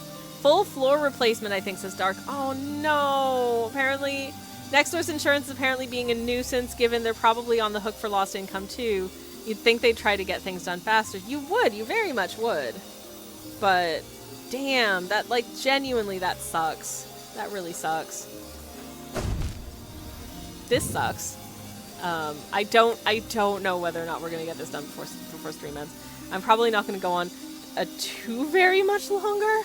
Full floor replacement, I think, says Dark. Oh no! Apparently, next door's insurance is apparently being a nuisance, given they're probably on the hook for lost income too. You'd think they'd try to get things done faster. You would, you very much would. But, damn, that, genuinely, that sucks. That really sucks. this sucks. I don't know whether or not we're gonna get this done before stream ends. I'm probably not gonna go on too very much longer.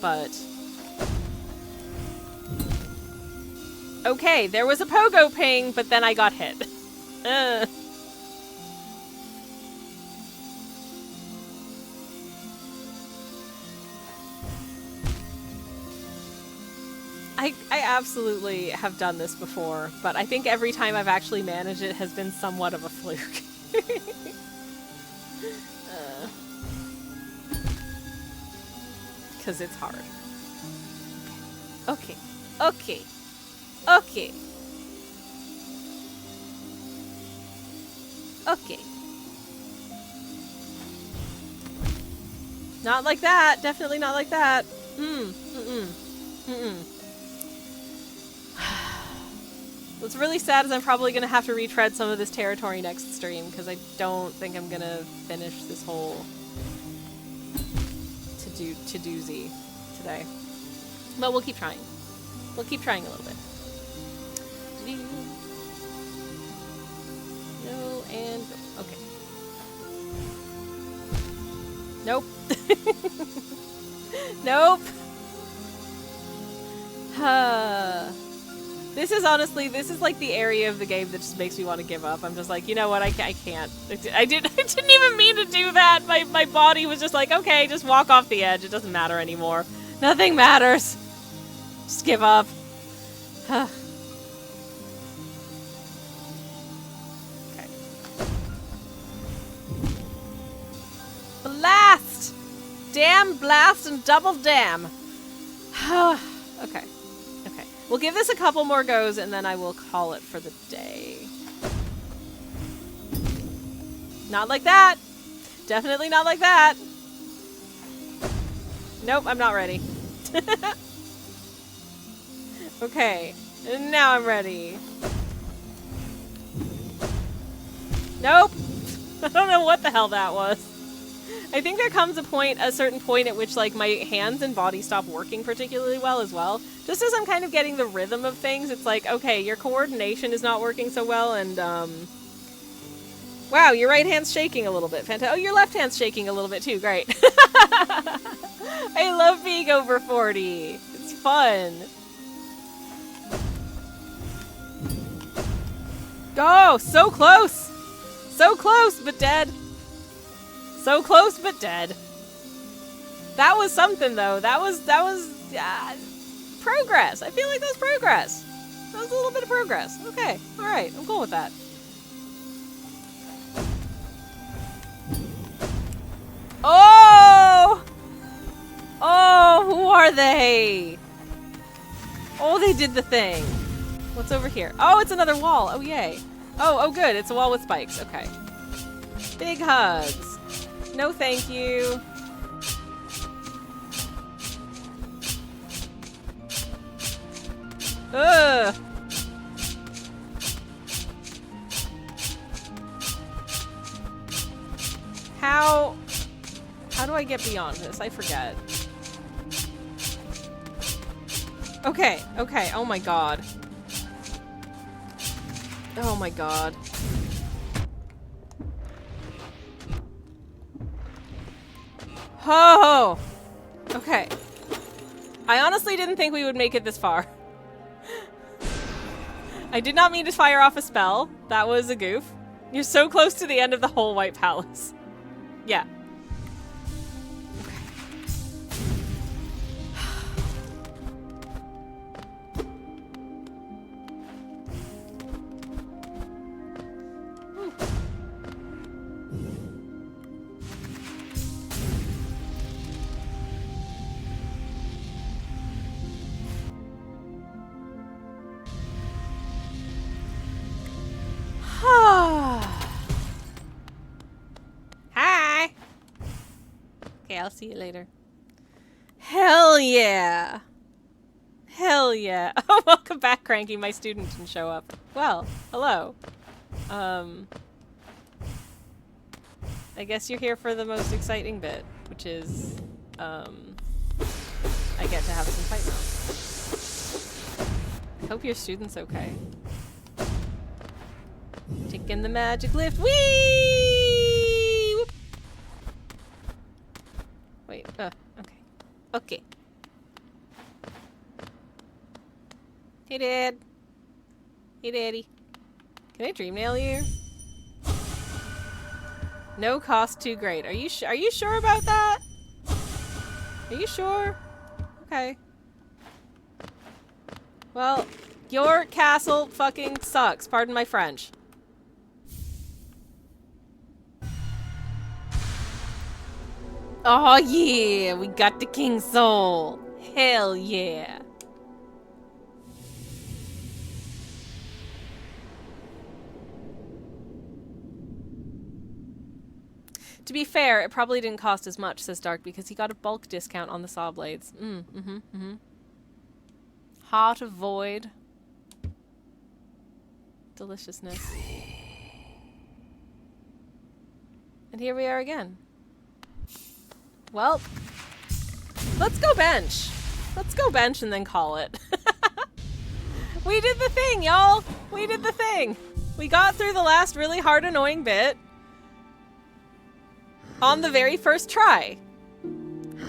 But okay, there was a pogo ping, but then I got hit. I absolutely have done this before, but I think every time I've actually managed it has been somewhat of a fluke. Because it's hard. Okay. Okay. Okay. Okay. Not like that. Definitely not like that. What's really sad is I'm probably going to have to retread some of this territory next stream, because I don't think I'm going to finish this whole to-doozy today. But we'll keep trying. We'll keep trying a little bit. No, and... okay. Nope. Nope. This is honestly, this is like the area of the game that just makes me want to give up. I'm just like, you know what, I can't. I didn't even mean to do that. My body was just like, okay, just walk off the edge. It doesn't matter anymore. Nothing matters. Just give up. Okay. Blast! Damn, blast, and double damn. Okay. We'll give this a couple more goes, and then I will call it for the day. Not like that! Definitely not like that! Nope, I'm not ready. Okay, and now I'm ready. Nope! I don't know what the hell that was. I think there comes a certain point at which, like, my hands and body stop working particularly well as well. Just as I'm kind of getting the rhythm of things, it's like, okay, your coordination is not working so well, and, wow, your right hand's shaking a little bit. Fantastic. Oh, your left hand's shaking a little bit too. Great. I love being over 40. It's fun. Oh, so close! So close, but dead. So close, but dead. That was something, though. That was progress. I feel like that was progress. That was a little bit of progress. Okay, alright, I'm cool with that. Oh! Oh, who are they? Oh, they did the thing. What's over here? Oh, it's another wall. Oh, yay. Oh, good. It's a wall with spikes. Okay. Big hugs. No, thank you. Ugh. How do I get beyond this? I forget. Okay, okay. Oh my god. Oh my god. Oh! Okay. I honestly didn't think we would make it this far. I did not mean to fire off a spell. That was a goof. You're so close to the end of the whole White Palace. Yeah. Hi. Okay, I'll see you later. Hell yeah. Hell yeah. Oh, welcome back, Cranky. My student didn't show up. Well, hello. I guess you're here for the most exciting bit, which is, I get to have some fight rounds. Hope your student's okay. Taking the magic lift. Whee! Whoop. Wait, okay. Okay. Hey, Dad. Hey, Daddy. Can I dream nail you? No cost too great. Are you sure about that? Are you sure? Okay. Well, your castle fucking sucks. Pardon my French. Oh yeah, we got the King's Soul. Hell yeah. To be fair, it probably didn't cost as much, says Dark, because he got a bulk discount on the sawblades. Heart of Void. Deliciousness. And here we are again. Well, let's go bench. Let's go bench and then call it. We did the thing, y'all. We did the thing. We got through the last really hard, annoying bit on the very first try.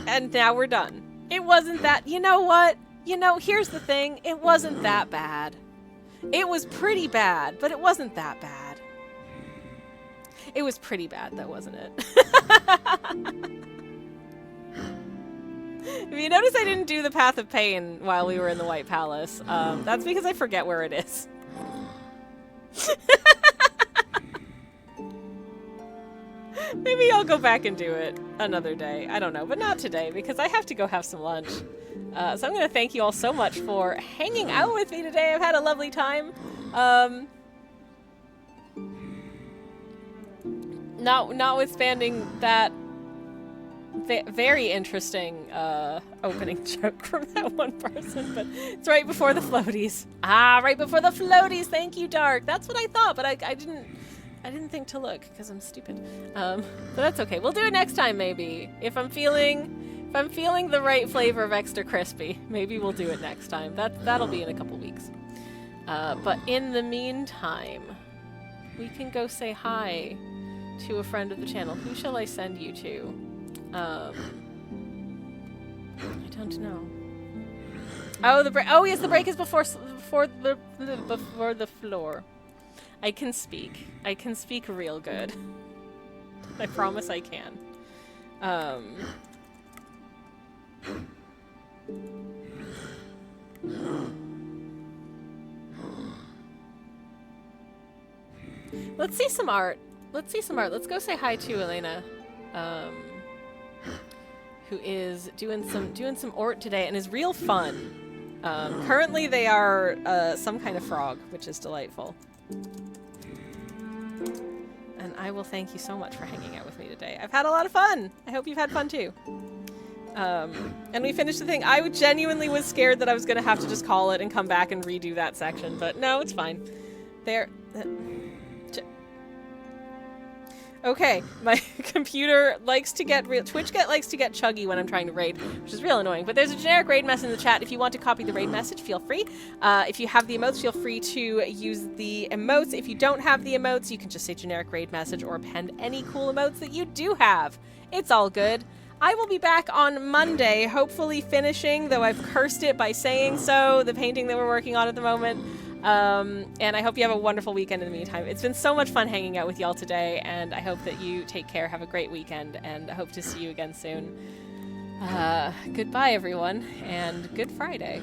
And now we're done. It wasn't that... You know what? You know, here's the thing. It wasn't that bad. It was pretty bad, but it wasn't that bad. It was pretty bad, though, wasn't it? If you notice I didn't do the Path of Pain while we were in the White Palace, that's because I forget where it is. Maybe I'll go back and do it another day. I don't know, but not today because I have to go have some lunch. So I'm going to thank you all so much for hanging out with me today. I've had a lovely time. Notwithstanding that very interesting opening joke from that one person, but it's right before the floaties. Ah, right before the floaties. Thank you, Dark. That's what I thought, but I didn't think to look because I'm stupid. But that's okay. We'll do it next time, maybe. If I'm feeling the right flavor of extra crispy, maybe we'll do it next time. That'll be in a couple weeks. But in the meantime, we can go say hi to a friend of the channel. Who shall I send you to? I don't know. Oh, the break. Oh, yes, the break is before the floor. I can speak. I can speak real good. I promise I can. Let's see some art. Let's see some art. Let's go say hi to Elena, who is doing some art today and is real fun. Currently they are some kind of frog, which is delightful. And I will thank you so much for hanging out with me today. I've had a lot of fun. I hope you've had fun too. And we finished the thing. I genuinely was scared that I was going to have to just call it and come back and redo that section, but no, it's fine. There. Okay, my computer likes to get Twitch likes to get chuggy when I'm trying to raid, which is real annoying. But there's a generic raid message in the chat. If you want to copy the raid message, feel free. If you have the emotes, feel free to use the emotes. If you don't have the emotes, you can just say generic raid message or append any cool emotes that you do have. It's all good. I will be back on Monday, hopefully finishing, though I've cursed it by saying so, the painting that we're working on at the moment. And I hope you have a wonderful weekend in the meantime. It's been so much fun hanging out with y'all today, and I hope that you take care, have a great weekend, and I hope to see you again soon. Goodbye, everyone, and Good Friday.